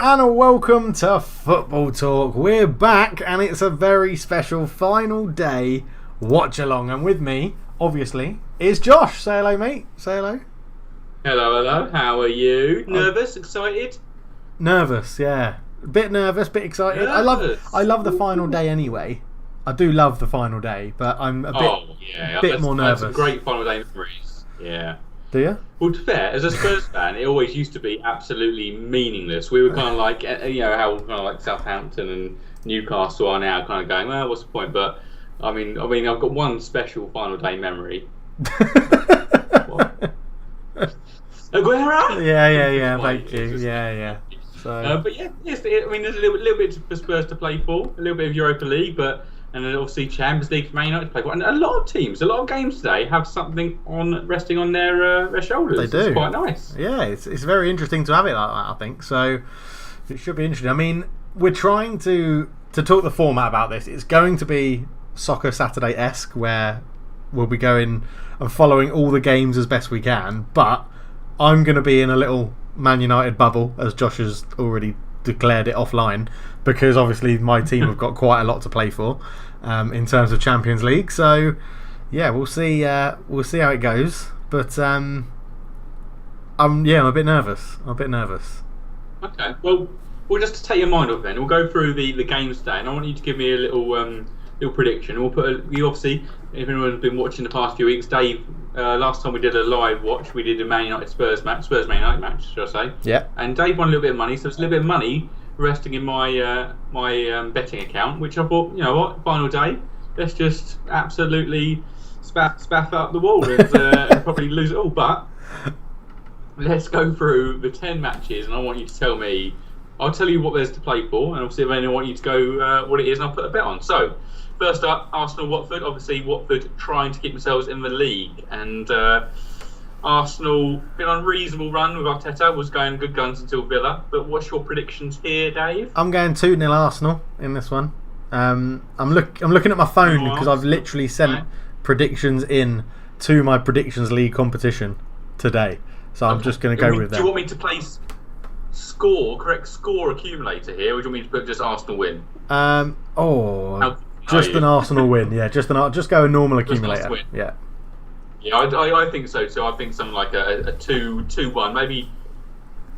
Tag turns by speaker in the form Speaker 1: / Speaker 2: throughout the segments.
Speaker 1: and welcome to Football Talk. We're back and it's a very special final day watch along. And with me, obviously, is Josh. Say hello, mate. Say hello.
Speaker 2: Hello. How are you? Nervous? Excited?
Speaker 1: Nervous, yeah. A bit nervous, bit excited. I love the final day anyway. I do love the final day, but I'm a bit more nervous.
Speaker 2: Some great final day memories. Yeah.
Speaker 1: Do you?
Speaker 2: Well, to be fair, as a Spurs fan, it always used to be absolutely meaningless. We were kind of like, how kind of like Southampton and Newcastle are now, kind of going, well, what's the point? But I mean, I've got one special final day memory. Aguero?
Speaker 1: Yeah. Thank you. Yeah. So,
Speaker 2: but yes. There's a little bit for Spurs to play for, a little bit of Europa League, and then obviously Champions League for Man United to play for. And a lot of teams, a lot of games today have something resting on their shoulders.
Speaker 1: They do.
Speaker 2: It's quite nice.
Speaker 1: Yeah, it's very interesting to have it like that, I think. So it should be interesting. I mean, we're trying to talk the format about this. It's going to be Soccer Saturday-esque, where we'll be going and following all the games as best we can. But I'm going to be in a little Man United bubble, as Josh has already declared it offline, because obviously my team have got quite a lot to play for in terms of Champions League. So yeah, we'll see how it goes. But I'm a bit nervous.
Speaker 2: Okay, well, just to take your mind off then, we'll go through the games today, and I want you to give me a little prediction. We'll put you obviously, if anyone's been watching the past few weeks, Dave, last time we did a live watch, we did a Man United Spurs Man United match, should I say?
Speaker 1: Yeah.
Speaker 2: And Dave won a little bit of money, so there's a little bit of money resting in my betting account, which I thought, you know what, final day, let's just absolutely spaff up the wall and probably lose it all. But let's go through the 10 matches, and I want you to tell me. I'll tell you what there's to play for, and obviously I want you to go what it is, and I'll put a bet on. So, first up, Arsenal-Watford. Obviously, Watford trying to keep themselves in the league, and Arsenal been on a reasonable run with Arteta, was going good guns until Villa. But what's your predictions here, Dave?
Speaker 1: I'm going 2-0 Arsenal in this one. I'm looking at my phone because I've literally sent predictions in to my Predictions League competition today, so I'm just going to go with that.
Speaker 2: Do you want me to place correct score accumulator here, or do you want me to put just Arsenal win?
Speaker 1: Just an Arsenal win. Yeah, just go a normal accumulator. Yeah,
Speaker 2: I think so too. I think something like a 2-1. Maybe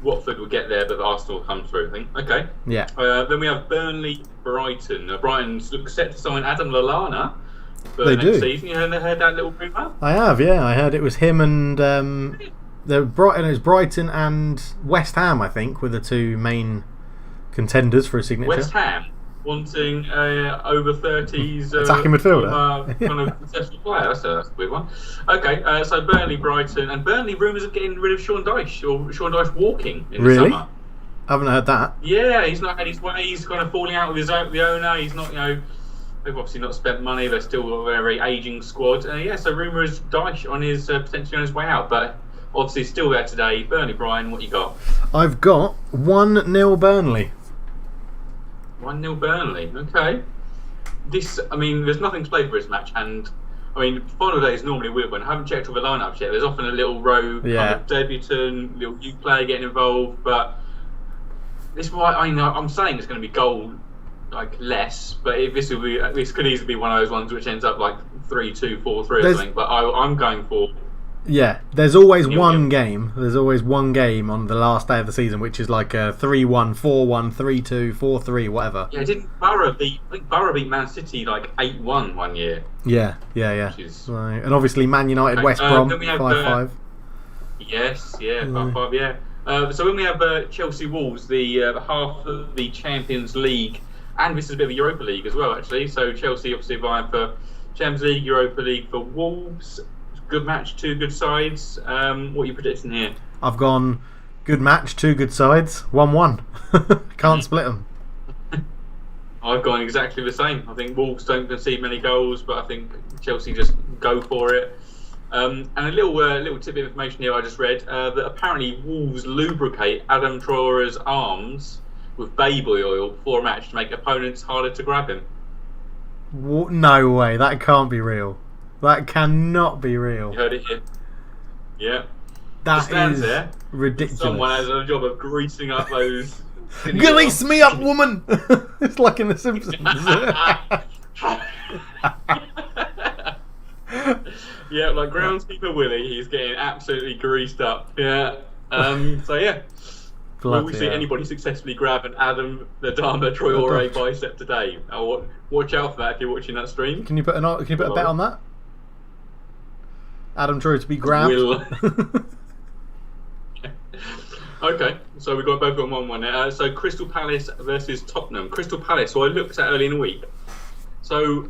Speaker 2: Watford will get there, but Arsenal will come through, I think. Okay.
Speaker 1: Yeah.
Speaker 2: Then we have Burnley-Brighton. Brighton's set to sign Adam Lallana for
Speaker 1: they
Speaker 2: next
Speaker 1: do.
Speaker 2: season. You heard that little rumour?
Speaker 1: I have, yeah. I heard it was him and Brighton and West Ham, I think, were the two main contenders for a signature.
Speaker 2: West Ham wanting over 30s
Speaker 1: attacking midfielder,
Speaker 2: kind of successful player. That's a weird one. Okay, so Burnley, Brighton, and Burnley rumours of getting rid of Sean Dyche, or Sean Dyche walking in the summer.
Speaker 1: I haven't heard that.
Speaker 2: Yeah, he's not had his way. He's kind of falling out with the owner. He's not, they've obviously not spent money. They're still a very ageing squad. So rumour is Dyche on his potentially on his way out, but obviously still there today. Burnley, Brian, what you got?
Speaker 1: I've got 1-0 Burnley.
Speaker 2: 1-0 Burnley. Okay. There's nothing to play for this match, and final day is normally a weird one. I haven't checked all the lineups yet. There's often a little rogue kind of debutant, little youth player getting involved, but this I'm saying it's going to be goal less, but this could easily be one of those ones which ends up like 3-2, 4-3 or something. But I'm going for.
Speaker 1: Yeah, there's always one game. There's always one game on the last day of the season, which is like a 3-1, 4-1, 3-2, 4-3, whatever.
Speaker 2: Yeah, didn't Borough beat Man City 8-1 one year? Yeah.
Speaker 1: Right. And obviously Man United, West Brom, 5-5.
Speaker 2: Yes, 5-5, yeah. So when we have Chelsea Wolves, the half of the Champions League, and this is a bit of a Europa League as well, actually. So Chelsea obviously vying for Champions League, Europa League for Wolves. Good match, two good sides. What are you predicting here?
Speaker 1: I've gone good match, two good sides, 1-1. Can't split them.
Speaker 2: I've gone exactly the same. I think Wolves don't concede many goals, but I think Chelsea just go for it. And a little tidbit of information here I just read that apparently Wolves lubricate Adam Traore's arms with baby oil before a match to make opponents harder to grab him.
Speaker 1: No way, that can't be real. That cannot be real.
Speaker 2: You heard it here. Yeah.
Speaker 1: That is
Speaker 2: there.
Speaker 1: ridiculous.
Speaker 2: Someone has a job of greasing up those
Speaker 1: Grease me up, woman! It's like in The Simpsons.
Speaker 2: Yeah, like groundskeeper Willie, he's getting absolutely greased up. Yeah. So yeah. Will we see anybody successfully grab an Adam Ladama Traore bicep today? Watch out for that if you're watching that stream.
Speaker 1: Can you put a bet on that? Adam Traore to be grabbed.
Speaker 2: Okay, so we've got both on 1-1 now. So Crystal Palace versus Tottenham. Crystal Palace, who I looked at early in the week. So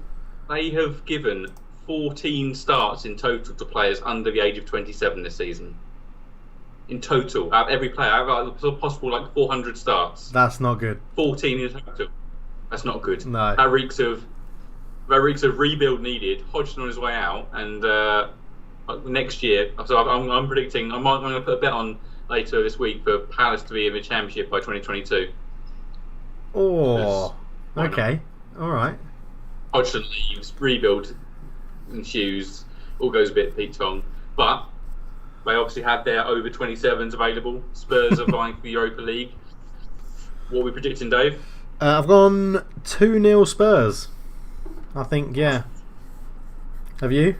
Speaker 2: they have given 14 starts in total to players under the age of 27 this season. In total, out of every player, out of possible like 400 starts.
Speaker 1: That's not good.
Speaker 2: 14 in total. That's not good.
Speaker 1: No.
Speaker 2: That reeks of rebuild needed. Hodgson on his way out, and next year. So I'm predicting. I'm going to put a bet on later this week for Palace to be in the Championship by 2022.
Speaker 1: Oh, okay, all right.
Speaker 2: Hodgson leaves, rebuild ensues, all goes a bit Pete Tong, but they obviously have their over 27s available. Spurs are vying for the Europa League. What are we predicting, Dave?
Speaker 1: I've gone 2-0 Spurs. I think, yeah. Have you?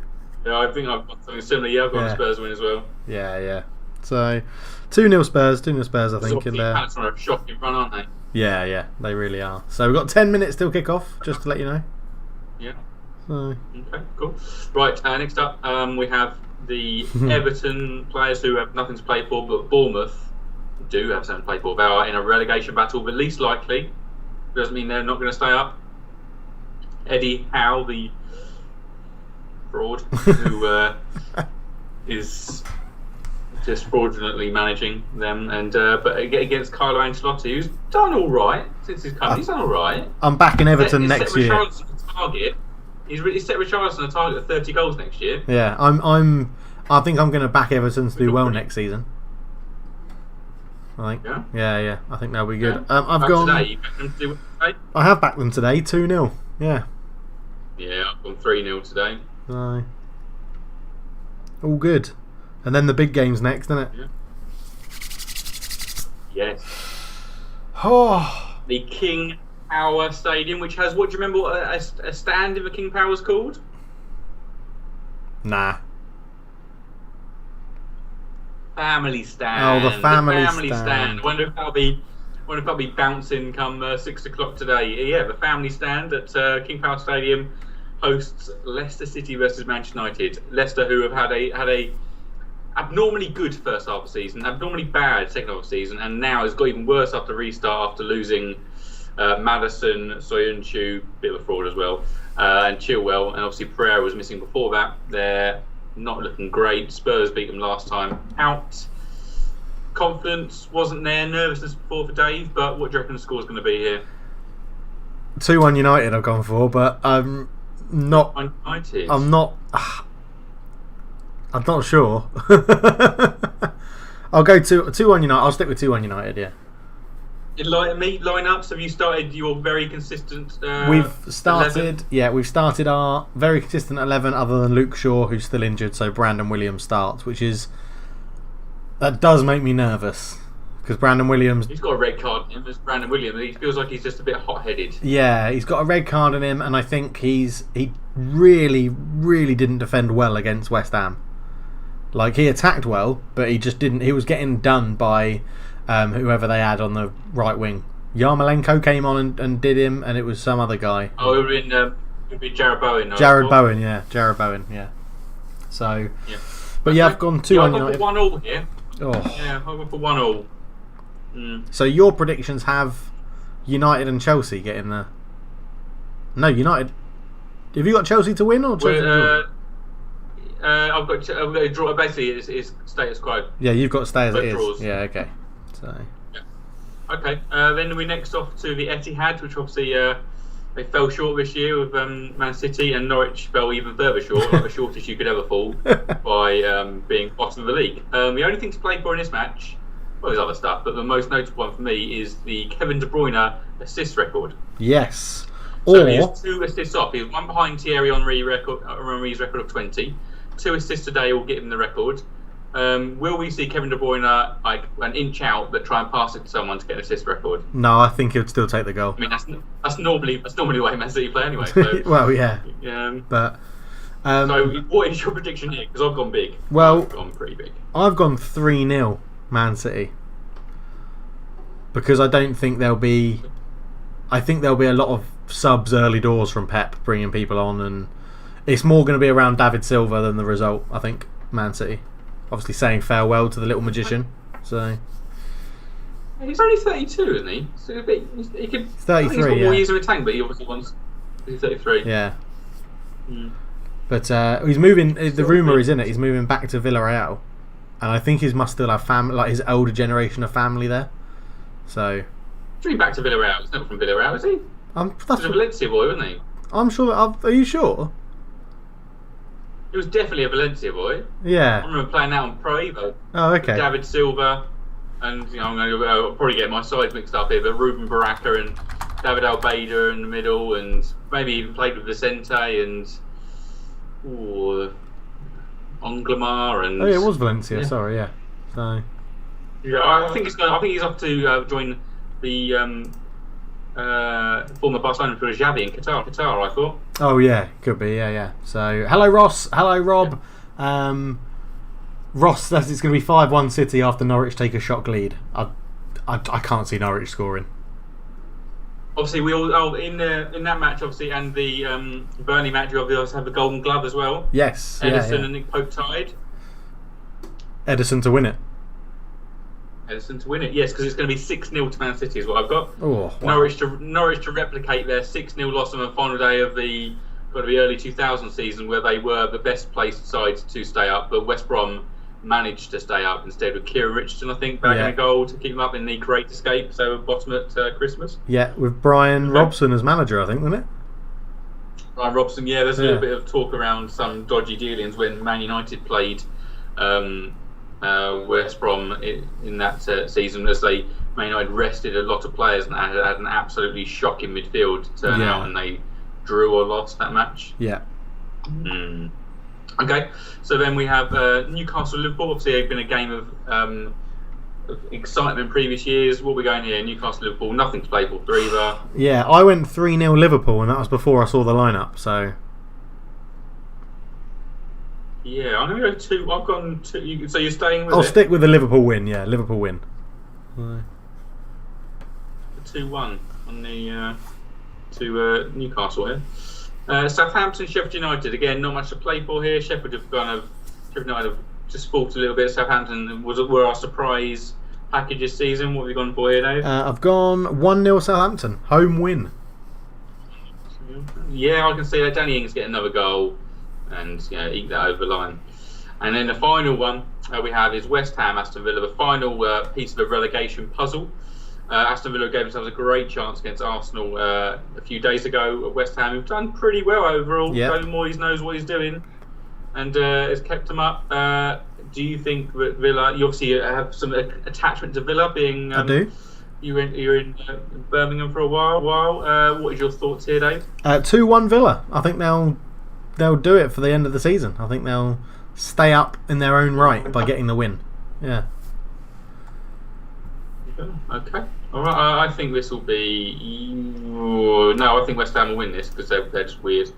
Speaker 2: Yeah, I think I've got something similar. Yeah, I've got a Spurs win as well.
Speaker 1: Yeah. So 2-0 Spurs, I think.
Speaker 2: And Palace are a shocking run, aren't they?
Speaker 1: Yeah, they really are. So we've got 10 minutes till kick off, just to let you know.
Speaker 2: Yeah.
Speaker 1: So.
Speaker 2: Okay, cool. Right, next up we have the Everton players who have nothing to play for, but Bournemouth do have something to play for. They are in a relegation battle, but least likely. Doesn't mean they're not going to stay up. Eddie Howe, the fraud, who is just fraudulently managing them, and but against Carlo Ancelotti, who's done all right since he's come. He's done all right.
Speaker 1: I'm backing Everton next year.
Speaker 2: He's set Richarlison a target of 30 goals next year.
Speaker 1: Yeah, I think I'm going to back Everton to do well next season. I think. Yeah. I think that'll be good.
Speaker 2: Yeah.
Speaker 1: I've gone.
Speaker 2: Today, you backed them to do today?
Speaker 1: I have backed them today, 2-0. Yeah.
Speaker 2: Yeah, I've gone 3-0 today.
Speaker 1: Aye. All good. And then the big game's next, isn't it?
Speaker 2: Yeah. Yes.
Speaker 1: Oh.
Speaker 2: The King Power Stadium, which has, what do you remember what a stand in the King Power is called?
Speaker 1: Nah.
Speaker 2: Family stand.
Speaker 1: Oh, the family
Speaker 2: stand. Wonder if that'll be bouncing come 6 o'clock today. Yeah, the family stand at King Power Stadium hosts Leicester City versus Manchester United. Leicester, who have had a abnormally good first half of the season, abnormally bad second half of the season, and now has got even worse after restart after losing Maddison, Soyuncu, bit of a fraud as well, and Chilwell, and obviously Pereira was missing before that. They're not looking great. Spurs beat them last time out. Confidence wasn't there, nervousness before for Dave, but what do you reckon the score's going to be here?
Speaker 1: 2-1 United I've gone for, but I'm not.
Speaker 2: United.
Speaker 1: I'm not sure. I'll go 2-1 United. I'll stick with 2-1 United. Yeah.
Speaker 2: Lineups. Have you started your very consistent?
Speaker 1: We've started.
Speaker 2: 11?
Speaker 1: Yeah, we've started our very consistent 11, other than Luke Shaw, who's still injured. So Brandon Williams starts, that does make me nervous because Brandon Williams.
Speaker 2: He's got a red card in him. As Brandon Williams, he feels like he's just a bit hot-headed.
Speaker 1: Yeah, he's got a red card in him, and I think he really, really didn't defend well against West Ham. Like, he attacked well, but he just didn't. He was getting done by whoever they had on the right wing. Yarmolenko came on and did him, and it was some other guy.
Speaker 2: Oh, it would be Jared Bowen.
Speaker 1: Jared Bowen, yeah. So, yeah. But yeah, I've gone 2-1 United.
Speaker 2: 1-1 here.
Speaker 1: Oh.
Speaker 2: Yeah, I've gone for 1-1.
Speaker 1: So your predictions have United and Chelsea getting there? No, United. Have you got Chelsea to win or Chelsea to win?
Speaker 2: I've got a draw. Basically, it's status quo.
Speaker 1: Yeah, you've got to stay as it
Speaker 2: draws.
Speaker 1: is. Yeah, okay. So.
Speaker 2: Yeah. Okay. Then we next off to the Etihad, which obviously they fell short this year with Man City, and Norwich fell even further short, like the shortest you could ever fall, by being bottom of the league. The only thing to play for in this match, well, there's other stuff, but the most notable one for me is the Kevin De Bruyne assist record.
Speaker 1: Yes.
Speaker 2: So he has 2 assists off. He's one behind Thierry Henry's record of 20. 2 assists today will get him the record. Will we see Kevin De Bruyne like an inch out but try and pass it to someone to get an assist record?
Speaker 1: No, I think he'd still take the goal.
Speaker 2: I mean, that's normally the way Man City play anyway. So,
Speaker 1: well, yeah. But
Speaker 2: so, what is your prediction here? Because I've gone big.
Speaker 1: Well,
Speaker 2: I've gone pretty big.
Speaker 1: I've gone 3-0 Man City because I don't think there'll be. I think there'll be a lot of subs early doors from Pep bringing people on, and it's more going to be around David Silva than the result. I think Man City, obviously saying farewell to the little magician. So
Speaker 2: he's only 32, isn't he? So he could.
Speaker 1: 33.
Speaker 2: He's got more years in the tank, but he obviously wants. He's 33.
Speaker 1: Yeah. But he's moving. The rumor is in it. He's moving back to Villarreal, and I think he must still have family, like his older generation of family there. So.
Speaker 2: He's back to Villarreal. He's not from Villarreal, is he? He's a Valencia boy, wasn't he?
Speaker 1: I'm sure. Are you sure?
Speaker 2: He was definitely a Valencia boy.
Speaker 1: Yeah.
Speaker 2: I remember playing that on Pro Evo.
Speaker 1: Oh, okay.
Speaker 2: David Silva, and I'm going to I'll probably get my sides mixed up here, but Ruben Baraka and David Albeida in the middle, and maybe even played with Vicente and Onglamar and.
Speaker 1: Oh, yeah, it was Valencia. Yeah. Sorry, yeah. So.
Speaker 2: Yeah, I think he's off to join the former Barcelona for Xavi in Qatar. I thought.
Speaker 1: Oh yeah, could be. Yeah. So hello Ross, hello Rob. Yeah. Ross says it's going to be 5-1 City after Norwich take a shock lead. I can't see Norwich scoring.
Speaker 2: Obviously, we all in that match, obviously, and the Burnley match, we obviously have the Golden Glove as well.
Speaker 1: Yes.
Speaker 2: Edison and Nick Pope tied.
Speaker 1: Edison to win it.
Speaker 2: Edison to win it, yes, because it's going to be 6-0 to Man City is what I've got.
Speaker 1: Oh, wow.
Speaker 2: Norwich to replicate their 6-0 loss on the final day of the early 2000 season, where they were the best placed side to stay up, but West Brom managed to stay up instead with Kieran Richardson, I think, bagging a goal to keep them up in the Great Escape, so bottom at Christmas.
Speaker 1: Yeah, with Brian Robson as manager, I think, wasn't it?
Speaker 2: Brian Robson, yeah. There's a little bit of talk around some dodgy dealings when Man United played West Brom in that season, as Man United rested a lot of players and had an absolutely shocking midfield turn out, and they drew or lost that match.
Speaker 1: Yeah.
Speaker 2: Okay, so then we have Newcastle Liverpool. Obviously, it's been a game of excitement in previous years. What are we going here? Newcastle Liverpool, nothing to play for, 3 either.
Speaker 1: Yeah, I went 3-0 Liverpool, and that was before I saw the lineup. So.
Speaker 2: Yeah, I'm going to go 2. I've gone 2. So you're staying with
Speaker 1: I'll stick with the Liverpool win. Yeah, Liverpool win.
Speaker 2: 2-1 on the to Newcastle here. Southampton, Sheffield United. Again, not much to play for here. Sheffield United have just fought a little bit. Southampton were our surprise package this season. What have you gone for here, Dave?
Speaker 1: I've gone 1-0 Southampton. Home win.
Speaker 2: Yeah, I can see that. Danny Ings get another goal and eke that over the line. And then the final one we have is West Ham, Aston Villa, the final piece of the relegation puzzle. Aston Villa gave themselves a great chance against Arsenal a few days ago at West Ham, who've done pretty well overall.
Speaker 1: Yep.
Speaker 2: Tony Moyes knows what he's doing and has kept them up. Do you think that Villa, you obviously have some attachment to Villa, being
Speaker 1: I do.
Speaker 2: You're in Birmingham for a while. What is your thoughts here, Dave?
Speaker 1: 2-1 Villa. I think they'll do it for the end of the season. I think they'll stay up in their own right by getting the win. Yeah.
Speaker 2: Okay. All right. I think this will be. No, I think West Ham will win this because they're just weird.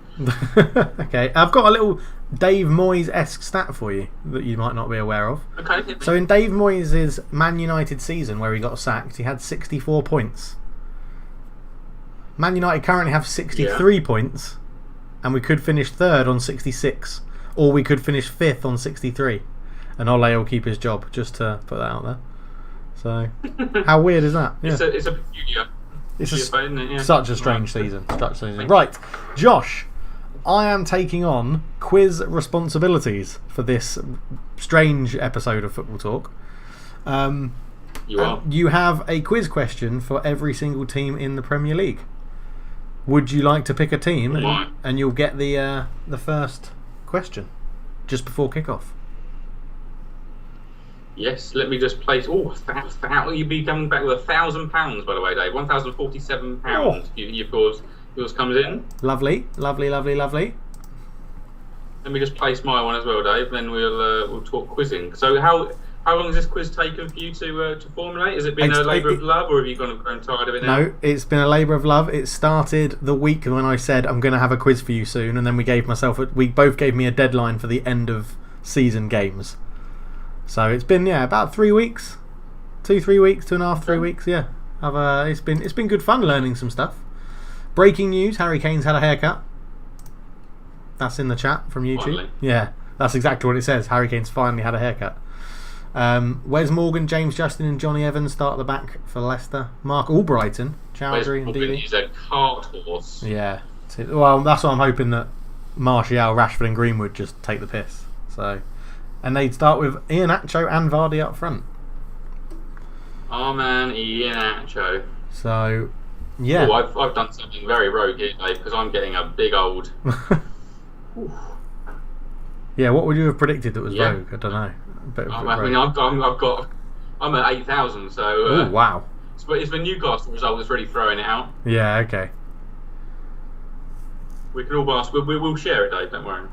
Speaker 1: Okay. I've got a little Dave Moyes-esque stat for you that you might not be aware of.
Speaker 2: Okay.
Speaker 1: So in Dave Moyes' Man United season where he got sacked, he had 64 points. Man United currently have 63 points, and we could finish third on 66, or we could finish fifth on 63, and Ole will keep his job. Just to put that out there. So, how weird is that? Yeah.
Speaker 2: It's a peculiar.
Speaker 1: Such a strange season. Right, Josh, I am taking on quiz responsibilities for this strange episode of Football Talk.
Speaker 2: You are.
Speaker 1: You have a quiz question for every single team in the Premier League. Would you like to pick a team, and you'll get the first question just before kickoff? Yes,
Speaker 2: let me just place. You'd be coming back with £1,000, by the way, Dave. £1,047. Yours comes in.
Speaker 1: Lovely.
Speaker 2: let me just place my one as well, Dave. Then we'll talk quizzing. So how long has this quiz taken for you to formulate? Has it been a labour of love, or have you grown tired of it now?
Speaker 1: No, it's been a labour of love. It started the week when I said I'm going to have a quiz for you soon, and then we both gave me a deadline for the end of season games. So it's been about 3 weeks, 2-3 weeks, 2.5, 3 weeks. Yeah, it's been good fun learning some stuff. Breaking news: Harry Kane's had a haircut. That's in the chat from YouTube.
Speaker 2: Finally.
Speaker 1: Yeah, that's exactly what it says. Harry Kane's finally had a haircut. Wes Morgan, James Justin and Johnny Evans start at the back for Leicester. Mark Albrighton, Chowdhury and Dealey.
Speaker 2: He's a cart horse.
Speaker 1: Yeah. Well, that's what I'm hoping, that Martial, Rashford and Greenwood just take the piss. So, and they'd start with Iheanacho and Vardy up front.
Speaker 2: Oh man, Iheanacho.
Speaker 1: So, yeah.
Speaker 2: Oh, I've done something very rogue here, Dave, because I'm getting a big old...
Speaker 1: Yeah, what would you have predicted that was rogue? I don't know.
Speaker 2: I'm at 8,000, so.
Speaker 1: Oh wow!
Speaker 2: It's the Newcastle result that's really throwing it out.
Speaker 1: Yeah. Okay.
Speaker 2: We can all ask. We'll share it, Dave. Don't worry.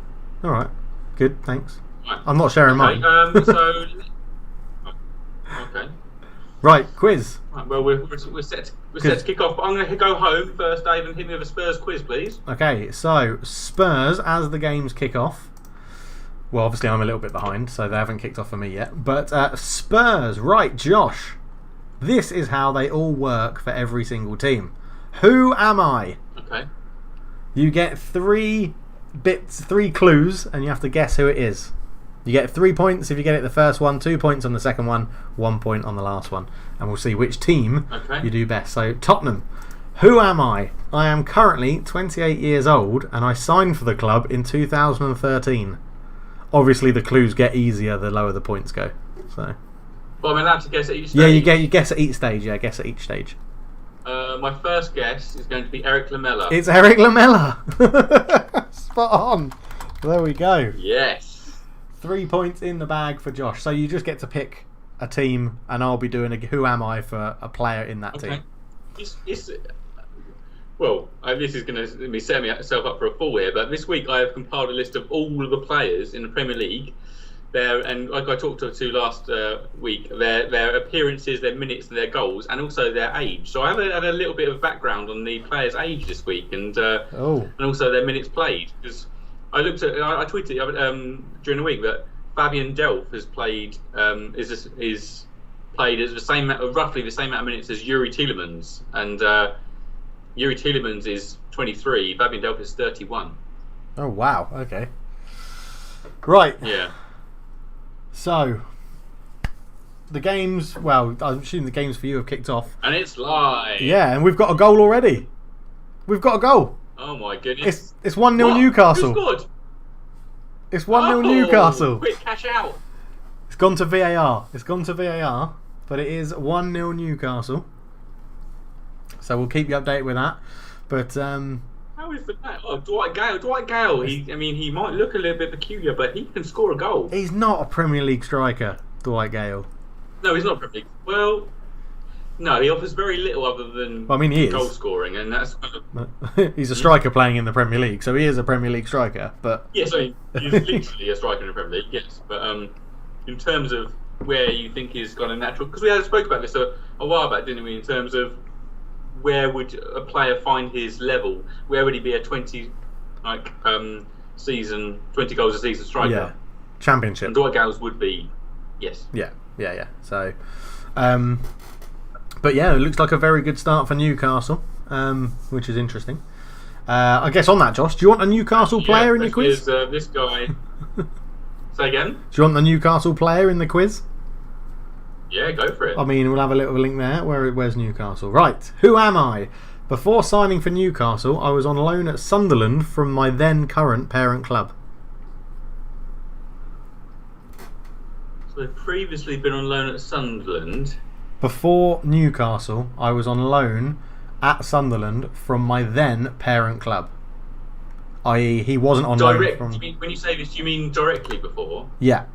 Speaker 1: All right. Good. Thanks.
Speaker 2: Right.
Speaker 1: I'm not sharing mine.
Speaker 2: So. Okay.
Speaker 1: Right. Quiz.
Speaker 2: Right, well, we're set to kick off. But I'm going to go home first, Dave, and hit me with a Spurs quiz, please.
Speaker 1: Okay. So Spurs, as the games kick off. Well, obviously I'm a little bit behind, so they haven't kicked off for me yet. But Spurs, right, Josh. This is how they all work for every single team. Who am I?
Speaker 2: Okay.
Speaker 1: You get 3 clues, and you have to guess who it is. You get 3 points if you get it the first one, 2 points on the second one, 1 point on the last one. And we'll see which team you do best. So, Tottenham. Who am I? I am currently 28 years old, and I signed for the club in 2013. Obviously, the clues get easier the lower the points go. So.
Speaker 2: Well, I'm allowed to guess at each stage.
Speaker 1: Yeah, you guess at each stage. Yeah, guess at each stage.
Speaker 2: My first guess is going to be Eric Lamela.
Speaker 1: It's Eric Lamela. Spot on. There we go.
Speaker 2: Yes.
Speaker 1: 3 points in the bag for Josh. So you just get to pick a team, and I'll be doing a Who Am I for a player in that team.
Speaker 2: Well, this is going to be setting myself up for a fall here, but this week I have compiled a list of all of the players in the Premier League, and like I talked to last week, their appearances, their minutes, and their goals, and also their age. So I have had a little bit of background on the players' age this week, and also their minutes played. Because I tweeted during the week that Fabian Delph has played is played as roughly the same amount of minutes as Yuri Tielemans, and Yuri Tielemans is 23, Fabian Delph is 31.
Speaker 1: Oh, wow. Okay. Right.
Speaker 2: Yeah.
Speaker 1: So, the games, well, I'm assuming the games for you have kicked off.
Speaker 2: And it's live.
Speaker 1: Yeah, and we've got a goal already. We've got a goal.
Speaker 2: Oh, my goodness.
Speaker 1: It's 1-0 Newcastle.
Speaker 2: Who scored?
Speaker 1: It's 1-0 Newcastle.
Speaker 2: Quick, cash out.
Speaker 1: It's gone to VAR. But it is 1-0 Newcastle. So we'll keep you updated with that. But
Speaker 2: how is that? Oh, Dwight Gale. He might look a little bit peculiar, but he can score a goal.
Speaker 1: He's not a Premier League striker, Dwight Gale.
Speaker 2: No, he's not Premier League. Well, no, he offers very little other than
Speaker 1: he
Speaker 2: goal
Speaker 1: is.
Speaker 2: scoring, and that's kind of...
Speaker 1: He's a striker playing in the Premier League, so he is a Premier League striker. But
Speaker 2: yes, he's literally a striker in the Premier League. Yes, but in terms of where you think he's got a natural, because we spoke about this a while back, didn't we? In terms of where would a player find his level? Where would he be a 20 goals a season striker?
Speaker 1: Yeah, Championship.
Speaker 2: And Dwight Gale's would be, yes.
Speaker 1: Yeah. So, but yeah, it looks like a very good start for Newcastle, which is interesting. I guess on that, Josh, do you want a Newcastle player in your quiz?
Speaker 2: This guy. Say again?
Speaker 1: Do you want the Newcastle player in the quiz?
Speaker 2: Yeah, go for it.
Speaker 1: I mean, we'll have a little link there. Where's Newcastle? Right. Who am I? Before signing for Newcastle, I was on loan at Sunderland from my then current parent club.
Speaker 2: So they've previously been on loan at Sunderland.
Speaker 1: Before Newcastle, I was on loan at Sunderland from my then parent club. I.e., he wasn't on loan from...
Speaker 2: When you say this, do you mean directly before?
Speaker 1: Yeah.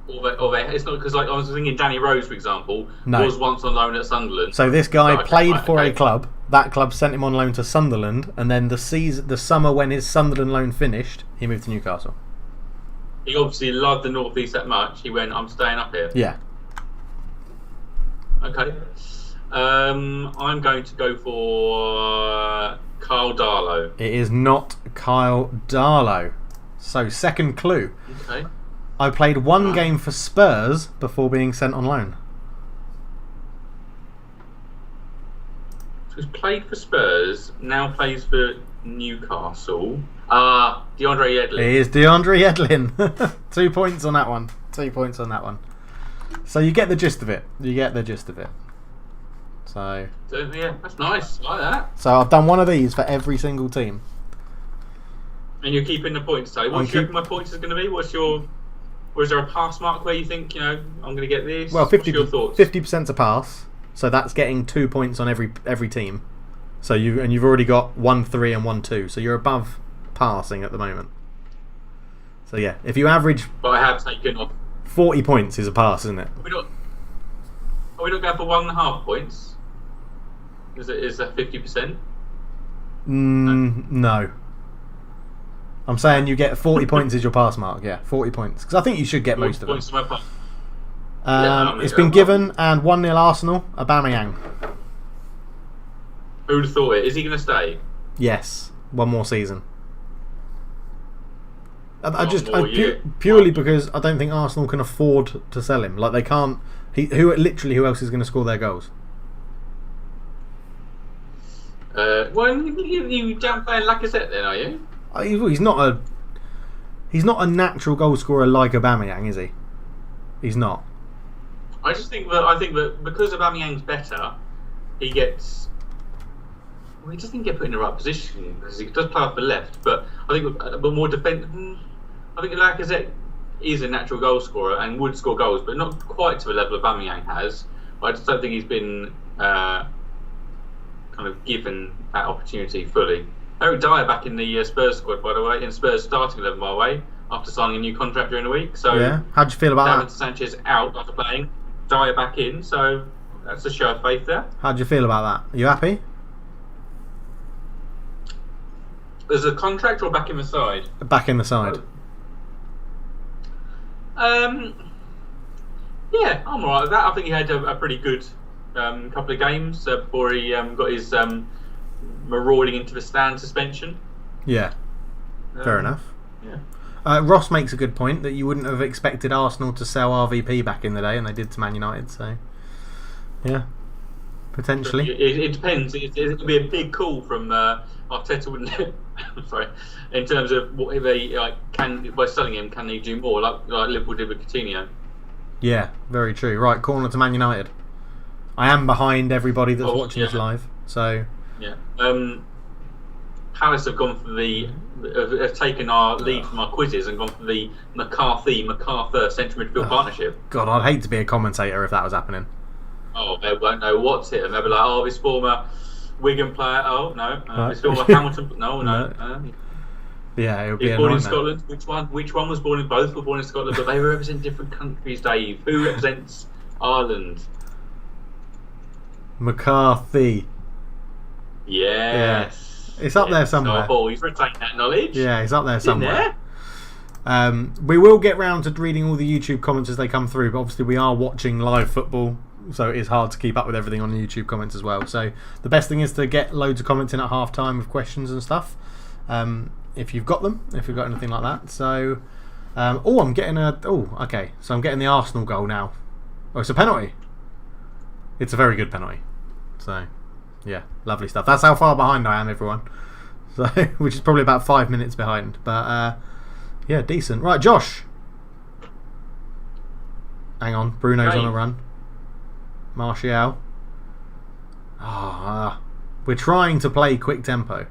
Speaker 2: Or it's not, because I was thinking Danny Rose, for example, was once on loan at Sunderland.
Speaker 1: So this guy played for a club That club sent him on loan to Sunderland, and then the summer when his Sunderland loan finished, he moved to Newcastle.
Speaker 2: He obviously loved the North East that much. He went, I'm staying up here.
Speaker 1: Yeah.
Speaker 2: Okay. I'm going to go for Kyle Darlow.
Speaker 1: It is not Kyle Darlow. So, second clue.
Speaker 2: Okay.
Speaker 1: I played one game for Spurs before being sent on loan.
Speaker 2: Who's played for Spurs, now plays for Newcastle. DeAndre Yedlin.
Speaker 1: It is DeAndre Yedlin. 2 points on that one. 2 points on that one. So you get the gist of it. So
Speaker 2: yeah, that's nice. I like that.
Speaker 1: So I've done one of these for every single team.
Speaker 2: And you're keeping the points, so what do you reckon my points is going to be? Or is there a pass mark where you think, I'm going to get this?
Speaker 1: Well,
Speaker 2: What's your thoughts?
Speaker 1: 50% a pass. So that's getting 2 points on every team. So you've already got 1-3 and 1-2. So you're above passing at the moment. So yeah, if you average,
Speaker 2: but I have taken off
Speaker 1: 40 points is a pass, isn't it?
Speaker 2: Are we not going for 1.5 points? Is that 50%?
Speaker 1: No. I'm saying you get 40 points is your pass mark. Yeah, 40 points because I think you should get most of them. It's been given and 1-0 Arsenal. Aubameyang.
Speaker 2: Who would have thought it? Is he going to stay?
Speaker 1: Yes, one more season.
Speaker 2: Purely
Speaker 1: because I don't think Arsenal can afford to sell him. Like they can't. Who else is going to score their goals?
Speaker 2: Well, you don't play Lacazette then, are you?
Speaker 1: He's not a natural goal scorer like Aubameyang, is he? He's not.
Speaker 2: I think that because Aubameyang's better, he gets. Well, he doesn't get put in the right position because he does play off the left. But I think, more defensive. I think Lacazette is a natural goal scorer and would score goals, but not quite to the level Aubameyang has. But I just don't think he's been kind of given that opportunity fully. Eric Dyer back in the Spurs squad, by the way, in Spurs starting 11, by the way, after signing a new contract during the week. So
Speaker 1: yeah, how'd you feel about that?
Speaker 2: Sanchez out after playing, Dyer back in, so that's a show of faith there.
Speaker 1: How'd you feel about that? Are you happy?
Speaker 2: As a contract or back in the side?
Speaker 1: Back in the side.
Speaker 2: Yeah, I'm alright with that. I think he had a pretty good couple of games before he got his marauding into the stand suspension.
Speaker 1: Yeah, fair enough.
Speaker 2: Yeah.
Speaker 1: Ross makes a good point that you wouldn't have expected Arsenal to sell RVP back in the day, and they did to Man United. So, yeah, potentially.
Speaker 2: It depends. It'll be a big call from Arteta, wouldn't it? Sorry, in terms of what if they can by selling him, can they do more like Liverpool did with Coutinho?
Speaker 1: Yeah, very true. Right, corner to Man United. I am behind everybody that's watching this live. So
Speaker 2: yeah, Palace have gone for have taken our lead from our quizzes and gone for the McCarthy-MacArthur central midfield partnership.
Speaker 1: God, I'd hate to be a commentator if that was happening.
Speaker 2: Oh, they won't know what's it, and they'll be like, "Oh, this former Wigan player. Oh no, this former Hamilton. No.
Speaker 1: Yeah, it would be
Speaker 2: he's
Speaker 1: a
Speaker 2: born
Speaker 1: nightmare.
Speaker 2: in Scotland. Which one was born in? Both were born in Scotland, but they represent different countries. Dave, who represents Ireland?
Speaker 1: McCarthy.
Speaker 2: Yes.
Speaker 1: It's up there somewhere.
Speaker 2: Oh, he's retained that knowledge.
Speaker 1: Yeah, he's up there somewhere. We will get round to reading all the YouTube comments as they come through, but obviously we are watching live football, so it is hard to keep up with everything on the YouTube comments as well. So the best thing is to get loads of comments in at half time with questions and stuff. If you've got them, if you've got anything like that. So, I'm getting okay. So I'm getting the Arsenal goal now. Oh, it's a penalty. It's a very good penalty. So, yeah, lovely stuff. That's how far behind I am, everyone. So, which is probably about 5 minutes behind. But, yeah, decent. Right, Josh. Hang on, Bruno's on a run. Martial. We're trying to play quick tempo.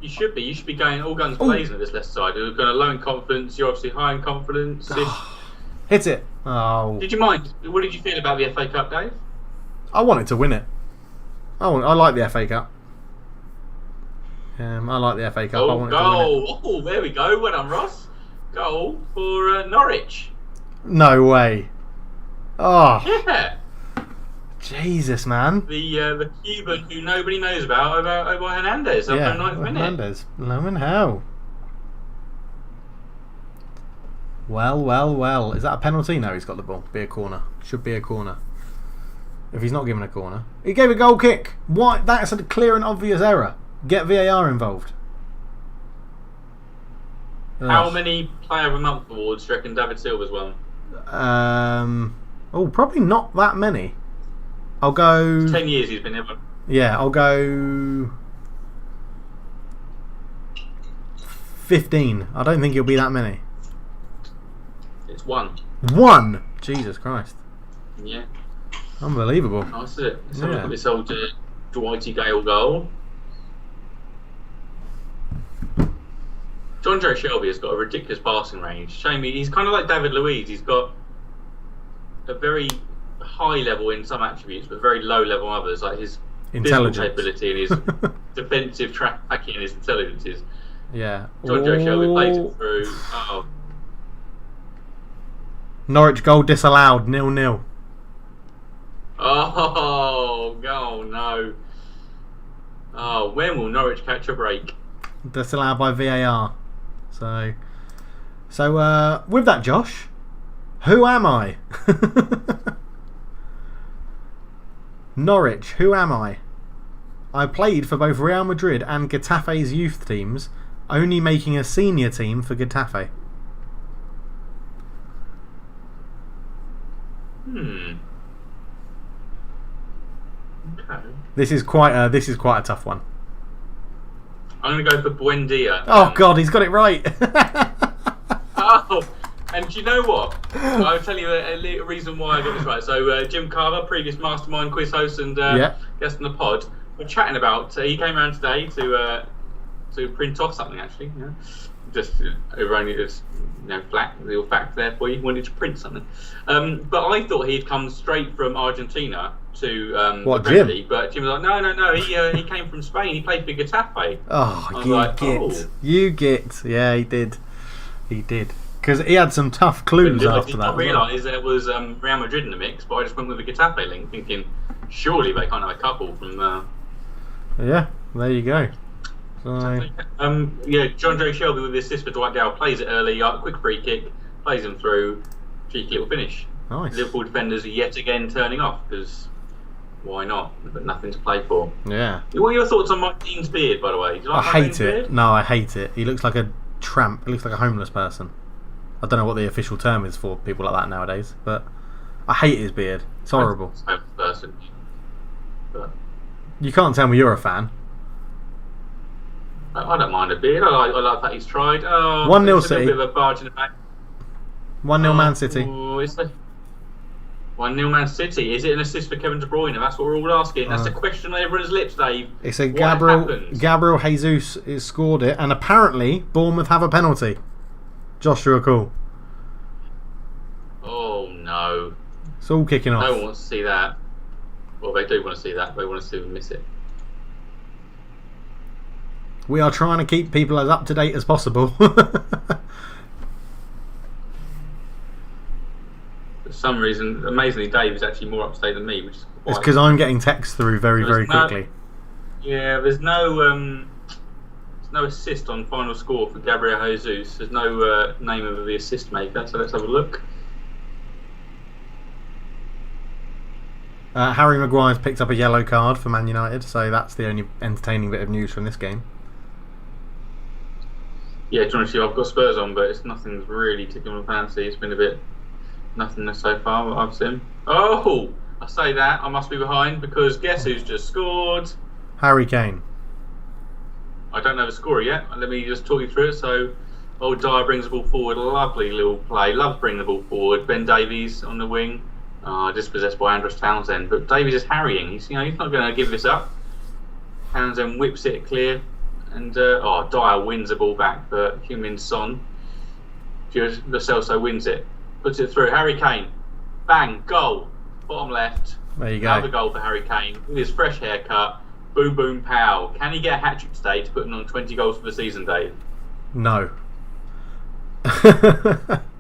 Speaker 2: You should be. You should be going all guns blazing at this left side. You're going to low in confidence. You're obviously high in confidence.
Speaker 1: Hit it. Oh.
Speaker 2: Did you mind? What did you feel about the FA Cup, Dave?
Speaker 1: I wanted to win it. I like the FA Cup. I like the FA Cup. I wanted to win it.
Speaker 2: Oh, there we go. Well done, Ross. Goal for Norwich.
Speaker 1: No way. Oh.
Speaker 2: Yeah.
Speaker 1: Jesus, man.
Speaker 2: The Cuban who nobody knows about over Hernandez up
Speaker 1: Yeah,
Speaker 2: in 9th minute.
Speaker 1: Hernandez. Low in hell. Well. Is that a penalty? No, he's got the ball. Be a corner. Should be a corner. If he's not given a corner. He gave a goal kick. What? That's a clear and obvious error. Get VAR involved.
Speaker 2: How many Player of the Month awards do you reckon David Silva's won?
Speaker 1: Probably not that many. I'll go...
Speaker 2: 10 years he's been here.
Speaker 1: Yeah, I'll go... 15. I don't think it'll be that many.
Speaker 2: It's 1.
Speaker 1: 1? Jesus Christ.
Speaker 2: Yeah.
Speaker 1: Unbelievable.
Speaker 2: That's it. Let's have a look at this old Dwighty Gale goal. John Joe Shelby has got a ridiculous passing range. Shame he's kind of like David Luiz. He's got a very high level in some attributes, but very low level in others, like his physical capability and his defensive tracking and his intelligences.
Speaker 1: Yeah.
Speaker 2: John Joe Shelby plays it through. Oh.
Speaker 1: Norwich goal disallowed, 0-0.
Speaker 2: Oh no. Oh, when will Norwich catch a break?
Speaker 1: Disallowed by VAR. So with that, Josh, who am I? Norwich, who am I? I played for both Real Madrid and Getafe's youth teams, only making a senior team for Getafe.
Speaker 2: Okay.
Speaker 1: This is quite a tough one.
Speaker 2: I'm going to go for Buendia.
Speaker 1: Oh God, he's got it right.
Speaker 2: Oh, and do you know what? I'll tell you a reason why I got this right. So Jim Carver, previous Mastermind quiz host and guest on the pod, we're chatting about. He came around today to print off something actually. Yeah. Just over only just little fact there for you. He wanted to print something, but I thought he'd come straight from Argentina to the Premier League. But Jim was like, no. He came from Spain. He played for Getafe.
Speaker 1: Oh, you get. Yeah, he did. Because he had some tough clues after that.
Speaker 2: I did not realise there was Real Madrid in the mix, but I just went with the Getafe link, thinking surely they can't have a couple from.
Speaker 1: Yeah, there you go. So...
Speaker 2: John Joe Shelby with the assist for Dwight Gale plays it early, quick free kick, plays him through, cheeky little finish.
Speaker 1: Nice.
Speaker 2: Liverpool defenders are yet again turning off because why not? They've got nothing to play for.
Speaker 1: Yeah.
Speaker 2: What are your thoughts on Mike Dean's beard, by the way? Do you like
Speaker 1: I hate it. Beard? No, I hate it. He looks like a tramp. He looks like a homeless person. I don't know what the official term is for people like that nowadays, but I hate his beard. It's horrible.
Speaker 2: Homeless person. But...
Speaker 1: You can't tell me you're a fan.
Speaker 2: I don't mind a beard. I like that he's tried.
Speaker 1: 1-0 City.
Speaker 2: A bit of a barge in the back.
Speaker 1: 1-0 Man City.
Speaker 2: 1-0 Man City. Is it an assist for Kevin De Bruyne? That's what we're all asking. That's the question on everyone's lips, Dave.
Speaker 1: It's a Gabriel Jesus has scored it, and apparently Bournemouth have a penalty. Joshua Call.
Speaker 2: Oh no!
Speaker 1: It's all kicking off.
Speaker 2: No one wants to see that. Well, they do want to see that. They want to see them miss it.
Speaker 1: We are trying to keep people as up to date as possible.
Speaker 2: For some reason, amazingly, Dave is actually more up to date than me, which is
Speaker 1: it's because I'm getting texts through very quickly.
Speaker 2: Yeah, there's no assist on final score for Gabriel Jesus. There's no name of the assist maker, so let's have a look.
Speaker 1: Harry Maguire's picked up a yellow card for Man United, so that's the only entertaining bit of news from this game.
Speaker 2: Yeah, to be honest with you, I've got Spurs on, but it's nothing's really ticking my fancy. It's been a bit nothingness so far that I've seen. Oh, I say that, I must be behind because guess who's just scored?
Speaker 1: Harry Kane.
Speaker 2: I don't know the score yet. Let me just talk you through it. So, old Dyer brings the ball forward. Lovely little play. Loves bringing the ball forward. Ben Davies on the wing. Dispossessed by Andros Townsend. But Davies is harrying. He's not going to give this up. Townsend whips it clear. And Dyer wins the ball back for Heung-min Son. Lo Celso wins it. Puts it through. Harry Kane. Bang. Goal. Bottom left.
Speaker 1: There you go.
Speaker 2: Another goal for Harry Kane. With his fresh haircut. Boom, boom, pow. Can he get a hat-trick today to put him on 20 goals for the season, Dave?
Speaker 1: No.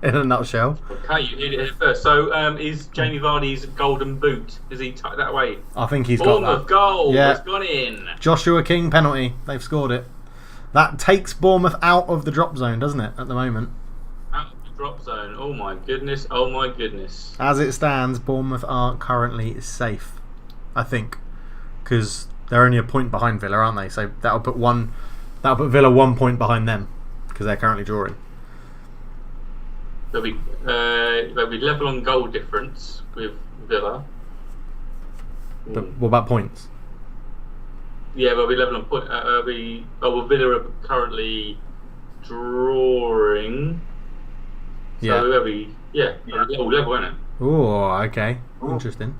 Speaker 1: in a nutshell.
Speaker 2: Okay, you heard it here first. So, is Jamie Vardy's golden boot? Is he tucked that way?
Speaker 1: I think he's got
Speaker 2: Bournemouth
Speaker 1: that.
Speaker 2: goal.
Speaker 1: Yeah.
Speaker 2: It's gone in.
Speaker 1: Joshua King penalty. They've scored it. That takes Bournemouth out of the drop zone, doesn't it, at the moment?
Speaker 2: Out of the drop zone. Oh my goodness. Oh my goodness.
Speaker 1: As it stands, Bournemouth are currently safe, I think, because they're only a point behind Villa, aren't they? So that'll put Villa 1 point behind them because they're currently drawing.
Speaker 2: They'll be level on goal difference with Villa.
Speaker 1: But what about points?
Speaker 2: Yeah, they'll be level on point. Villa are currently drawing. So
Speaker 1: Yeah.
Speaker 2: they'll be level, isn't it?
Speaker 1: Oh, okay. Interesting.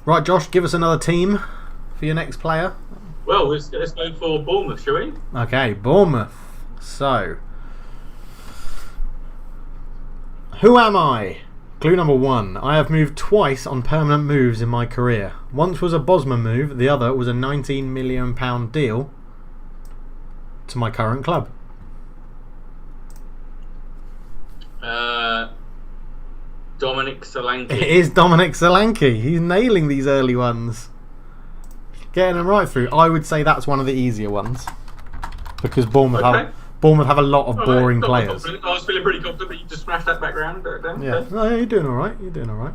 Speaker 1: Right, Josh, give us another team for your next player.
Speaker 2: Well, let's go for Bournemouth, shall we?
Speaker 1: Okay, Bournemouth. So, who am I? Clue number 1. I have moved twice on permanent moves in my career. Once was a Bosman move, the other was a £19 million deal to my current club.
Speaker 2: Dominic Solanke.
Speaker 1: It is Dominic Solanke. He's nailing these early ones. Getting them right through. I would say that's one of the easier ones. Because Bournemouth have a lot of boring players.
Speaker 2: I was feeling pretty confident that you just smashed that background.
Speaker 1: Yeah, no, you're doing alright.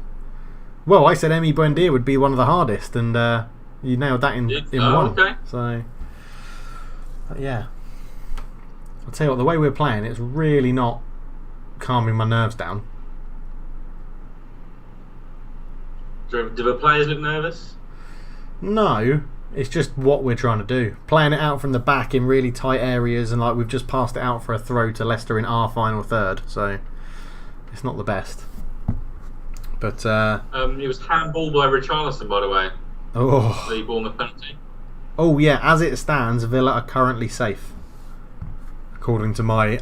Speaker 1: Well, I said Emi Buendia would be one of the hardest, and you nailed that in one.
Speaker 2: Okay.
Speaker 1: So, yeah. I'll tell you what, the way we're playing, it's really not calming my nerves down.
Speaker 2: Do the players look nervous?
Speaker 1: No, it's just what we're trying to do. Playing it out from the back in really tight areas, and like we've just passed it out for a throw to Leicester in our final third, so it's not the best. But
Speaker 2: it was handball by Richarlison, by the way.
Speaker 1: Oh,
Speaker 2: The Bournemouth penalty.
Speaker 1: Oh yeah, as it stands, Villa are currently safe, according to my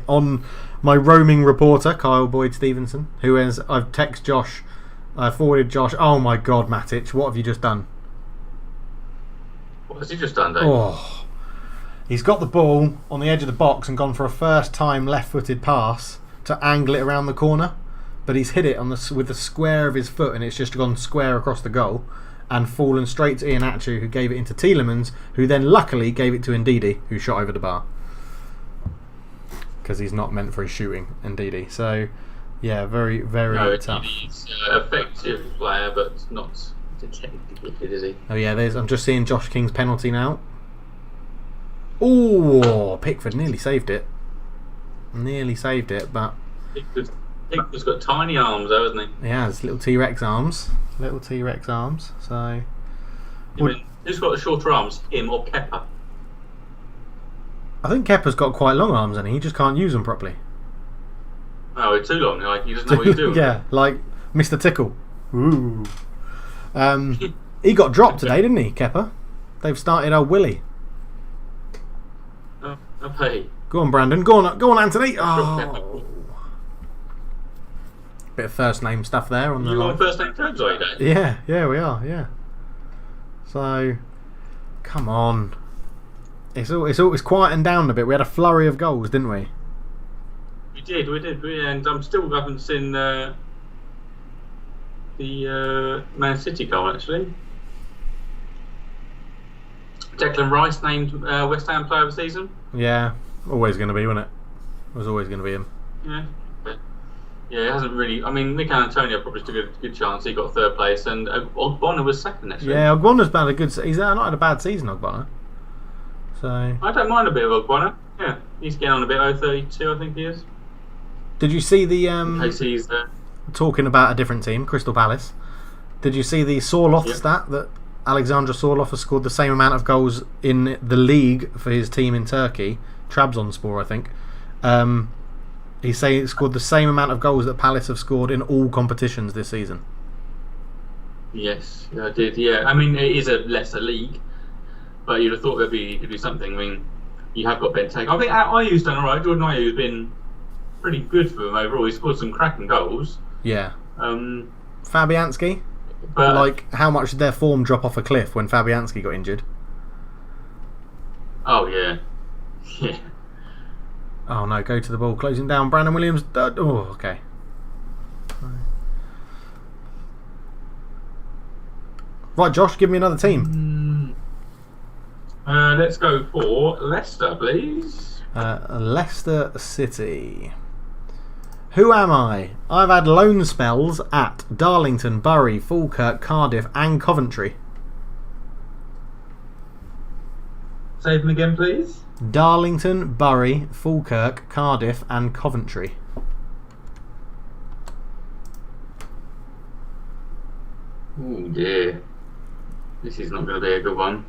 Speaker 1: roaming reporter Kyle Boyd Stevenson, who has I've texted Josh, I forwarded Josh. Oh my God, Matic, what have you just done?
Speaker 2: What has he just done, Dave?
Speaker 1: Oh, he's got the ball on the edge of the box and gone for a first-time left-footed pass to angle it around the corner, but he's hit it with the square of his foot, and it's just gone square across the goal and fallen straight to Iheanacho, who gave it into Tielemans, who then luckily gave it to Ndidi, who shot over the bar. Because he's not meant for his shooting, Ndidi. So, yeah, very, very tough.
Speaker 2: He's an effective player, but not technically good, is he?
Speaker 1: Oh yeah, I'm just seeing Josh King's penalty now. Oh, Pickford nearly saved it. But
Speaker 2: Pickford's got tiny arms, though, hasn't he?
Speaker 1: he has little T-Rex arms. So,
Speaker 2: Who's got the shorter arms, him or Kepa?
Speaker 1: I think Kepa's got quite long arms, and he just can't use them properly.
Speaker 2: Oh, it's too long. Like he doesn't know what he's doing.
Speaker 1: Yeah, like Mr. Tickle. Ooh. He got dropped today, didn't he, Kepa? They've started old Willie.
Speaker 2: Okay.
Speaker 1: Go on, Brandon. Go on, Anthony. Oh. Bit of first name stuff there on the
Speaker 2: You
Speaker 1: line.
Speaker 2: on first name terms, are you, Dave?
Speaker 1: Yeah, we are. Yeah. So, come on. It's quieting down a bit. We had a flurry of goals, didn't we?
Speaker 2: We did, and I'm still haven't seen the Man City goal actually. Declan Rice named West Ham Player of the Season.
Speaker 1: Yeah, always going to be, wasn't it? It was always going to be him.
Speaker 2: Yeah, it hasn't really. I mean, Mikel Antonio probably took a good chance. He got third place, and Ogbonna was second actually.
Speaker 1: Yeah, Ogbonna's had a good. He's not had a bad season, Ogbonna. So
Speaker 2: I don't mind a bit of Ogbonna. Yeah, he's getting on a bit. 32, I think he is.
Speaker 1: Did you see the
Speaker 2: In case he's
Speaker 1: talking about a different team, Crystal Palace? Did you see the Sorloth stat that Alexandra Sorloth has scored the same amount of goals in the league for his team in Turkey, Trabzonspor, I think. He's saying he scored the same amount of goals that Palace have scored in all competitions this season.
Speaker 2: Yes, I did. Yeah, I mean it is a lesser league, but you'd have thought he could do something. I mean, you have got Benteke. I think Ayew's done alright. Jordan Ayew's been pretty good for them overall. He scored some cracking goals.
Speaker 1: Yeah. Fabianski.
Speaker 2: But
Speaker 1: like, how much did their form drop off a cliff when Fabianski got injured?
Speaker 2: Oh yeah, yeah.
Speaker 1: Oh no, go to the ball. Closing down. Brandon Williams. Oh, okay. Right, Josh, give me another team.
Speaker 2: Let's go for Leicester, please.
Speaker 1: Leicester City. Who am I? I've had loan spells at Darlington, Bury, Falkirk, Cardiff and Coventry.
Speaker 2: Say them again, please.
Speaker 1: Darlington, Bury, Falkirk, Cardiff and Coventry.
Speaker 2: Oh dear. This is not going to be a good one.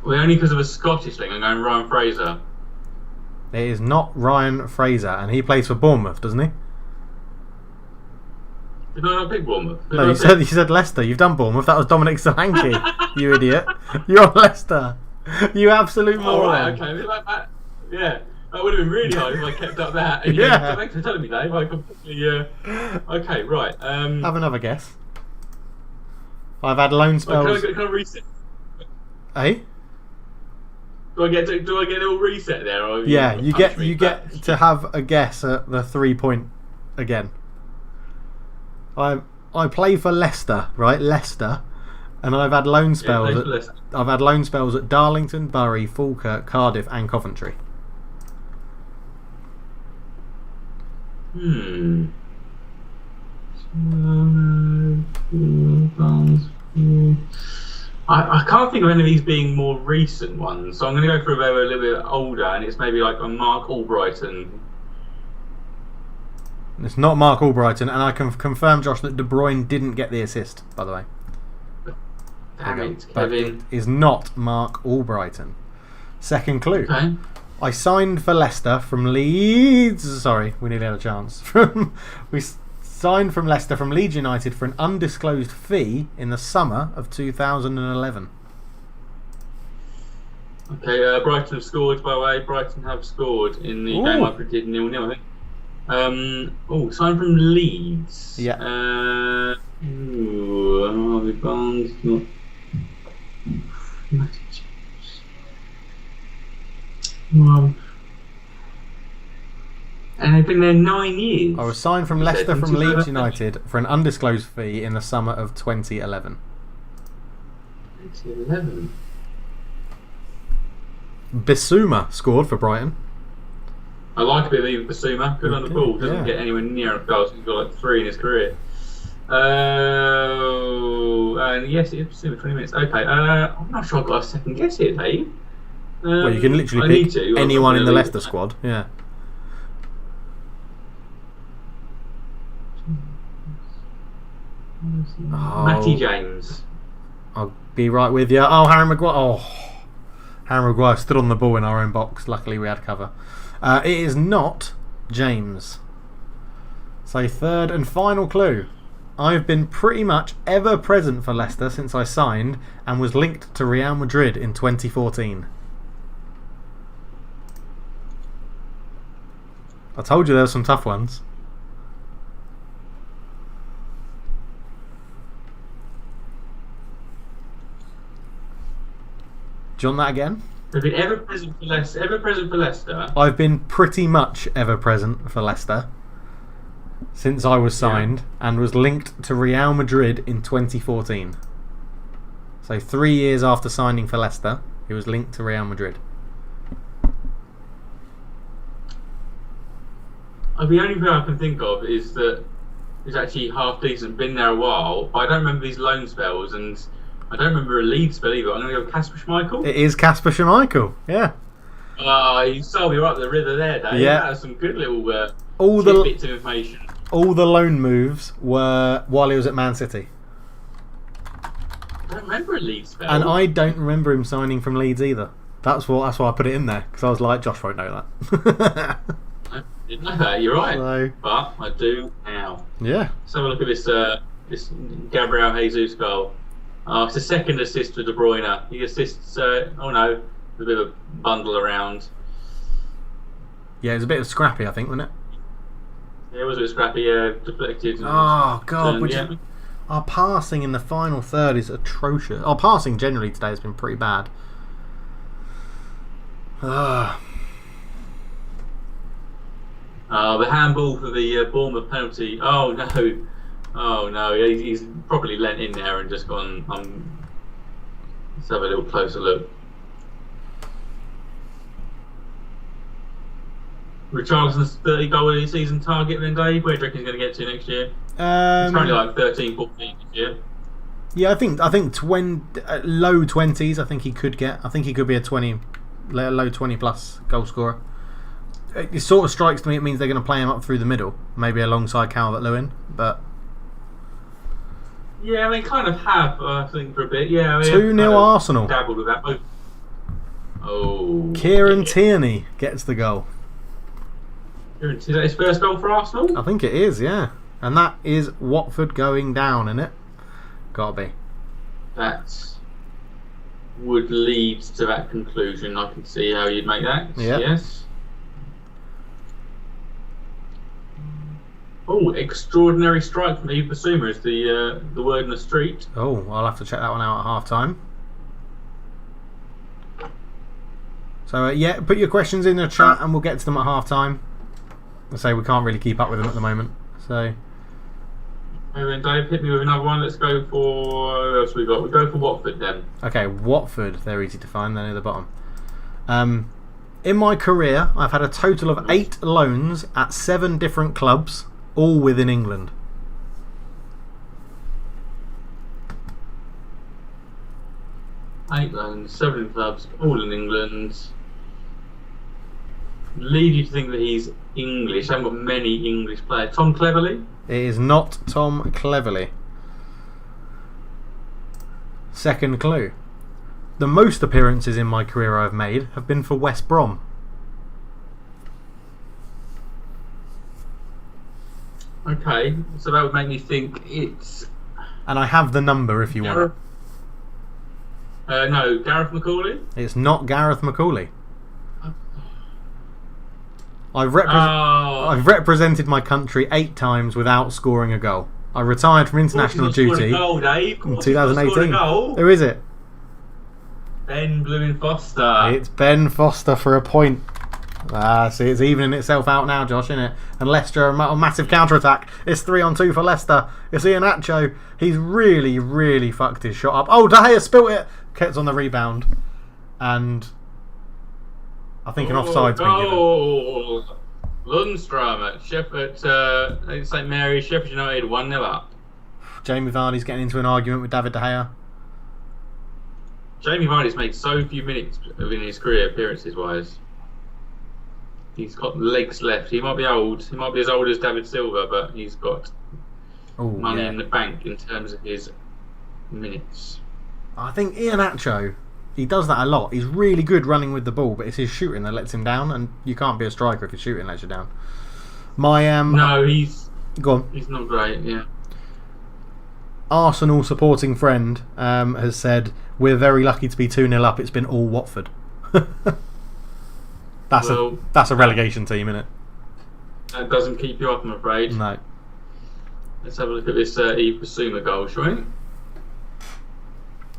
Speaker 2: Well, only because of a Scottish thing, I'm going Ryan Fraser.
Speaker 1: It is not Ryan Fraser, and he plays for Bournemouth, doesn't he?
Speaker 2: Did I not pick Bournemouth?
Speaker 1: No, you said Leicester. You've done Bournemouth. That was Dominic Solanke, you idiot. You're on Leicester. You absolute moron.
Speaker 2: Right, okay. Like that, yeah, that would have been really hard if I kept up that. And
Speaker 1: yeah.
Speaker 2: Thanks for telling me, Dave. I completely. Okay, right.
Speaker 1: Have another guess. I've had loan spells.
Speaker 2: Can I reset?
Speaker 1: Eh?
Speaker 2: Do I get a little reset there? Or
Speaker 1: yeah, you get to have a guess at the 3 point again. I play for Leicester, right? Leicester, and I've had loan spells. I've had loan spells at Darlington, Bury, Falkirk, Cardiff, and Coventry.
Speaker 2: I can't think of any of these being more recent ones, so I'm going to go for a little bit older, and it's maybe like a Mark Albrighton.
Speaker 1: It's not Mark Albrighton, and I can confirm, Josh, that De Bruyne didn't get the assist, by the way.
Speaker 2: Damn it,
Speaker 1: but
Speaker 2: Kevin.
Speaker 1: it is not Mark Albrighton. Second clue.
Speaker 2: Okay.
Speaker 1: I signed for Leicester from Leeds. Sorry, we nearly had a chance. We signed from Leicester from Leeds United for an undisclosed fee in the summer of 2011.
Speaker 2: Okay, Brighton have scored, by the way. Brighton have scored in the game I predicted 0-0, I think. Signed from Leeds.
Speaker 1: Yeah.
Speaker 2: Harvey Barnes, not. And they've been there 9 years.
Speaker 1: I was signed from Leicester from Leeds United for an undisclosed fee in the summer of 2011.
Speaker 2: 2011.
Speaker 1: Bissouma scored for Brighton.
Speaker 2: I like a bit of Ivan Bissouma. Good on the ball. Doesn't get anywhere near a goal. He's got like 3 in his career. And yes, it is Bissouma. 20 minutes. Okay. I'm not sure I've got a second guess here, Dave.
Speaker 1: Well, you can literally pick anyone in the Leicester squad. Yeah.
Speaker 2: Matty James.
Speaker 1: I'll be right with you. Oh, Harry Maguire. Oh, Harry Maguire stood on the ball in our own box. Luckily, we had cover. It is not James. So, third and final clue. I've been pretty much ever present for Leicester since I signed and was linked to Real Madrid in 2014. I told you there were some tough ones. Do you want that again?
Speaker 2: Have you ever present for Leicester? Ever present for Leicester?
Speaker 1: I've been pretty much ever present for Leicester since I was signed and was linked to Real Madrid in 2014. So 3 years after signing for Leicester, he was linked to Real Madrid.
Speaker 2: The only thing I can think of is that he's actually half decent, been there a while, but I don't remember these loan spells, and I don't remember a Leeds spell either. I'm going to go Kasper Schmeichel.
Speaker 1: It is Kasper Schmeichel, yeah.
Speaker 2: You sold me right up the river there, Dave.
Speaker 1: Yeah.
Speaker 2: That was some good little bits of information.
Speaker 1: All the loan moves were while he was at Man City.
Speaker 2: I don't remember a Leeds spell.
Speaker 1: And I don't remember him signing from Leeds either. That's why I put it in there, because I was like, Josh won't know that.
Speaker 2: I didn't know that, you're right.
Speaker 1: So,
Speaker 2: but I do now.
Speaker 1: Yeah.
Speaker 2: Let's have a look at this Gabriel Jesus goal. It's a second assist for De Bruyne. He assists, a bit of a bundle around.
Speaker 1: Yeah, it was a bit of scrappy, I think, wasn't it?
Speaker 2: Yeah, it was a bit scrappy, deflected.
Speaker 1: Oh, God. Our passing in the final third is atrocious. Our passing generally today has been pretty bad. Ah.
Speaker 2: The handball for the Bournemouth penalty. Oh no, he's probably leant in there and just gone. Let's have a little closer look. Richarlison's 30 goal of the season target then, Dave? Where do you reckon he's going to get to next year? It's currently like 13, 14 this year.
Speaker 1: Yeah, I think low 20s. I think he could get. I think he could be a low 20 plus goal scorer. It sort of strikes me. It means they're going to play him up through the middle, maybe alongside Calvert-Lewin. But
Speaker 2: yeah, they kind of have. I think for a bit. Yeah,
Speaker 1: 2-0 Arsenal.
Speaker 2: Dabbled with that. Oh,
Speaker 1: Kieran Tierney gets the goal.
Speaker 2: Is that his first goal for Arsenal?
Speaker 1: I think it is, yeah. And that is Watford going down, isn't it? Gotta be.
Speaker 2: That would lead to that conclusion. I can see how you'd make that.
Speaker 1: Yep.
Speaker 2: Yes. Oh, extraordinary strike from Yves Bissouma is the word in the street.
Speaker 1: Oh, I'll have to check that one out at half time. So, yeah, put your questions in the chat and we'll get to them at half time. I say we can't really keep up with them at the moment. So,
Speaker 2: and then Dave, hit me with another one. Let's go for what else we got? We go for Watford then.
Speaker 1: Okay, Watford. They're easy to find. They're near the bottom. In my career, I've had a total of 8 loans at 7 different clubs, all within England.
Speaker 2: Eight loans, 7 clubs, all in England. Lead you to think that he's English. I haven't got many English players. Tom Cleverley?
Speaker 1: It is not Tom Cleverley. Second clue. The most appearances in my career I've made have been for West Brom.
Speaker 2: Okay, so that would make me think it's...
Speaker 1: And I have the number if you want it.
Speaker 2: No, Gareth McCauley?
Speaker 1: It's not Gareth McCauley. I've represented my country 8 times without scoring a goal. I retired from international duty in 2018. Who is it?
Speaker 2: Ben Blewin Foster.
Speaker 1: It's Ben Foster for a point. See, it's evening itself out now, Josh, isn't it? And Leicester a massive counter-attack. It's 3-on-2 for Leicester. It's Iheanacho. He's really, really fucked his shot up. Oh, De Gea spilt it. Kept on the rebound. And I think an offside's been given.
Speaker 2: Lundstrom at St Mary's, Sheffield United 1-0 up.
Speaker 1: Jamie Vardy's getting into an argument with David De Gea.
Speaker 2: Jamie Vardy's made so few minutes in his career, appearances-wise. He's got legs left. He might be old. He might be as old as David Silva, but he's got money in the bank in terms of his minutes. I
Speaker 1: think Iheanacho, he does that a lot. He's really good running with the ball, but it's his shooting that lets him down, and you can't be a striker if your shooting lets you down.
Speaker 2: No, he's...
Speaker 1: Go on.
Speaker 2: He's not great, yeah.
Speaker 1: Arsenal supporting friend has said, we're very lucky to be 2-0 up. It's been all Watford. That's a relegation team, isn't it?
Speaker 2: That doesn't keep you up, I'm afraid.
Speaker 1: No.
Speaker 2: Let's have a look at this Yves Bissouma goal, shall we?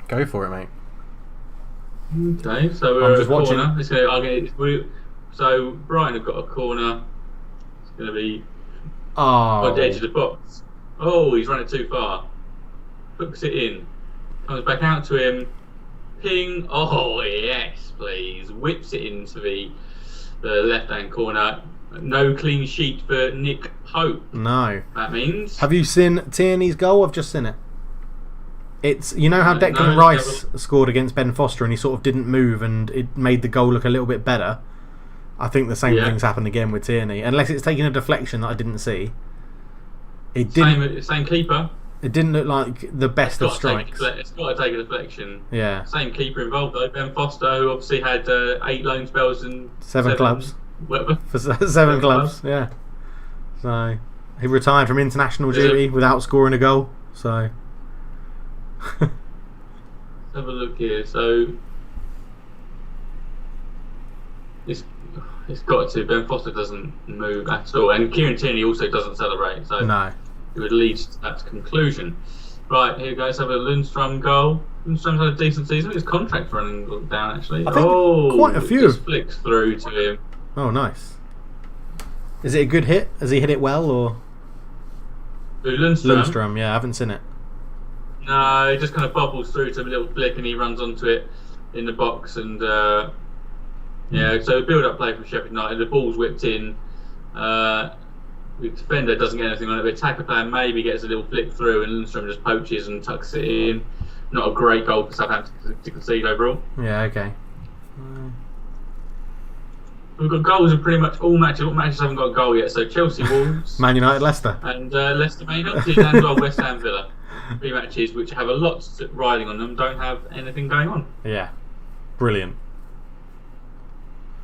Speaker 1: Go for it, mate.
Speaker 2: Okay, so we're at a corner. So Brighton have got a corner. It's going to be on the edge of the box. Oh, he's run it too far. Hooks it in. Comes back out to him. Ping. Oh, yes, please. Whips it into the left-hand corner. No clean sheet for Nick Pope.
Speaker 1: No.
Speaker 2: That means...
Speaker 1: Have you seen Tierney's goal? I've just seen it. It's, you know how Declan Rice scored against Ben Foster and he sort of didn't move and it made the goal look a little bit better? I think the same thing's happened again with Tierney. Unless it's taking a deflection that I didn't see. It didn't,
Speaker 2: same keeper.
Speaker 1: It didn't look like the best of strikes.
Speaker 2: It's got to take a deflection.
Speaker 1: Yeah.
Speaker 2: Same keeper involved though, Ben Foster, who obviously had 8 loan spells and
Speaker 1: 7 clubs.
Speaker 2: Whatever.
Speaker 1: For 7 clubs, yeah. So he retired from international duty without scoring a goal. So
Speaker 2: let's have a look here. So it's got to. Ben Foster doesn't move at all, and Kieran Tierney also doesn't celebrate. So
Speaker 1: no.
Speaker 2: It would lead to that conclusion. Right, here goes. Have a Lundstrom goal. Lundstrom's had a decent season. His contract's running down, actually.
Speaker 1: I think quite a few.
Speaker 2: It just flicks through to him.
Speaker 1: Oh, nice. Is it a good hit? Has he hit it well, or?
Speaker 2: Lundstrom?
Speaker 1: Yeah, I haven't seen it.
Speaker 2: No, it just kind of bubbles through to a little flick and he runs onto it in the box. And, so build-up play from Sheffield United. The ball's whipped in. The defender doesn't get anything on it. The attacker player maybe gets a little flick through and Lundstrom just poaches and tucks it in. Not a great goal for Southampton to concede overall.
Speaker 1: Yeah, okay.
Speaker 2: We've got goals in pretty much all matches. All matches haven't got a goal yet. So Chelsea, Wolves,
Speaker 1: Man United, Leicester,
Speaker 2: and Leicester, Man United, and West Ham, Villa. 3 matches which have a lot riding on them. Don't have anything going on.
Speaker 1: Yeah, brilliant.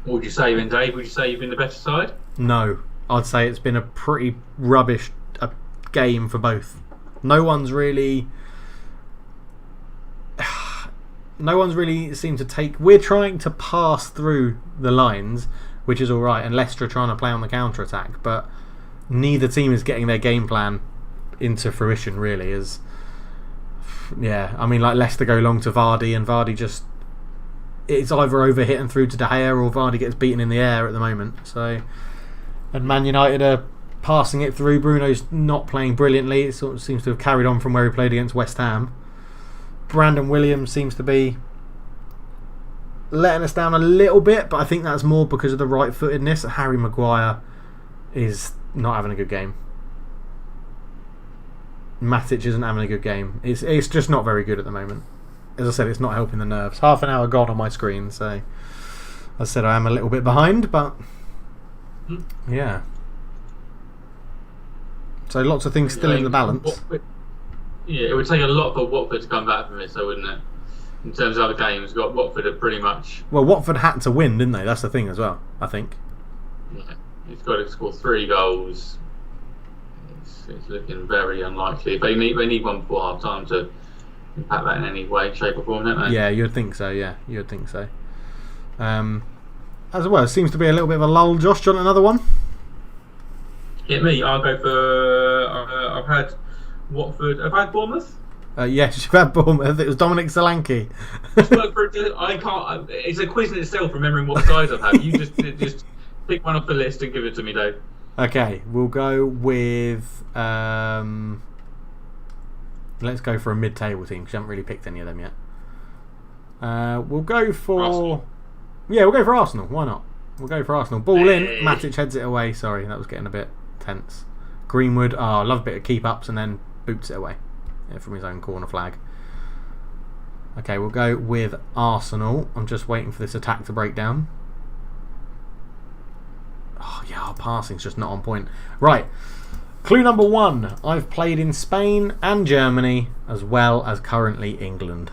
Speaker 2: What would you say, then, Dave? Would you say you've been the better side?
Speaker 1: No, I'd say it's been a pretty rubbish game for both. No one's really seemed to take. We're trying to pass through the lines, which is all right, and Leicester are trying to play on the counter attack, but neither team is getting their game plan into fruition. Really, I mean, like Leicester go long to Vardy, and Vardy just it's either over hit and through to De Gea, or Vardy gets beaten in the air at the moment. So, and Man United are passing it through. Bruno's not playing brilliantly. It sort of seems to have carried on from where he played against West Ham. Brandon Williams seems to be letting us down a little bit, but I think that's more because of the right-footedness. Harry Maguire is not having a good game. Matic isn't having a good game. It's just not very good at the moment. As I said, it's not helping the nerves. Half an hour gone on my screen, so as I said, I am a little bit behind, but yeah. So lots of things still in the balance.
Speaker 2: Yeah, it would take a lot for Watford to come back from this, though, wouldn't it? In terms of other games, Watford are pretty much.
Speaker 1: Well, Watford had to win, didn't they? That's the thing as well, I think.
Speaker 2: Yeah, he's got to score 3 goals. It's looking very unlikely. They need one before half time to impact that in any way, shape, or form, don't they?
Speaker 1: Yeah, you'd think so. As well, it seems to be a little bit of a lull. Josh, do you want another one?
Speaker 2: Hit me. I'll go for. I've had Watford. Have I had Bournemouth?
Speaker 1: Yes, you've had Bournemouth. It was Dominic Solanke.
Speaker 2: I can't. It's a quiz in itself, remembering what sides I've had. You just pick one off the list and give it to me, Dave.
Speaker 1: Okay, we'll go with. Let's go for a mid-table team because you haven't really picked any of them yet. We'll go for Arsenal. Yeah, we'll go for Arsenal. Why not? We'll go for Arsenal. Ball in. Matic heads it away. Sorry, that was getting a bit tense. Greenwood. I love a bit of keep ups and then boots it away from his own corner flag. Okay, we'll go with Arsenal. I'm just waiting for this attack to break down. Oh yeah, our passing's just not on point. Right. Clue number 1. I've played in Spain and Germany as well as currently England.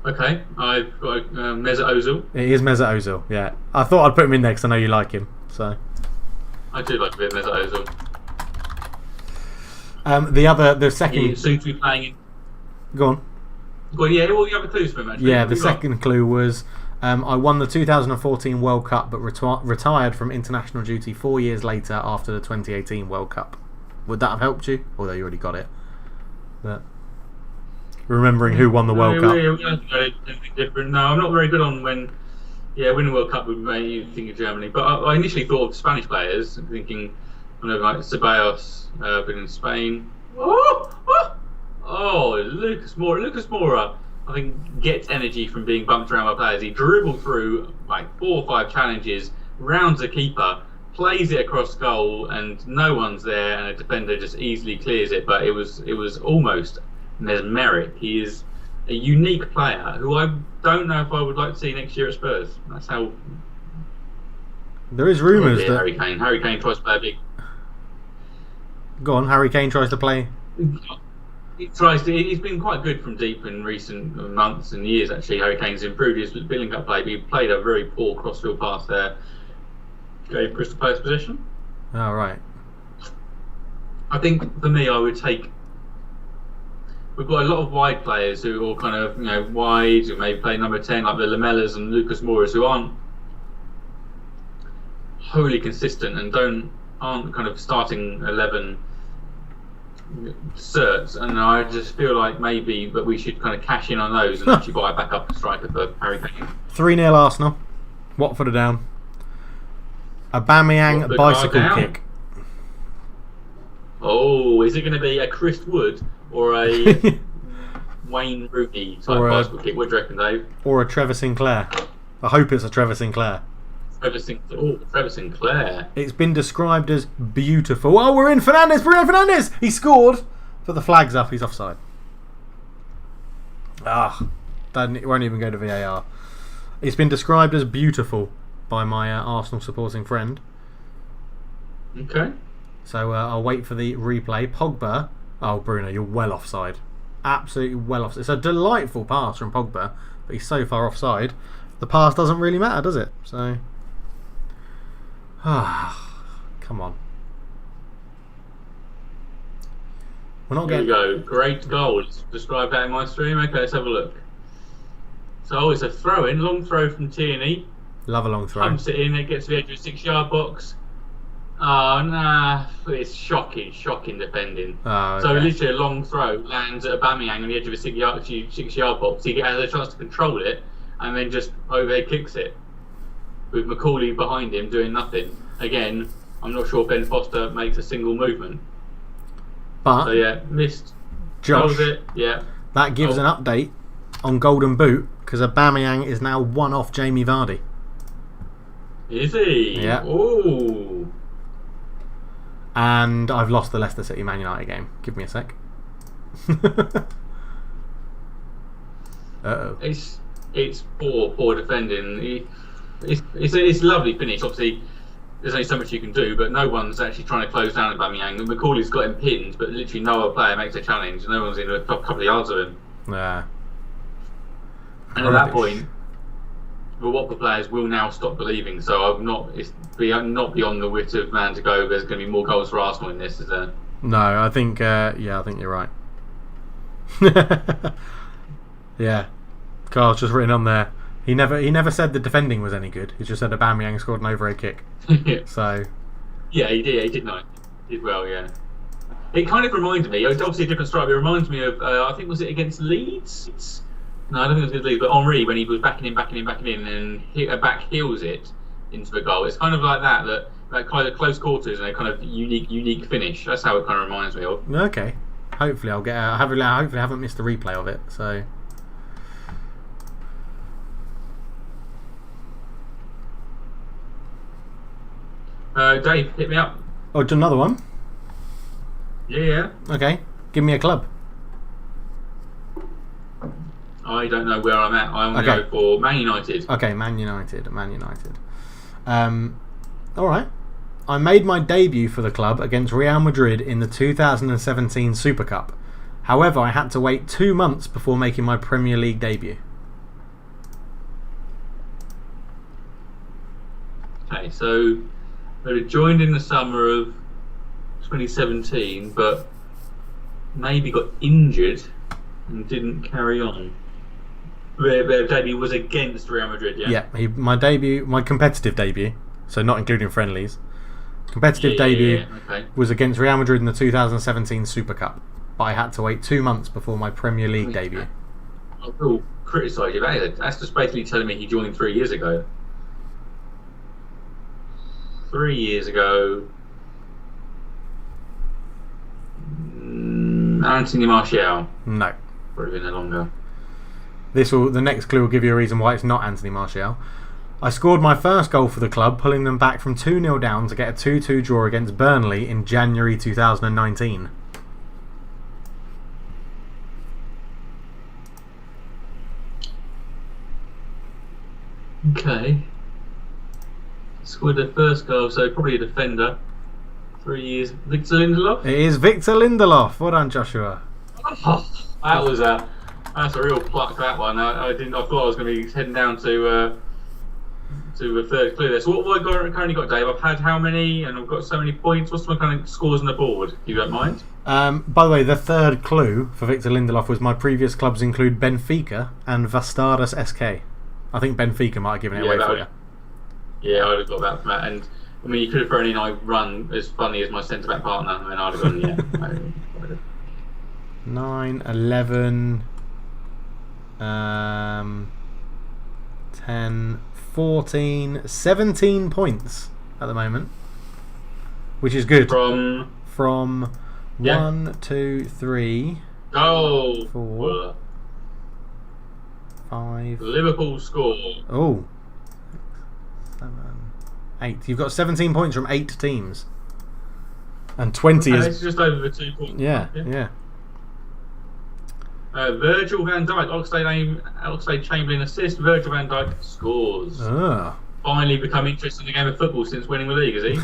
Speaker 2: Okay, I've got Mesut Ozil.
Speaker 1: It is Mesut Ozil, yeah. I thought I'd put him in there because I know you like him. So
Speaker 2: I do like a bit of Mesut Ozil.
Speaker 1: The second.
Speaker 2: He seems to be playing in.
Speaker 1: Go on.
Speaker 2: Well, yeah, all the other clues for him, actually.
Speaker 1: Yeah, the second clue was I won the 2014 World Cup but retired from international duty 4 years later after the 2018 World Cup. Would that have helped you? Although you already got it. But remembering who won the World Cup.
Speaker 2: Anything different. No, I'm not very good on when. Yeah, winning the World Cup would make you think of Germany. But I initially thought of Spanish players, thinking, like Ceballos, been in Spain. Lucas Moura. I think gets energy from being bumped around by players. He dribbled through like 4 or 5 challenges, rounds a keeper, plays it across goal, and no one's there, and a defender just easily clears it. But it was almost mesmeric. He is a unique player who I don't know if I would like to see next year at Spurs. That's how.
Speaker 1: There is rumours that
Speaker 2: Harry Kane tries to play a big.
Speaker 1: Go on, Harry Kane tries to play.
Speaker 2: He's been quite good from deep in recent months and years. Actually, Harry Kane's improved his Lingard play. But he played a very poor crossfield pass there. Gave Crystal Palace possession.
Speaker 1: Oh right.
Speaker 2: I think for me, I would take. We've got a lot of wide players who are all kind of wide, who maybe play number 10, like the Lamellas and Lucas Moura, who aren't wholly consistent and don't aren't kind of starting 11 certs, and I just feel like maybe that we should kind of cash in on those and actually buy a backup striker for Harry Kane.
Speaker 1: 3-0 Arsenal. Watford are down. Aubameyang bicycle kick.
Speaker 2: Oh, is it going to be a Chris Wood or a Wayne Rooney type bicycle kick? What do you reckon, Dave?
Speaker 1: Or a Trevor Sinclair. I hope it's a Trevor Sinclair.
Speaker 2: Trevor Sinclair.
Speaker 1: It's been described as beautiful. Oh, we're in Fernandes! Bruno Fernandes! He scored! But the flag's up, he's offside. It won't even go to VAR. It's been described as beautiful by my Arsenal supporting friend.
Speaker 2: Okay.
Speaker 1: So I'll wait for the replay. Pogba. Oh, Bruno, you're well offside. Absolutely well offside. It's a delightful pass from Pogba, but he's so far offside. The pass doesn't really matter, does it? So... come on. We're not getting...
Speaker 2: Here we go. Great goal. Let's describe that in my stream. Okay, let's have a look. So it's a throw-in, long throw from Tierney.
Speaker 1: Love a long throw.
Speaker 2: Pumps it in, it gets to the edge of the 6-yard box. Oh, nah. It's shocking defending.
Speaker 1: Oh, okay.
Speaker 2: So literally a long throw lands at Aubameyang on the edge of a 6-yard box. He has a chance to control it and then just overhead kicks it, with Macaulay behind him doing nothing. Again, I'm not sure Ben Foster makes a single movement.
Speaker 1: But
Speaker 2: so yeah, missed.
Speaker 1: Josh,
Speaker 2: it. Yeah.
Speaker 1: That gives an update on Golden Boot, because Aubameyang is now one off Jamie Vardy.
Speaker 2: Is he?
Speaker 1: Yeah.
Speaker 2: Ooh.
Speaker 1: And I've lost the Leicester City Man United game. Give me a sec. Uh-oh.
Speaker 2: It's poor defending. It's a lovely finish. Obviously, there's only so much you can do, but no one's actually trying to close down Aubameyang. Macaulay's got him pinned, but literally no other player makes a challenge. No one's in a couple of yards of him.
Speaker 1: Yeah.
Speaker 2: And at that point, the Watford players will now stop believing. So it's not beyond the wit of man to go. There's going to be more goals for Arsenal in this, is there?
Speaker 1: No, I think I think you're right. Yeah, Carl's just written on there. He never said the defending was any good. He just said Aubameyang scored an overhead kick. So
Speaker 2: yeah, he did. He did nice. He did well. Yeah. It kind of reminded me. It was obviously a different strike. But it reminds me of I think was it against Leeds? No, I don't think it was against Leeds. But Henry, when he was backing in, and back heels it into the goal. It's kind of like that kind of close quarters and a kind of unique finish. That's how it kind of reminds me of.
Speaker 1: Okay. Hopefully I'll get. Hopefully I haven't missed the replay of it. So.
Speaker 2: Dave, hit me up.
Speaker 1: Oh, another one?
Speaker 2: Yeah.
Speaker 1: Okay, give me a club.
Speaker 2: I don't know where I'm at. I want to go for Man United.
Speaker 1: Okay, Man United. Alright. I made my debut for the club against Real Madrid in the 2017 Super Cup. However, I had to wait 2 months before making my Premier League debut.
Speaker 2: Okay, so they joined in the summer of 2017, but maybe got injured and didn't carry on. Their debut was against Real Madrid, yeah?
Speaker 1: Yeah, my competitive debut, so not including friendlies. Competitive debut was against Real Madrid in the 2017 Super Cup, but I had to wait 2 months before my Premier League debut.
Speaker 2: I will criticise you about it. That's just basically telling me he joined 3 years ago. 3 years ago, Anthony Martial.
Speaker 1: No.
Speaker 2: Would have been there longer.
Speaker 1: The next clue will give you a reason why it's not Anthony Martial. I scored my first goal for the club, pulling them back from 2-0 down to get a 2-2 draw against Burnley in January 2019.
Speaker 2: Okay. Scored the first goal, so probably a defender. 3 years. Victor Lindelof?
Speaker 1: It is Victor Lindelof. Well done, Joshua.
Speaker 2: Oh, that's a real pluck, that one. I thought I was going to be heading down to the third clue there. So what have I currently got, Dave? I've had how many, and I've got so many points. What's my kind of scores on the board, if you don't mind?
Speaker 1: By the way, the third clue for Victor Lindelof was my previous clubs include Benfica and Vastaras SK. I think Benfica might have given it away for you.
Speaker 2: Yeah, I would have got that from that. And I mean, you could have thrown in I run as funny as my centre back partner, and I'd have gone, yeah.
Speaker 1: 9, 11, 10, 14, 17 points at the moment, which is good. From 1, 2, 3, 4, 5.
Speaker 2: Liverpool score.
Speaker 1: Oh. 7, 8. You've got 17 points from 8 teams. And 20 is...
Speaker 2: It's just over the 2 points.
Speaker 1: Yeah.
Speaker 2: Virgil van Dijk, Oxlade-Chamberlain assist. Virgil van Dijk scores. Finally become interested in the game of football since winning the league, is he?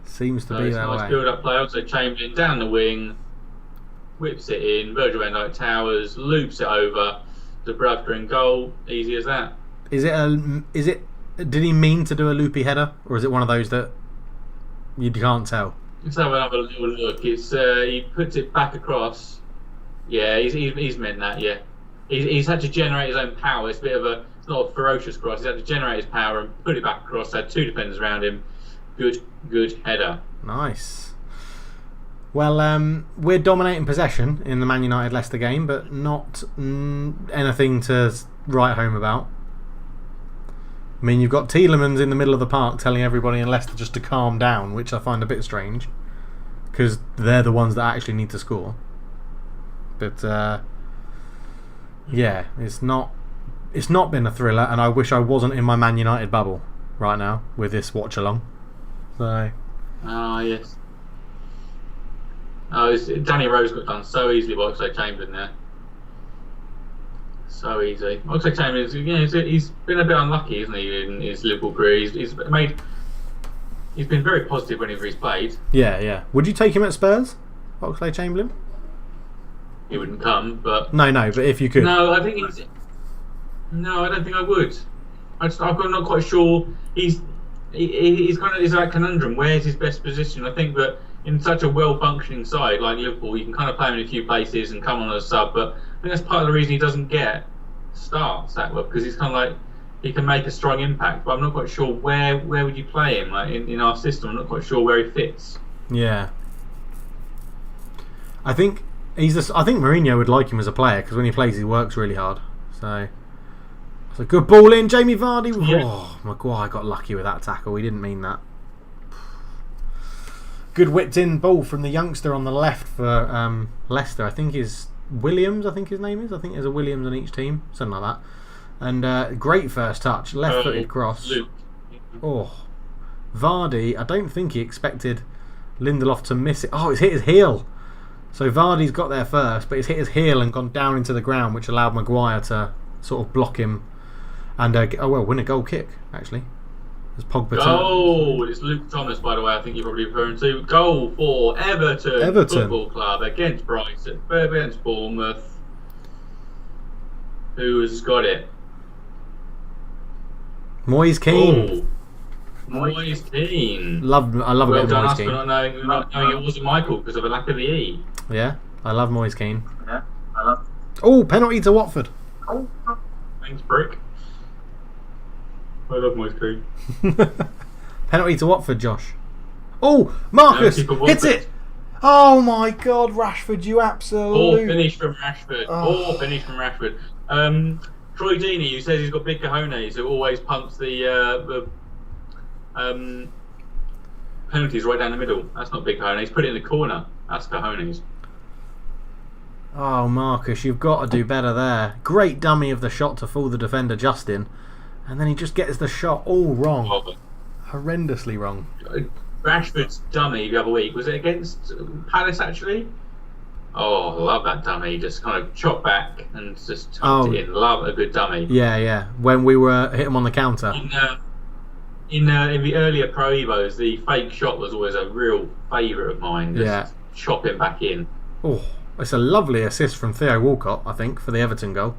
Speaker 1: Seems to be that
Speaker 2: nice
Speaker 1: way.
Speaker 2: build-up play. Oxlade-Chamberlain down the wing, whips it in. Virgil van Dijk towers, loops it over. Dubravka in goal. Easy as that.
Speaker 1: Is it? Did he mean to do a loopy header, or is it one of those that you can't tell?
Speaker 2: Let's have another little look. It's he puts it back across. Yeah, he's meant that. Yeah, he's had to generate his own power. It's it's not a ferocious cross. He's had to generate his power and put it back across. Had 2 defenders around him. Good header.
Speaker 1: Nice. Well, we're dominating possession in the Man United Leicester game, but not anything to write home about. I mean, you've got Tielemans in the middle of the park telling everybody in Leicester just to calm down, which I find a bit strange, because they're the ones that actually need to score. But yeah, it's not been a thriller, and I wish I wasn't in my Man United bubble right now with this watch along. So.
Speaker 2: Oh yes. Oh, Danny Rose got done so easily by Oxlade-Chamberlain there. So easy. Oxlade-Chamberlain, he's been a bit unlucky, isn't he, in his Liverpool career? He's been very positive whenever he's played.
Speaker 1: Yeah. Would you take him at Spurs, Oxlade-Chamberlain?
Speaker 2: He wouldn't come, but
Speaker 1: no. But if you could,
Speaker 2: no, I don't think I would. I'm not quite sure. He's kind of is that conundrum. Where's his best position? I think that in such a well-functioning side like Liverpool, you can kind of play him in a few places and come on as a sub. But I think that's part of the reason he doesn't get starts that well, because he's kind of like he can make a strong impact. But I'm not quite sure where would you play him like in our system. I'm not quite sure where he fits.
Speaker 1: Yeah, I think I think Mourinho would like him as a player, because when he plays, he works really hard. So it's a good ball in. Jamie Vardy.
Speaker 2: Yeah.
Speaker 1: Oh, Maguire got lucky with that tackle. He didn't mean that. Good whipped in ball from the youngster on the left for Leicester. I think is Williams. I think his name is. I think there's a Williams on each team, something like that. And great first touch, left-footed cross.
Speaker 2: Luke.
Speaker 1: Oh, Vardy. I don't think he expected Lindelof to miss it. Oh, it's hit his heel. So Vardy's got there first, but it's hit his heel and gone down into the ground, which allowed Maguire to sort of block him and win a goal kick actually.
Speaker 2: Goal! It's Luke Thomas, by the way. I think you're probably referring to. Goal for Everton Football Club against Brighton, against Bournemouth. Who has got it?
Speaker 1: Moise Keane.
Speaker 2: Moise Keane.
Speaker 1: I love a bit of Moise Keane.
Speaker 2: Well done us for not knowing it wasn't Michael because of a lack of the E.
Speaker 1: Yeah, I love Moise Keane. Yeah, I love. Oh, penalty to Watford.
Speaker 2: Oh, thanks, Brick. I love Moise Keane.
Speaker 1: Penalty to Watford, Josh. Oh, Marcus hits it. Oh my God, Rashford, you absolute.
Speaker 2: Poor finish from Rashford. Troy Deeney, who says he's got big cojones, who always pumps the penalties right down the middle. That's not big cojones. Put it in the corner. That's cojones.
Speaker 1: Oh, Marcus, you've got to do better there. Great dummy of the shot to fool the defender Justin, and then he just gets the shot all wrong. Horrendously wrong.
Speaker 2: Rashford's dummy the other week, was it against Palace actually? Oh, I love that dummy. Just kind of chop back and just tucked it in. Love a good dummy.
Speaker 1: Yeah. When we were hit him on the counter.
Speaker 2: In the earlier Pro Evos, the fake shot was always a real favourite of mine. Just chop him back in.
Speaker 1: Oh, it's a lovely assist from Theo Walcott, I think, for the Everton goal.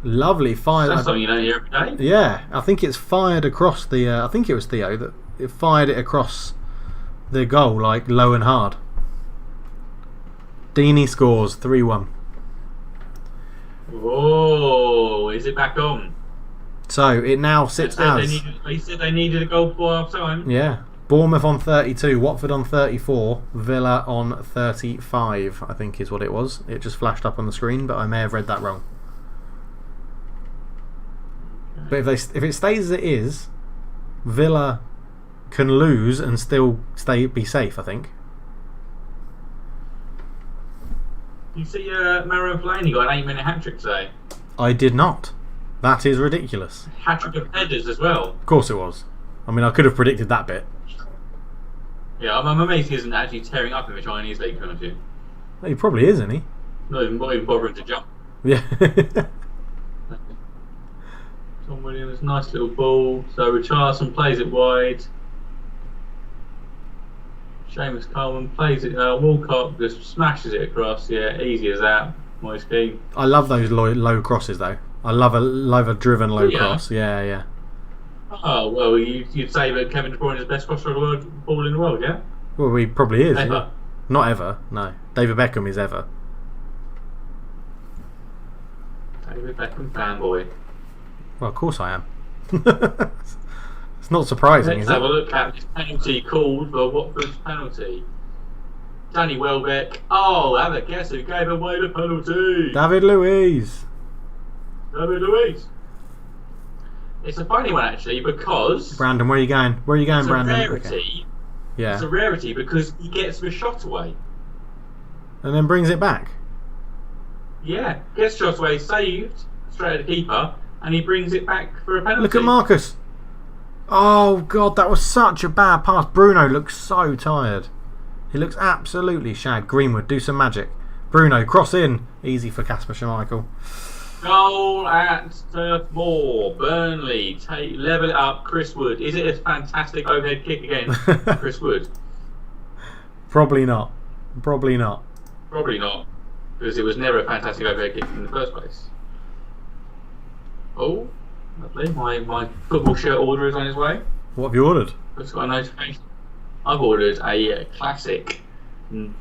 Speaker 1: Lovely fire.
Speaker 2: That's something you don't hear every day.
Speaker 1: Yeah, I think it's fired across the. I think it was Theo that it fired it across the goal, like low and hard. Deeney scores 3-1.
Speaker 2: Oh, is it back on?
Speaker 1: So it now sits as...
Speaker 2: They said they needed a goal before half time.
Speaker 1: Yeah. Bournemouth on 32, Watford on 34, Villa on 35, I think is what it was. It just flashed up on the screen, but I may have read that wrong. But if it stays as it is, Villa can lose and still be safe, I think.
Speaker 2: You see Marouane Fellaini got an 8-minute hat-trick today.
Speaker 1: I did not. That is ridiculous.
Speaker 2: Hat-trick of headers as well.
Speaker 1: Of course it was. I mean, I could have predicted that bit.
Speaker 2: Yeah, I'm amazed he isn't actually tearing up in the Chinese league, to be honest with you.
Speaker 1: He probably is, isn't he?
Speaker 2: Not even bothering to jump.
Speaker 1: Yeah.
Speaker 2: Tom Williams, nice little ball. So Richarlison plays it wide. Seamus Coleman plays it. Walcott just smashes it across. Yeah, easy as that. Moise Keane.
Speaker 1: I love those low crosses, though. I love a driven low cross. Yeah.
Speaker 2: Oh, well, you'd say that Kevin De Bruyne is the best crosser ball in the world, yeah?
Speaker 1: Well, he probably is.
Speaker 2: Ever.
Speaker 1: Yeah. Not ever, no. David Beckham is ever.
Speaker 2: David Beckham fanboy.
Speaker 1: Well, of course I am. It's not surprising,
Speaker 2: Let's
Speaker 1: is it?
Speaker 2: have a look at this penalty called for Watford's penalty. Danny Welbeck. Oh, have a guess who gave away the penalty?
Speaker 1: David Luiz.
Speaker 2: David Luiz. It's a funny one actually because
Speaker 1: Brandon, where are you going? Where are you going,
Speaker 2: it's
Speaker 1: Brandon?
Speaker 2: a rarity.
Speaker 1: Okay. Yeah.
Speaker 2: It's a rarity because he gets the shot away.
Speaker 1: And then brings it back.
Speaker 2: Yeah, gets shot away, saved straight at the keeper, and he brings it back for a penalty.
Speaker 1: Look at Marcus. Oh God, that was such a bad pass. Bruno looks so tired. He looks absolutely shagged. Greenwood, do some magic. Bruno, cross in. Easy for Kasper Schmeichel.
Speaker 2: Goal at Turf Moor. Burnley level it up. Chris Wood. Is it a fantastic overhead kick again? Chris Wood?
Speaker 1: Probably not. Probably not.
Speaker 2: Probably not. Because it was never a fantastic overhead kick in the first place. Oh, lovely. My football shirt order is on its way.
Speaker 1: What have you ordered?
Speaker 2: Just got a notification. I've ordered a classic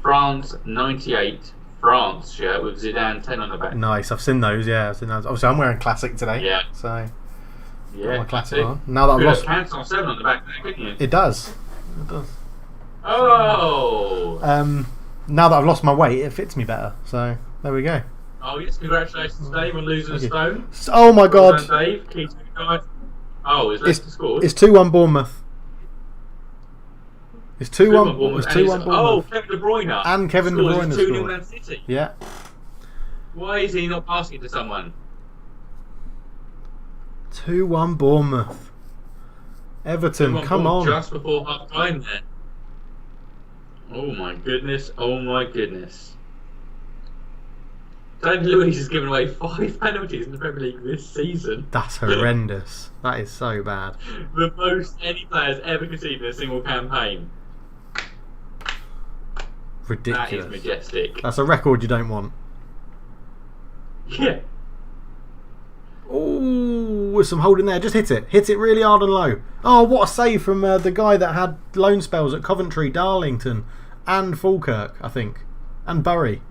Speaker 2: France 98 France shirt with Zidane 10 on the back.
Speaker 1: Nice, I've seen those, yeah. I've seen those. Obviously, I'm wearing classic today.
Speaker 2: Yeah.
Speaker 1: So,
Speaker 2: yeah,
Speaker 1: my classic on. Now that I've lost.
Speaker 2: Cancel 7 on the back there, couldn't you?
Speaker 1: It does. It does.
Speaker 2: Oh!
Speaker 1: Now that I've lost my weight, it fits me better. So, there we go.
Speaker 2: Oh, yes, congratulations, Dave, on losing a stone.
Speaker 1: Oh my
Speaker 2: Well
Speaker 1: God.
Speaker 2: done, Dave. Key to the guide. Oh, is Leicester scored?
Speaker 1: It's 2-1 Bournemouth. It's 2-1
Speaker 2: Bournemouth.
Speaker 1: It's 2-1 Bournemouth.
Speaker 2: Oh, Kevin De Bruyne.
Speaker 1: And Kevin De Bruyne
Speaker 2: scored. 2-0
Speaker 1: scored.
Speaker 2: Man City.
Speaker 1: Yeah.
Speaker 2: Why is he not passing it to someone?
Speaker 1: 2-1 Bournemouth. Everton, come on.
Speaker 2: Just before half time there. Oh my goodness. Oh my goodness. David Luiz has given away 5 penalties in the Premier League this season.
Speaker 1: That's horrendous. That is so bad.
Speaker 2: The most any player's ever conceded in a single campaign.
Speaker 1: Ridiculous.
Speaker 2: That is majestic.
Speaker 1: That's a record you don't want.
Speaker 2: Yeah.
Speaker 1: Oh, with some holding there. Just hit it. Hit it really hard and low. Oh, what a save from the guy that had loan spells at Coventry, Darlington, and Falkirk, I think. And Bury.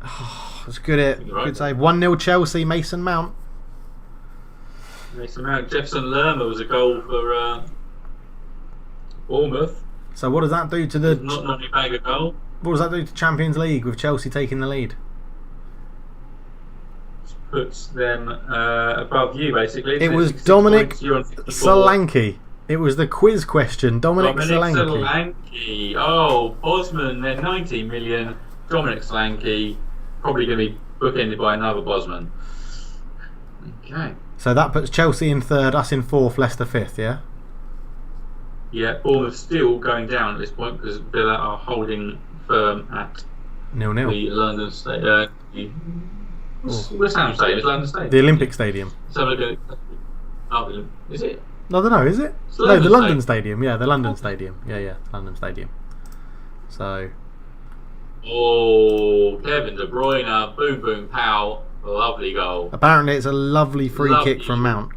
Speaker 1: Oh, it's good hit.
Speaker 2: Right.
Speaker 1: Good save. 1-0 Chelsea, Mason Mount.
Speaker 2: Mason Mount. Jefferson Lerma was a goal for Bournemouth.
Speaker 1: So what does that do to the...
Speaker 2: Not normally bag a goal.
Speaker 1: What does that do to Champions League with Chelsea taking the lead?
Speaker 2: Puts them above you, basically.
Speaker 1: It
Speaker 2: So
Speaker 1: was
Speaker 2: 66
Speaker 1: Dominic
Speaker 2: points, you're on 54.
Speaker 1: Solanke. It was the quiz question. Dominic Solanke.
Speaker 2: Solanke. Oh, Bosman, they're 19 million. Dominic Solanke. Probably going to be bookended by another Bosman. Okay.
Speaker 1: So that puts Chelsea in 3rd, us in 4th, Leicester 5th, yeah?
Speaker 2: Yeah, Bournemouth still going down at this point because Villa are holding firm at
Speaker 1: 0-0.
Speaker 2: the London Stadium. What's Ham Stadium? It's London Stadium.
Speaker 1: The Olympic Stadium.
Speaker 2: So we're going to... Oh, is it?
Speaker 1: I don't know, is it?
Speaker 2: It's
Speaker 1: No, the
Speaker 2: London
Speaker 1: London Stadium. Yeah, the London Stadium. Yeah, London Stadium. So,
Speaker 2: Oh, Kevin De Bruyne, boom, boom, pow, lovely goal.
Speaker 1: apparently it's a lovely free kick from Mount.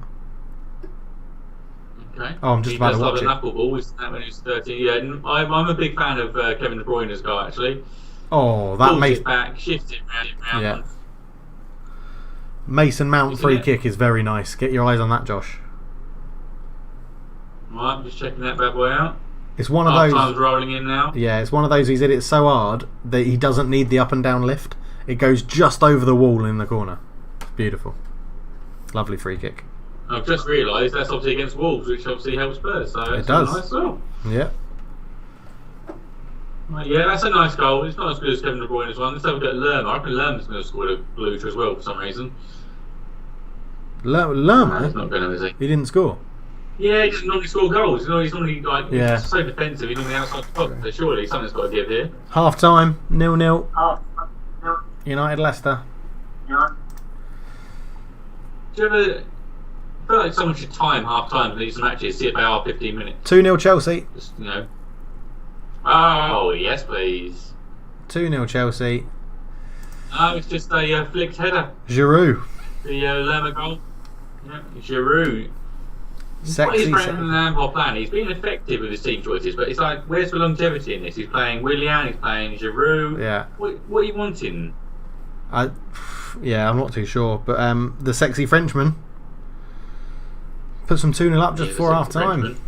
Speaker 2: Okay.
Speaker 1: Oh, I'm just about to watch
Speaker 2: he does love a knuckleball, isn't that when he was 13? Yeah, I'm a big fan of Kevin De Bruyne's goal, actually.
Speaker 1: Oh, that
Speaker 2: Pulls
Speaker 1: makes...
Speaker 2: it back, shifts it round.
Speaker 1: Yeah. Mason Mount free kick is very nice. Get your eyes on that, Josh.
Speaker 2: Right, I'm just checking that bad boy out.
Speaker 1: It's one of those.
Speaker 2: Time's rolling in now.
Speaker 1: Yeah, it's one of those. He's hit it so hard that he doesn't need the up and down lift. It goes just over the wall in the corner. It's beautiful. Lovely free kick.
Speaker 2: I've just realised that's obviously against Wolves, which obviously helps Spurs. So
Speaker 1: it does.
Speaker 2: Nice goal.
Speaker 1: Yeah.
Speaker 2: Right, yeah, that's a nice goal. It's not as good as Kevin De Bruyne's one. Let's have a look at Lerma. I reckon Lerma's going to score a Lucha as well for some reason.
Speaker 1: Lerma?
Speaker 2: He's not going to, is he?
Speaker 1: He didn't score.
Speaker 2: Yeah, he doesn't normally score goals. He's normally like so defensive. He's normally outside the box. So surely something's got to give here.
Speaker 1: Half time, 0-0. United Leicester.
Speaker 2: Do you ever feel like someone should time half time in these matches, see if they are 15 minutes?
Speaker 1: 2-0 Chelsea.
Speaker 2: Just, Oh, yes, please.
Speaker 1: 2-0 Chelsea.
Speaker 2: No, it's just a flicked header.
Speaker 1: Giroud.
Speaker 2: The Lerma goal. Yeah, Giroud.
Speaker 1: Sexy.
Speaker 2: What is Brandon Lampard playing? He's been effective with his team choices, but it's like, where's the longevity in this? He's playing Willian, he's playing Giroud.
Speaker 1: Yeah.
Speaker 2: What are you wanting?
Speaker 1: I'm not too sure, but the sexy Frenchman put some 2-0 up just before half time.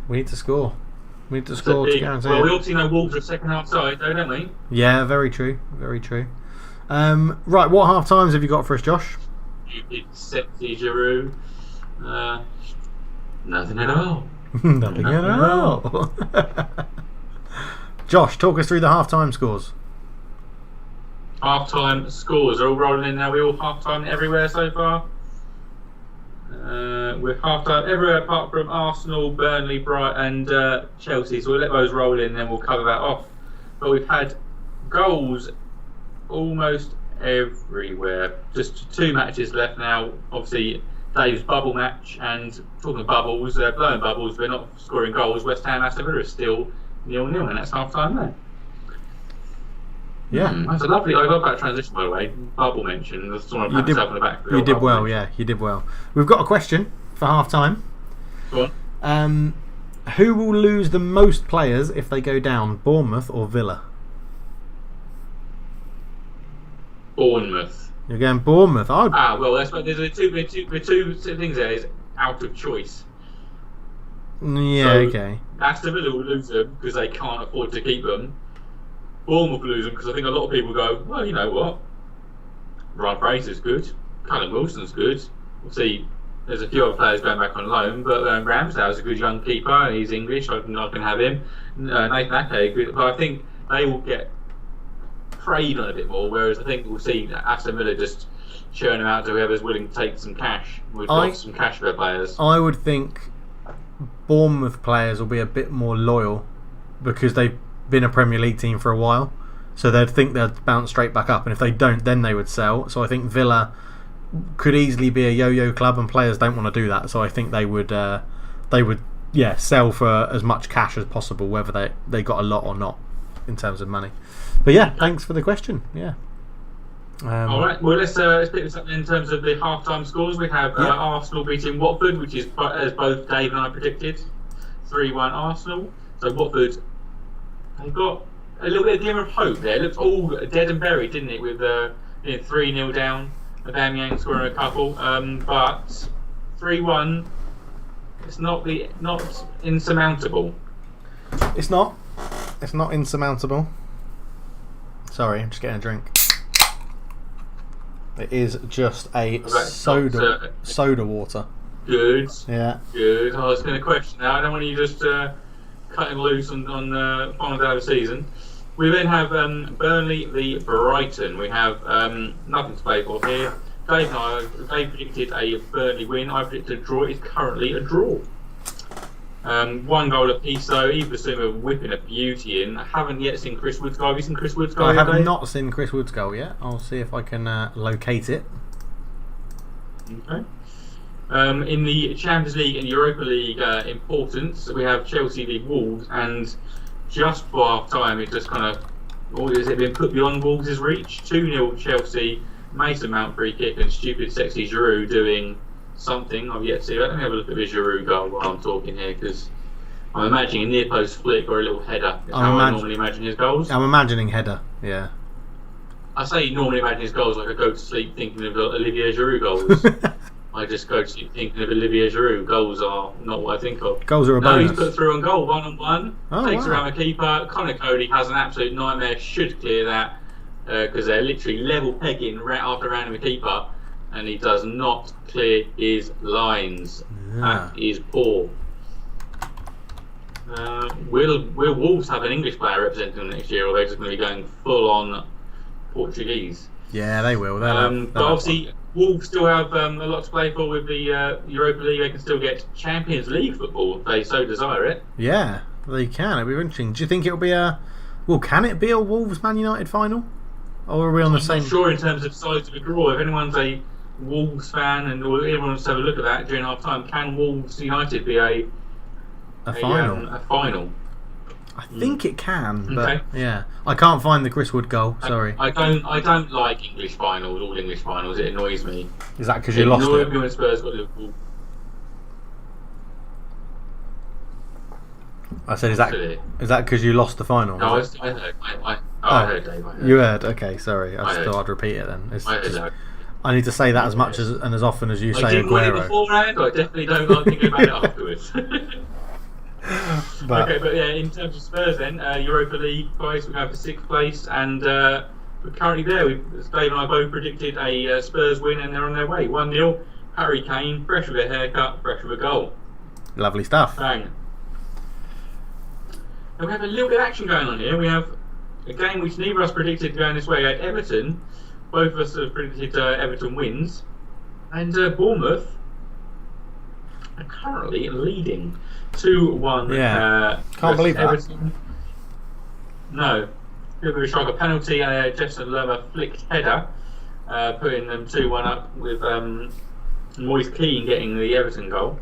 Speaker 1: We need to score. We need to score to guarantee
Speaker 2: Well,
Speaker 1: it.
Speaker 2: we obviously know Wolves are second half side, though, don't we?
Speaker 1: Yeah, very true. Very true. Right, what half times have you got for us, Josh?
Speaker 2: Stupid, sexy Giroud. Nothing at all.
Speaker 1: Nothing at all. Josh, talk us through the half time scores.
Speaker 2: Half time scores are all rolling in now. We're all half time everywhere so far. We're half time everywhere apart from Arsenal, Burnley, Brighton, and Chelsea. So we'll let those roll in and then we'll cover that off. But we've had goals almost everywhere. Just 2 matches left now. Obviously, Dave's bubble match, and talking of bubbles, blowing bubbles, we're not scoring goals. West Ham, Aston Villa is still 0-0, and that's half time there.
Speaker 1: Yeah.
Speaker 2: That's a lovely. I love that transition, by the way. Bubble mention. That's someone pat myself on the back.
Speaker 1: You did well, yeah. You did well. We've got a question for half time.
Speaker 2: Go
Speaker 1: on. Who will lose the most players if they go down, Bournemouth or Villa?
Speaker 2: Bournemouth.
Speaker 1: You're going Bournemouth.
Speaker 2: Well, that's what there's the two things there is out of choice.
Speaker 1: Yeah,
Speaker 2: so,
Speaker 1: okay.
Speaker 2: Aston Villa will lose them because they can't afford to keep them. Bournemouth will lose them because I think a lot of people go, well, you know what? Ryan Fraser's good. Callum Wilson's good. We'll see. There's a few other players going back on loan, but Ramsdale's a good young keeper and he's English. I can have him. Nathan Ake, good. But I think they will get preyed on a bit more, whereas I think we'll see Aston Villa just churn them out to whoever's willing to take some cash. We've got some cash for their players.
Speaker 1: I would think Bournemouth players will be a bit more loyal because they've been a Premier League team for a while, so they'd think they'd bounce straight back up, and if they don't, then they would sell. So I think Villa could easily be a yo-yo club, and players don't want to do that. So I think they would sell for as much cash as possible, whether they got a lot or not in terms of money. But yeah, thanks for the question. Yeah.
Speaker 2: All right. Well, let's pick this up in terms of the half-time scores. We have Arsenal beating Watford, which is as both Dave and I predicted, 3-1 Arsenal. So Watford, they've got a little bit of glimmer of hope there. It looked all dead and buried, didn't it? With 3-0 down, Aubameyang scoring a couple, but 3-1. It's not insurmountable.
Speaker 1: It's not. It's not insurmountable. Sorry, I'm just getting a drink. It is just a soda water.
Speaker 2: Good.
Speaker 1: Yeah.
Speaker 2: Good. I was going to question that. I don't want you just cutting loose on the final day of the season. We then have Burnley v Brighton. We have nothing to play for here. Dave and I, they predicted a Burnley win. I predicted a draw. It's currently a draw. 1 goal apiece, though. Either team are whipping a beauty in. I haven't yet seen Chris Wood's goal. Have you seen Chris Wood's goal?
Speaker 1: I have not seen Chris Wood's goal yet. I'll see if I can locate it.
Speaker 2: Okay. In the Champions League and Europa League importance, we have Chelsea v Wolves, and just before half time, it just kind of, has it been put beyond Wolves' reach? 2-0 Chelsea, Mason Mount free kick, and stupid sexy Giroud doing something I've yet to see. Let me have a look at the Giroud goal while I'm talking here, because I'm imagining a near post flick or a little header. That's how I normally imagine his goals.
Speaker 1: I'm imagining header, yeah.
Speaker 2: I say normally imagine his goals like I go to sleep thinking of Olivier Giroud goals. I just go to sleep thinking of Olivier Giroud. Goals are not what I think of.
Speaker 1: Goals are a bonus.
Speaker 2: He's put through on goal, 1-on-1. Takes
Speaker 1: wow.
Speaker 2: around the keeper. Connor Cody has an absolute nightmare. Should clear that because they're literally level pegging right after rounding the keeper, and he does not clear his lines.
Speaker 1: Yeah.
Speaker 2: That is poor. Will Wolves have an English player representing them next year, or they're just going to be going full on Portuguese?
Speaker 1: Yeah, they will.
Speaker 2: But obviously, Wolves still have a lot to play for with the Europa League. They can still get Champions League football if they so desire it.
Speaker 1: Yeah, they can. It'll be interesting. Do you think it'll be can it be a Wolves Man United final? Or are we on the same?
Speaker 2: I'm not sure in terms of size of the draw. If anyone's a Wolves fan and everyone wants to have a look at that during half time, can Wolves United be a final? A final.
Speaker 1: I think it can, but
Speaker 2: okay.
Speaker 1: Yeah, I can't find the Chris Wood goal. Sorry,
Speaker 2: I don't like English finals. All English finals. It annoys me.
Speaker 1: Is that because you lost it?
Speaker 2: When Spurs got Liverpool.
Speaker 1: I said, is that because you lost the final?
Speaker 2: No, I heard Dave.
Speaker 1: You heard? Okay, sorry. I thought I'd repeat it then. I need to say that as much and as often as you say Aguero.
Speaker 2: I didn't win it beforehand. I definitely don't like thinking about it afterwards. But yeah, in terms of Spurs then, Europa League guys, we have the 6th place, and we're currently there. Dave and I both predicted a Spurs win, and they're on their way. 1-0, Harry Kane, fresh with a haircut, fresh with a goal.
Speaker 1: Lovely stuff.
Speaker 2: Bang. And we have a little bit of action going on here. We have a game which neither of us predicted going this way at Everton. Both of us have predicted Everton wins, and Bournemouth are currently leading 2-1.
Speaker 1: Yeah, can't believe
Speaker 2: Everton. That. No, Liverpool struck a penalty and a Jefferson Lerma flicked header, putting them 2-1 up with Moise Keane getting the Everton goal.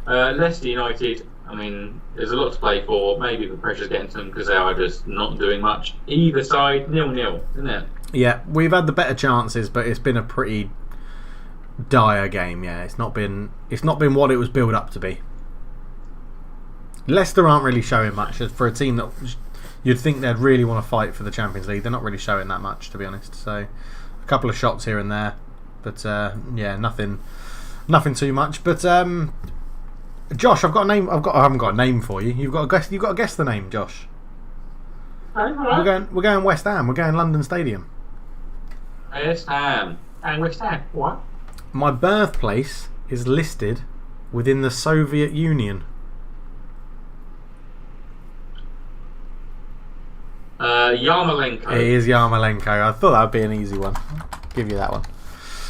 Speaker 2: Leicester United, I mean, there's a lot to play for. Maybe the pressure's getting to them because they are just not doing much. Either side, 0-0, isn't it?
Speaker 1: Yeah, we've had the better chances, but it's been a pretty dire game. Yeah, it's not been what it was built up to be. Leicester aren't really showing much for a team that you'd think they'd really want to fight for the Champions League. They're not really showing that much, to be honest. So a couple of shots here and there, but yeah, nothing too much. But Josh, I haven't got a name for you. You've got to guess the name, Josh.
Speaker 2: Right.
Speaker 1: We're going West Ham. We're going London Stadium.
Speaker 2: West Ham. And West Ham. What?
Speaker 1: My birthplace is listed within the Soviet Union.
Speaker 2: Yarmolenko.
Speaker 1: It is Yarmolenko. I thought that would be an easy one. I'll give you that one.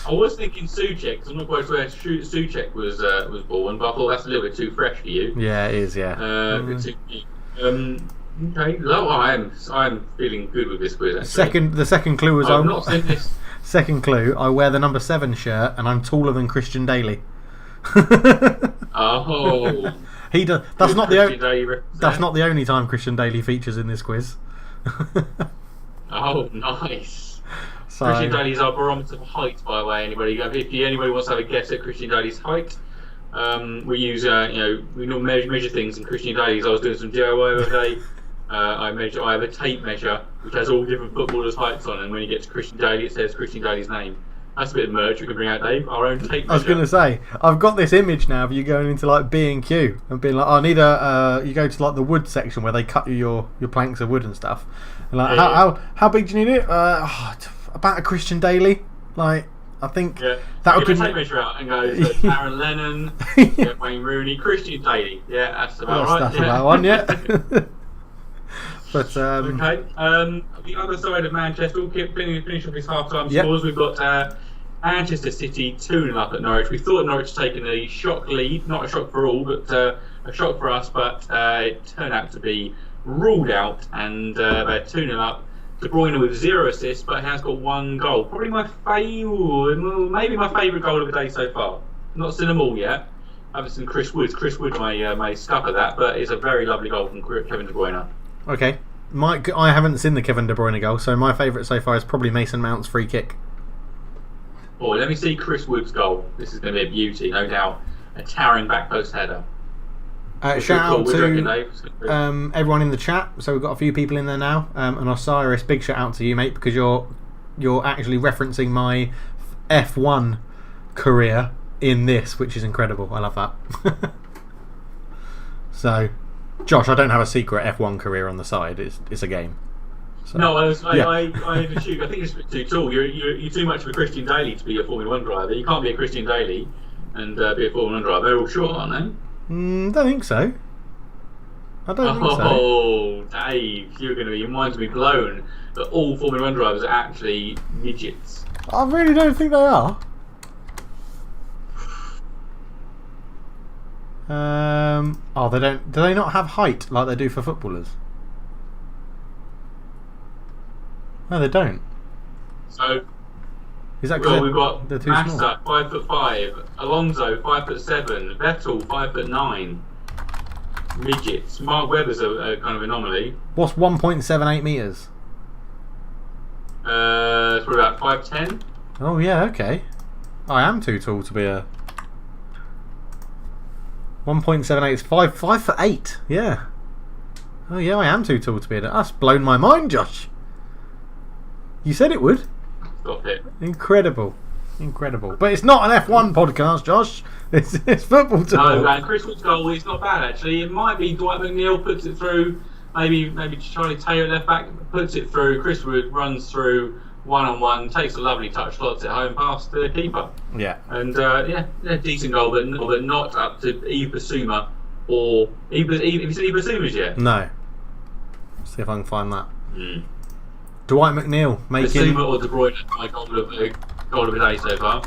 Speaker 2: I was thinking Souček, because I'm not quite sure where Souček was born, but I thought that's a little bit too fresh for you.
Speaker 1: Yeah, it is. Yeah.
Speaker 2: Okay, no, I'm feeling good with this quiz. Actually.
Speaker 1: The second clue was
Speaker 2: I've not seen this.
Speaker 1: Second clue, I wear the number 7 shirt and I'm taller than Christian Daly.
Speaker 2: Oh.
Speaker 1: He does. That's not the only time Christian Daly features in this quiz.
Speaker 2: Oh, nice.
Speaker 1: So,
Speaker 2: Christian Daly's our barometer for height, by the way. Anybody wants to have a guess at Christian Daly's height, we use we normally measure things in Christian Daly's. I was doing some DIY the other day. I have a tape measure which has all different footballers' heights on, and when you get to Christian Daly, it says Christian Daly's name. That's a bit of merch we can bring out, Dave. Our own tape measure.
Speaker 1: I was going to say, I've got this image now of you going into like B&Q and being like, I need you go to like the wood section where they cut you your planks of wood and stuff. And like, how big do you need it? About a Christian Daly. Like, I think that would be.
Speaker 2: Get a tape measure out and go, Aaron Lennon, Wayne Rooney, Christian Daly. Yeah, that's about right.
Speaker 1: That's about one, yeah. But
Speaker 2: okay. The other side of Manchester, we'll finish off his half-time scores. We've got Manchester City 2-0 up at Norwich. We thought Norwich had taken a shock lead, not a shock for all, but a shock for us. But it turned out to be ruled out, and they're 2-0 up. De Bruyne with 0 assists, but he has got 1 goal. Probably maybe my favourite goal of the day so far. Not seen them all yet. I haven't seen Chris Wood. Chris Wood may scupper that, but it's a very lovely goal from Kevin De Bruyne.
Speaker 1: Okay. I haven't seen the Kevin De Bruyne goal, so my favourite so far is probably Mason Mount's free kick.
Speaker 2: Oh, let me see Chris Wood's goal. This is going to be a beauty, no doubt. A towering back post header.
Speaker 1: Shout out to everyone in the chat. So we've got a few people in there now. And Osiris, big shout out to you, mate, because you're you're actually referencing my F1 career in this, which is incredible. I love that. So, Josh, I don't have a secret F1 career on the side. It's a game. So,
Speaker 2: no, I think it's a bit too tall. You're too much of a Christian Daly to be a Formula 1 driver. You can't be a Christian Daly and be a Formula 1 driver. They're all short, aren't they?
Speaker 1: Don't think so. I don't think so.
Speaker 2: Oh, Dave, your mind's going to be blown that all Formula 1 drivers are actually midgets.
Speaker 1: I really don't think they are. They don't. Do they not have height like they do for footballers? No, they don't.
Speaker 2: So,
Speaker 1: is that
Speaker 2: we've got
Speaker 1: they're too
Speaker 2: Massa,
Speaker 1: small?
Speaker 2: 5'5", Alonso 5'7", Vettel 5'9". Midgets. Mark Webber's a kind of anomaly.
Speaker 1: What's 1.78 meters?
Speaker 2: It's probably about 5'10".
Speaker 1: Oh yeah, okay. I am too tall to be a 1.78 is 5'8". Yeah. Oh yeah, I am too tall to be a. That's blown my mind, Josh. You said it would.
Speaker 2: Stop it.
Speaker 1: Incredible. But it's not an F1 podcast, Josh. It's football talk.
Speaker 2: No, and Chris Wood's goal is not bad actually. It might be Dwight McNeil puts it through. Maybe Charlie Taylor left back puts it through. Chris Wood runs through one-on-one, takes a lovy touch, slots it home past the keeper.
Speaker 1: Yeah.
Speaker 2: And decent goal, but not up to Yves Bissouma or have you seen Yves Bissouma's yet?
Speaker 1: No. See if I can find that. Dwight McNeil making
Speaker 2: Bissouma or De Bruyne, my goal of the day so far.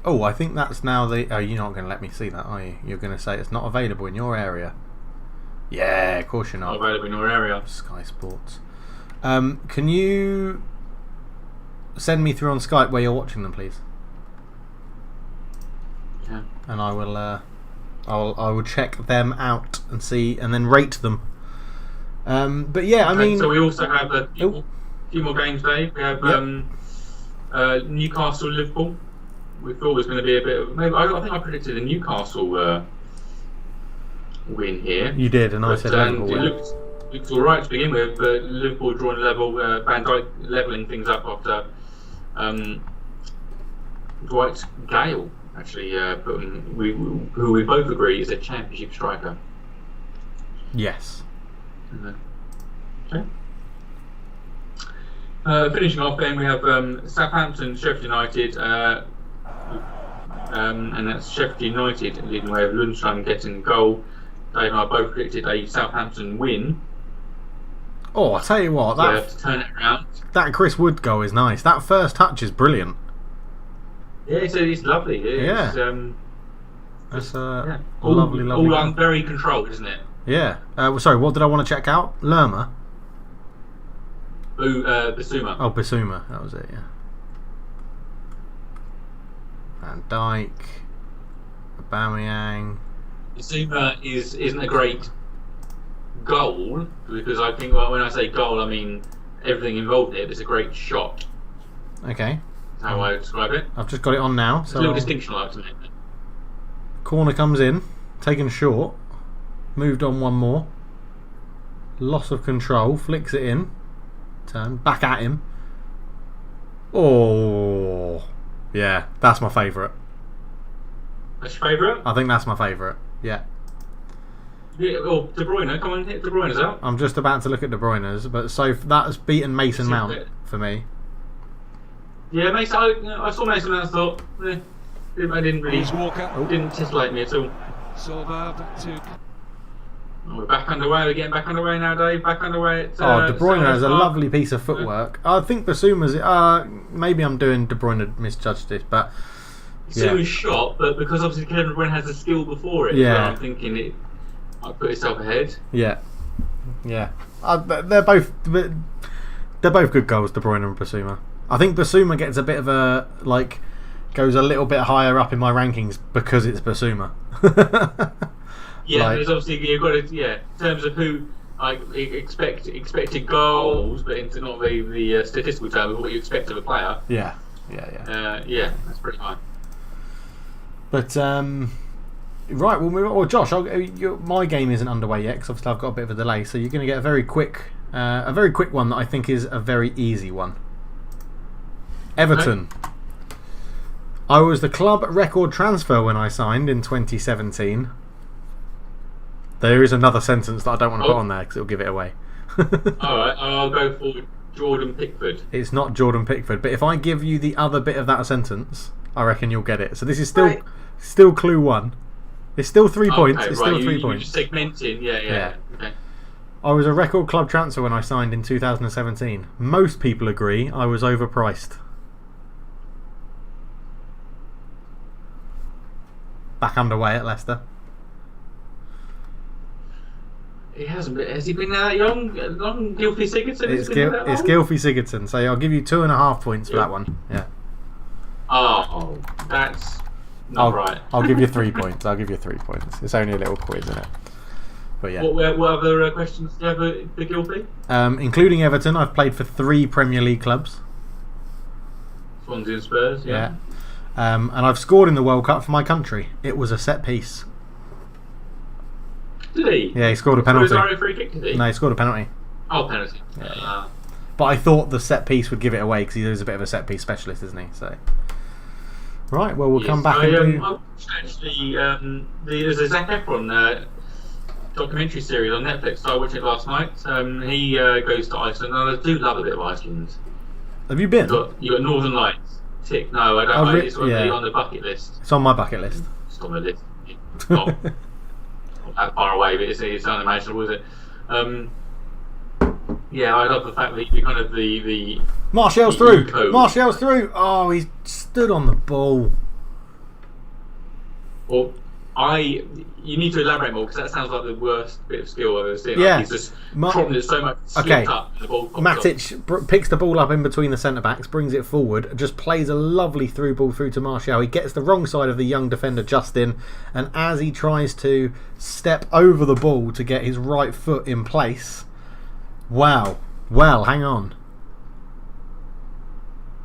Speaker 1: Oh, I think that's now the. Oh, you're not going to let me see that, are you? You're going to say it's not available in your area. Yeah, of course you're not.
Speaker 2: Not available in your area.
Speaker 1: Sky Sports. Can you send me through on Skype where you're watching them, please?
Speaker 2: Yeah.
Speaker 1: And I will. I will check them out and see, and then rate them. But yeah, I mean.
Speaker 2: So we also have a few more games, Dave. We have Newcastle Liverpool. We thought it was going to be a bit of. Maybe I think I predicted a Newcastle win here.
Speaker 1: You did, and I said Liverpool win.
Speaker 2: It looked all right to begin with, but Liverpool drawing level, Van Dijk levelling things up after Dwight Gale actually who we both agree is a championship striker.
Speaker 1: Yes.
Speaker 2: Okay. Finishing off, then we have Southampton, Sheffield United, and that's Sheffield United leading the way of Lundstram getting the goal. Dave and I both predicted a Southampton win.
Speaker 1: Oh, I tell you what,
Speaker 2: So have to turn it around.
Speaker 1: That Chris Wood goal is nice. That first touch is brilliant.
Speaker 2: Yeah, it's lovely. It's,
Speaker 1: That's
Speaker 2: lovely.
Speaker 1: All
Speaker 2: very controlled, isn't it?
Speaker 1: Yeah. Sorry, what did I want to check out? Lerma?
Speaker 2: Bissouma.
Speaker 1: Oh, Bissouma. That was it, yeah. Van Dijk. Aubameyang.
Speaker 2: Bissouma isn't a great goal, because I think when I say goal, I mean everything involved in it. It's a great shot.
Speaker 1: Okay.
Speaker 2: That's how I describe it.
Speaker 1: I've just got it on now. So
Speaker 2: a little distinction like to make.
Speaker 1: Corner comes in, taken short, moved on one more. Loss of control, flicks it in, turn back at him. Oh, yeah, that's my favourite.
Speaker 2: That's your favourite?
Speaker 1: I think that's my favourite. Yeah.
Speaker 2: Yeah. Oh, De Bruyne, come on, hit De Bruyne's out.
Speaker 1: I'm just about to look at De Bruyne's, but so that's beaten Mason Mount for me.
Speaker 2: Yeah, Mason. I saw Mason Mount. Thought, I didn't really. Didn't titillate me at all. We're back underway. We're getting back underway now, Dave. Back underway. At,
Speaker 1: De Bruyne has a lovely piece of footwork. I think Bissouma's. Maybe I'm doing De Bruyne misjudged this, but
Speaker 2: Bissouma's shot, but because obviously Kevin De Bruyne has the skill before it, so I'm thinking it might put itself ahead. Yeah. They're both
Speaker 1: good goals, De Bruyne and Bissouma. I think Bissouma gets a bit of a goes a little bit higher up in my rankings because it's Bissouma.
Speaker 2: Yeah, there's obviously you've got to, in terms of who expected goals, but into not the statistical term of what you expect of a player.
Speaker 1: Yeah,
Speaker 2: that's pretty high.
Speaker 1: But Right, we'll move on. Well, Josh, my game isn't underway yet because obviously I've got a bit of a delay. So you're going to get a very quick one that I think is a very easy one. Everton. Okay. I was the club record transfer when I signed in 2017. There is another sentence that I don't want to put on there because it'll give it away.
Speaker 2: Alright, I'll go for Jordan Pickford.
Speaker 1: It's not Jordan Pickford, but if I give you the other bit of that sentence, I reckon you'll get it. So this is still clue 1. It's still 3 points. It's still 3 points.
Speaker 2: You're segmenting, yeah. Okay.
Speaker 1: I was a record club transfer when I signed in 2017. Most people agree I was overpriced. Back underway at Leicester.
Speaker 2: He hasn't been. Has he been that long? Gylfi Sigurdsson?
Speaker 1: It's Gylfi Sigurdsson. So I'll give you 2.5 points for that one. Yeah.
Speaker 2: Oh, that's not right.
Speaker 1: I'll give you 3 points. It's only a little quiz, isn't it? But yeah.
Speaker 2: What other questions do you have for Gylfi?
Speaker 1: Including Everton, I've played for 3 Premier League clubs.
Speaker 2: Swansea and Spurs. Yeah.
Speaker 1: And I've scored in the World Cup for my country. It was a set piece.
Speaker 2: Did he?
Speaker 1: Yeah, he scored a penalty.
Speaker 2: Free kick, did he?
Speaker 1: No, he scored a penalty.
Speaker 2: Oh, penalty.
Speaker 1: Yeah. But I thought the set piece would give it away because he is a bit of a set piece specialist, isn't he? So, right, well, we'll come back and do.
Speaker 2: Actually, there's a Zac Efron documentary series on Netflix. I watched it last night. He goes to Iceland, and I do love a bit of Iceland.
Speaker 1: Have you been?
Speaker 2: You got Northern Lights. Tick. No, I don't. It's on the bucket list.
Speaker 1: It's on my bucket list.
Speaker 2: It's on the list. It's not that far away, but it's unimaginable, is it? Yeah, I love the fact that you're kind of the
Speaker 1: Martial's through. Martial's through. Oh, he stood on the ball.
Speaker 2: Well, you need to elaborate more because that sounds like the worst bit of skill I've ever seen.
Speaker 1: Yeah,
Speaker 2: he's just propping it so much.
Speaker 1: Okay,
Speaker 2: up and the ball
Speaker 1: Matic picks the ball up in between the centre backs, brings it forward, just plays a lovely through ball through to Martial. He gets the wrong side of the young defender Justin, and as he tries to step over the ball to get his right foot in place, wow. Well, hang on.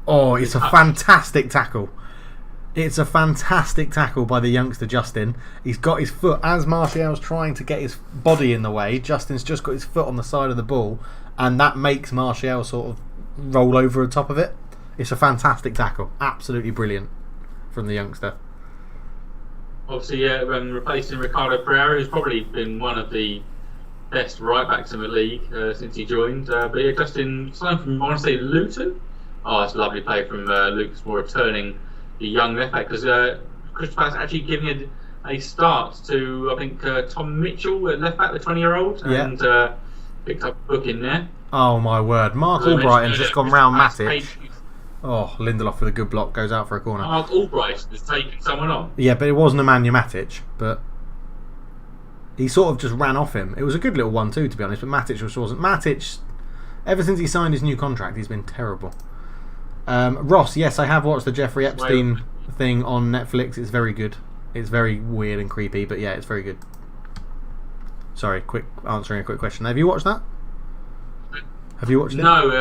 Speaker 1: Oh, it's a fantastic tackle. It's a fantastic tackle by the youngster Justin. He's got his foot, as Martial's trying to get his body in the way, Justin's just got his foot on the side of the ball, and that makes Martial sort of roll over the top of it. It's a fantastic tackle. Absolutely brilliant from the youngster.
Speaker 2: Obviously, replacing Ricardo Pereira, who's probably been one of the best right-backs in the league since he joined. But yeah, Justin signed from, I want to say, Luton. Oh, it's a lovely play from Lucas Moore, returning the young left back, because Crystal Palace actually giving a start to, I think, Tom Mitchell, left back, the 20-year-old, and picked up a book in there.
Speaker 1: Oh my word! Mark Albrighton's just gone round Matic. Oh, Lindelof with a good block goes out for a corner.
Speaker 2: Mark Albrighton has taken someone on.
Speaker 1: Yeah, but it wasn't Nemanja Matic, but he sort of just ran off him. It was a good little 1-2 to be honest, but Matic just wasn't. Matic, ever since he signed his new contract, he's been terrible. Ross, yes, I have watched the Jeffrey Epstein thing on Netflix. It's very good. It's very weird and creepy, but yeah, it's very good. Sorry, answering a quick question. Have you watched that? Have you watched it?
Speaker 2: No,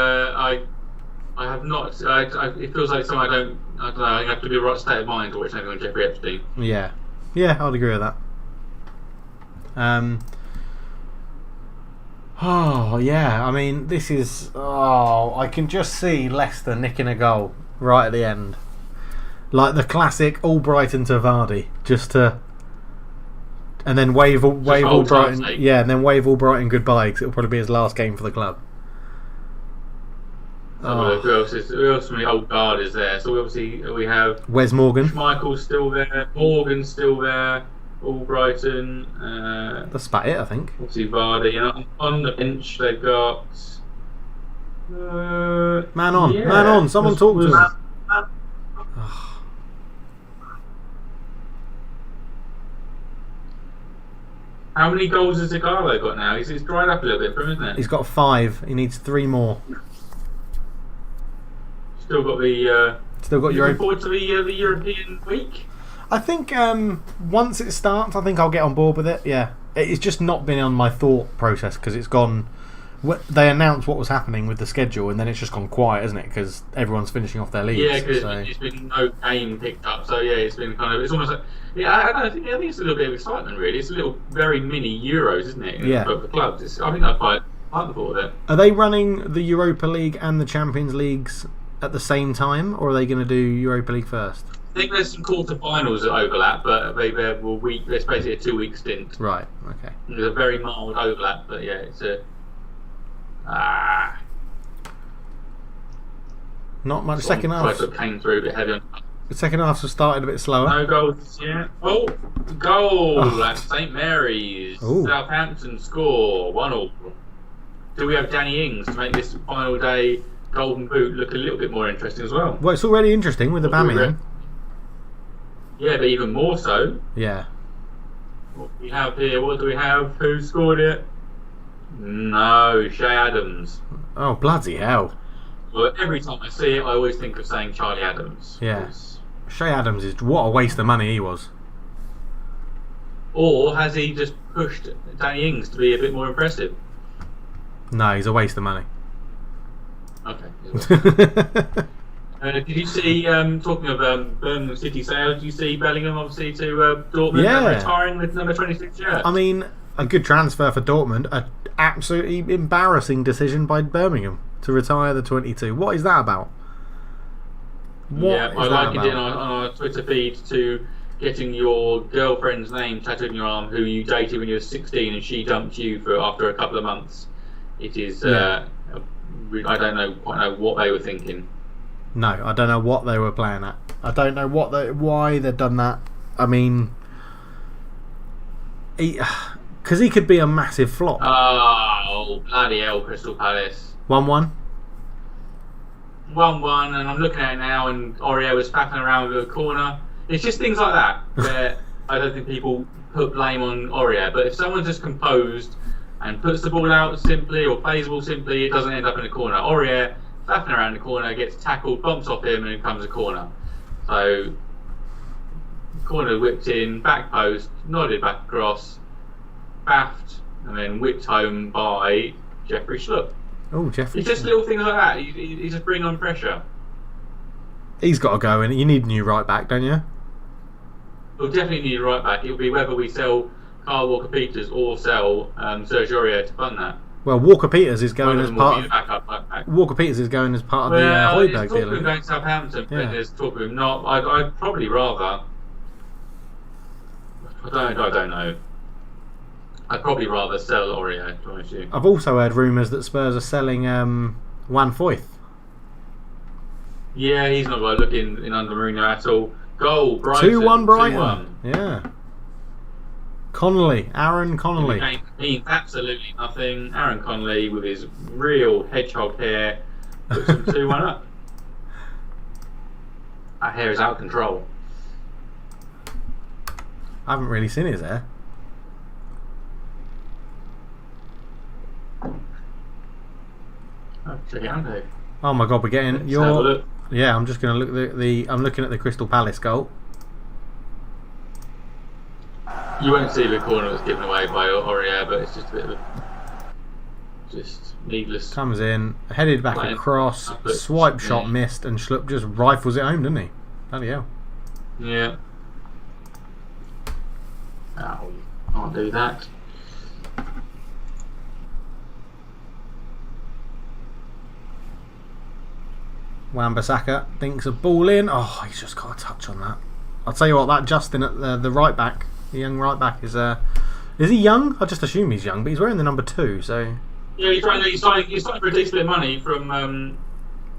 Speaker 2: I have not. It feels like something I don't know. I have to be the right state of mind to watch anything on Jeffrey Epstein.
Speaker 1: Yeah, I'd agree with that. Oh, yeah, I mean, this is... Oh, I can just see Leicester nicking a goal right at the end. Like the classic Albrighton to Vardy, just to... And then wave Albrighton... Yeah, and then wave Albrighton goodbye, because it'll probably be his last game for the club.
Speaker 2: Who else from the old guard is there? So we have...
Speaker 1: Wes Morgan.
Speaker 2: Michael's still there, Morgan's still there, Albrighton.
Speaker 1: That's about it, I think.
Speaker 2: Obviously Vardy. On the bench they've got.
Speaker 1: Man on! Someone talk to him.
Speaker 2: How many goals has Zagallo got now? He's dried up a little bit for him, isn't it?
Speaker 1: He's got 5. He needs 3 more.
Speaker 2: Still got the.
Speaker 1: Looking
Speaker 2: forward to the European week.
Speaker 1: I think once it starts, I think I'll get on board with it. Yeah, it's just not been on my thought process because it's gone they announced what was happening with the schedule, and then it's just gone quiet, isn't it? Because everyone's finishing off their leagues.
Speaker 2: Yeah, because
Speaker 1: so.
Speaker 2: it's been no game picked up. So yeah, it's been kind of. It's almost like I think it's a little bit of excitement really. It's a little very mini Euros, isn't it?
Speaker 1: Yeah.
Speaker 2: For the clubs, I think I quite like the thought of it.
Speaker 1: Are they running the Europa League and the Champions Leagues at the same time, or are they going to do Europa League first?
Speaker 2: I think there's some quarter-finals that overlap, but it's basically a 2-week stint.
Speaker 1: Right. Okay.
Speaker 2: There's a very mild overlap, but yeah, it's a.
Speaker 1: Not much second half.
Speaker 2: I put Kane through a bit heavy on.
Speaker 1: The second half has started a bit slower.
Speaker 2: No goals yet. Oh, goal
Speaker 1: Oh.
Speaker 2: at St Mary's.
Speaker 1: Ooh.
Speaker 2: Southampton score 1-1. Do we have Danny Ings to make this final day Golden Boot look a little bit more interesting as well?
Speaker 1: Well, it's already interesting with the Aubameyang.
Speaker 2: Yeah, but even more so.
Speaker 1: Yeah.
Speaker 2: What do we have here? What do we have? Who scored it? No, Shay Adams.
Speaker 1: Oh, bloody hell.
Speaker 2: Well, every time I see it, I always think of saying Charlie Adams.
Speaker 1: Yeah. Shay Adams is what a waste of money he was.
Speaker 2: Or has he just pushed Danny Ings to be a bit more impressive?
Speaker 1: No, he's a waste of money.
Speaker 2: Okay. Did you see, talking of Birmingham City sales, did you see Bellingham obviously to Dortmund retiring with number 26 shirt?
Speaker 1: I mean, a good transfer for Dortmund. An absolutely embarrassing decision by Birmingham to retire the 22. What is that about?
Speaker 2: I likened it on our Twitter feed to getting your girlfriend's name tattooed on your arm, who you dated when you were 16 and she dumped you after a couple of months. It is, I don't quite know what they were thinking.
Speaker 1: No, I don't know what they were playing at. I don't know why they've done that. I mean, because he could be a massive flop.
Speaker 2: Oh, bloody hell, Crystal Palace.
Speaker 1: 1-1.
Speaker 2: 1-1, and I'm looking at it now, and Oreo was faffing around with a corner. It's just things like that where I don't think people put blame on Oreo. But if someone's just composed and puts the ball out simply or plays the ball simply, it doesn't end up in a corner. Oreo faffing around the corner, gets tackled, bumps off him, and it becomes a corner. So, corner whipped in, back post, nodded back across, baffed, and then whipped home by Jeffrey Schlupp.
Speaker 1: Oh, Jeffrey.
Speaker 2: It's just little things like that. He just bring on pressure.
Speaker 1: He's got to go in. You need a new right back, don't you?
Speaker 2: We'll definitely need a right back. It'll be whether we sell Kyle Walker-Peters or sell Serge Aurier to fund that.
Speaker 1: Well, Walker-Peters is going as part of...
Speaker 2: Back.
Speaker 1: Walker-Peters is going as part of the
Speaker 2: Højbjerg
Speaker 1: deal.
Speaker 2: There's talk of him going to Southampton, but there's talk of him not. I'd probably rather... I don't know. I'd probably rather sell Aurier, to be honest with you.
Speaker 1: I've also heard rumours that Spurs are selling Juan Foyth.
Speaker 2: Yeah, he's not going to look in under Mourinho at all. Goal, Brighton.
Speaker 1: 2-1 Brighton.
Speaker 2: 2-1.
Speaker 1: Yeah. Aaron Connolly.
Speaker 2: Means absolutely nothing. Aaron Connolly with his real hedgehog hair puts him 2-1 up. That hair is out of control.
Speaker 1: I haven't really seen his hair.
Speaker 2: Oh, check it out, Dave.
Speaker 1: Oh my god, we're getting
Speaker 2: Let's have a look.
Speaker 1: Yeah, I'm just going to look at the. I'm looking at the Crystal Palace goal.
Speaker 2: You won't see the corner that's given away by Aurier, but it's just a bit of just needless.
Speaker 1: Comes in, headed back across, swipe shot missed, and Schlupp just rifles it home, doesn't he? Bloody hell.
Speaker 2: Yeah. Oh, can't do that.
Speaker 1: Wan-Bissaka thinks a ball in. Oh, he's just got a touch on that. I'll tell you what, that Justin at the right back, the young right back, is he young? I just assume he's young, but he's wearing the number 2, so.
Speaker 2: Yeah, he's starting for a decent bit of money from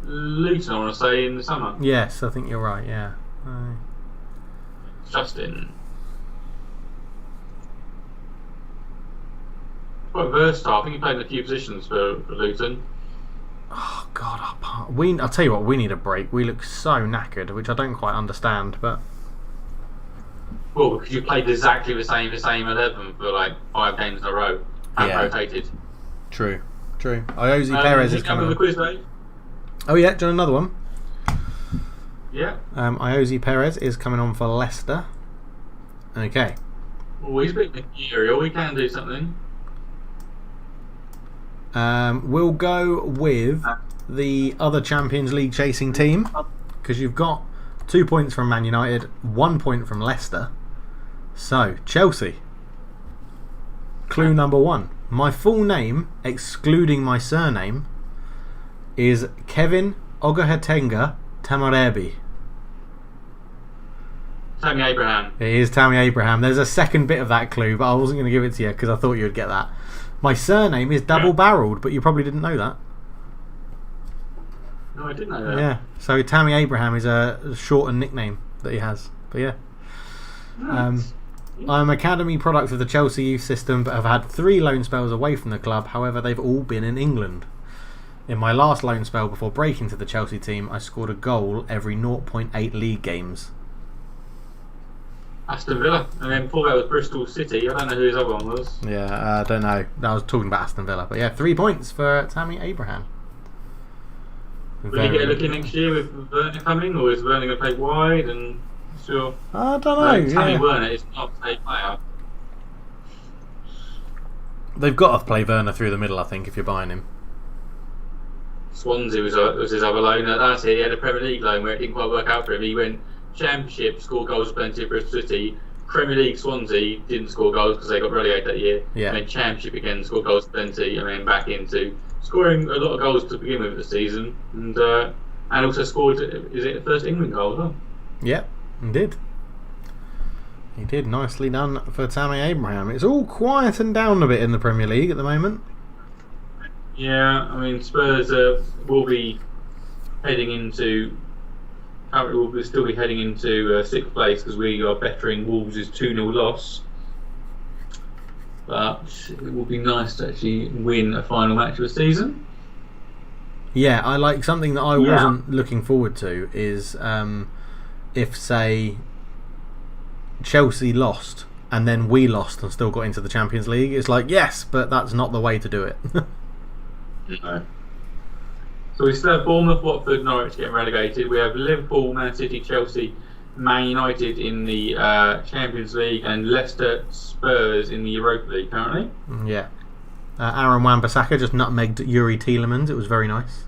Speaker 2: Luton, I want to say, in the summer.
Speaker 1: Yes, I think you're right. Yeah.
Speaker 2: Justin. Quite versatile. I think he played in a few positions for Luton.
Speaker 1: Oh God, I'll tell you what, we need a break. We look so knackered, which I don't quite understand, but.
Speaker 2: Well, because you played exactly the same 11 for like 5 games in a row and rotated.
Speaker 1: True. Iosi Perez is coming.
Speaker 2: The quiz, Dave?
Speaker 1: Oh yeah, do you want another one?
Speaker 2: Yeah.
Speaker 1: Iosi Perez is coming on for Leicester. Okay.
Speaker 2: Well, he's a bit mercurial. We can do something.
Speaker 1: We'll go with the other Champions League chasing team, because you've got 2 points from Man United, 1 point from Leicester. So, Chelsea. Clue number 1. My full name, excluding my surname, is Kevin Ogahetenga Tamarebi.
Speaker 2: Tammy Abraham.
Speaker 1: It is Tammy Abraham. There's a second bit of that clue, but I wasn't going to give it to you because I thought you would get that. My surname is double-barreled, but you probably didn't know that.
Speaker 2: No, I didn't know that.
Speaker 1: Yeah, so Tammy Abraham is a shortened nickname that he has. But yeah.
Speaker 2: Nice.
Speaker 1: I'm academy product of the Chelsea youth system, but have had 3 loan spells away from the club. However, they've all been in England. In my last loan spell before breaking to the Chelsea team, I scored a goal every 0.8 league games.
Speaker 2: Aston Villa, and then before that was Bristol City. I don't know who his other one was.
Speaker 1: Yeah, I don't know. I was talking about Aston Villa, but yeah, 3 points for Tammy Abraham.
Speaker 2: Will you get a look in next year with Werner coming, or is Werner going to play wide? And sure,
Speaker 1: I don't know.
Speaker 2: Tammy Werner is not a player.
Speaker 1: They've got to play Werner through the middle, I think, if you're buying him.
Speaker 2: Swansea was his other loan. That's it. He had a Premier League loan where it didn't quite work out for him. He went Championship, scored goals plenty at Bristol City. Premier League, Swansea didn't score goals because they got relegated that year.
Speaker 1: Yeah.
Speaker 2: And then Championship again, scored goals plenty, and then back into scoring a lot of goals to begin with this season, and also scored. Is it the first England goal as well?
Speaker 1: Yep, he did. He did. Nicely done for Tammy Abraham. It's all quietened down a bit in the Premier League at the moment.
Speaker 2: Yeah, I mean Spurs will be heading into. We'll still be heading into 6th place because we are bettering Wolves' 2-0 loss. But it would be nice to actually win a final match of the season.
Speaker 1: Yeah, I like something that I wasn't looking forward to is if, say, Chelsea lost and then we lost and still got into the Champions League. It's like, yes, but that's not the way to do it.
Speaker 2: No. So we still have Bournemouth, Watford, Norwich getting relegated. We have Liverpool, Man City, Chelsea, Man United in the Champions League, and Leicester, Spurs in the Europa League currently.
Speaker 1: Yeah. Aaron Wan-Bissaka just nutmegged Yuri Tielemans. It was very nice.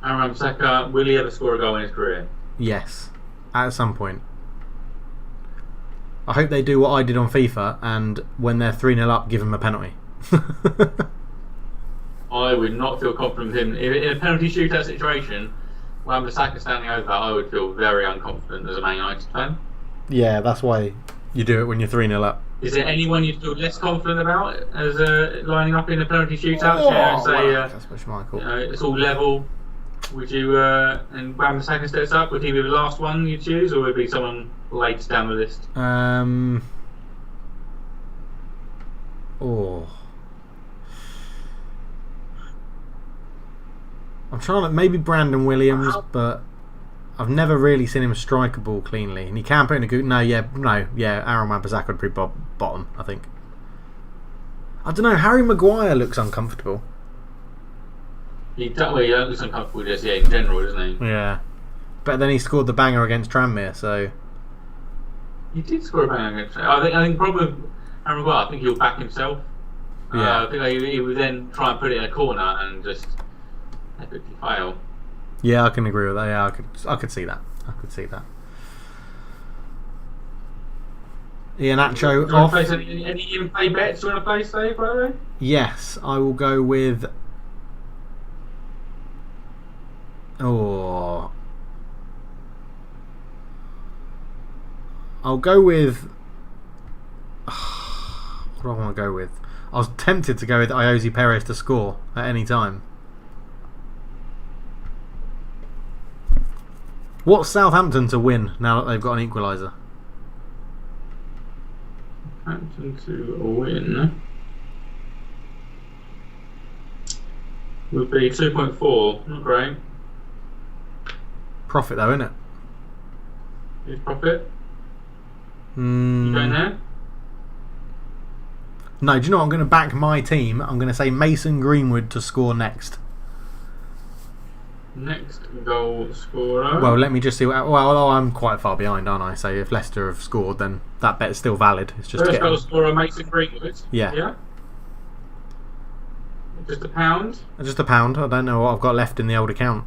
Speaker 2: Aaron Wan-Bissaka, will he ever score a goal in his career?
Speaker 1: Yes, at some point. I hope they do what I did on FIFA, and when they're 3-0 up, give him a penalty.
Speaker 2: I would not feel confident with him. In a penalty shootout situation, when Wan-Bissaka standing over, I would feel very unconfident as a Man United fan.
Speaker 1: Yeah, that's why you do it when you're 3-0 up.
Speaker 2: Is there anyone you feel less confident about as lining up in a penalty shootout?
Speaker 1: That's much Michael.
Speaker 2: It's all level. Would you, and Wan-Bissaka steps up, would he be the last one you choose, or would it be someone later down the list?
Speaker 1: I'm trying to maybe Brandon Williams, but I've never really seen him strike a ball cleanly, and he can put in a good. Aaron Wan-Bissaka would be bottom, I think. I don't know. Harry Maguire looks uncomfortable.
Speaker 2: He looks uncomfortable just in general, doesn't he?
Speaker 1: Yeah, but then he scored the banger against Tranmere, so
Speaker 2: he did score a banger against. I think the problem with Harry Maguire, I think he'll back himself.
Speaker 1: Yeah,
Speaker 2: I think he would then try and put it in a corner and just epically fail.
Speaker 1: Yeah, I can agree with that. Yeah, I could see that. I could see that. Iheanacho off.
Speaker 2: Any in-play bets you want to place today, by the way?
Speaker 1: Yes, I will go with. I'll go with. What do I want to go with? I was tempted to go with Iosi Perez to score at any time. What's Southampton to win now that they've got an equaliser?
Speaker 2: Southampton to win would be 2.4. Not great.
Speaker 1: Profit though, isn't it?
Speaker 2: Is profit? You going there?
Speaker 1: No, do you know what? I'm going to back my team. I'm going to say Mason Greenwood to score next.
Speaker 2: Next goal scorer.
Speaker 1: Well, let me just see. Well, I'm quite far behind, aren't I? So if Leicester have scored, then that bet's still valid. It's just
Speaker 2: first goal scorer Mason Greenwood.
Speaker 1: Yeah.
Speaker 2: Just a pound?
Speaker 1: Just a pound. I don't know what I've got left in the old account.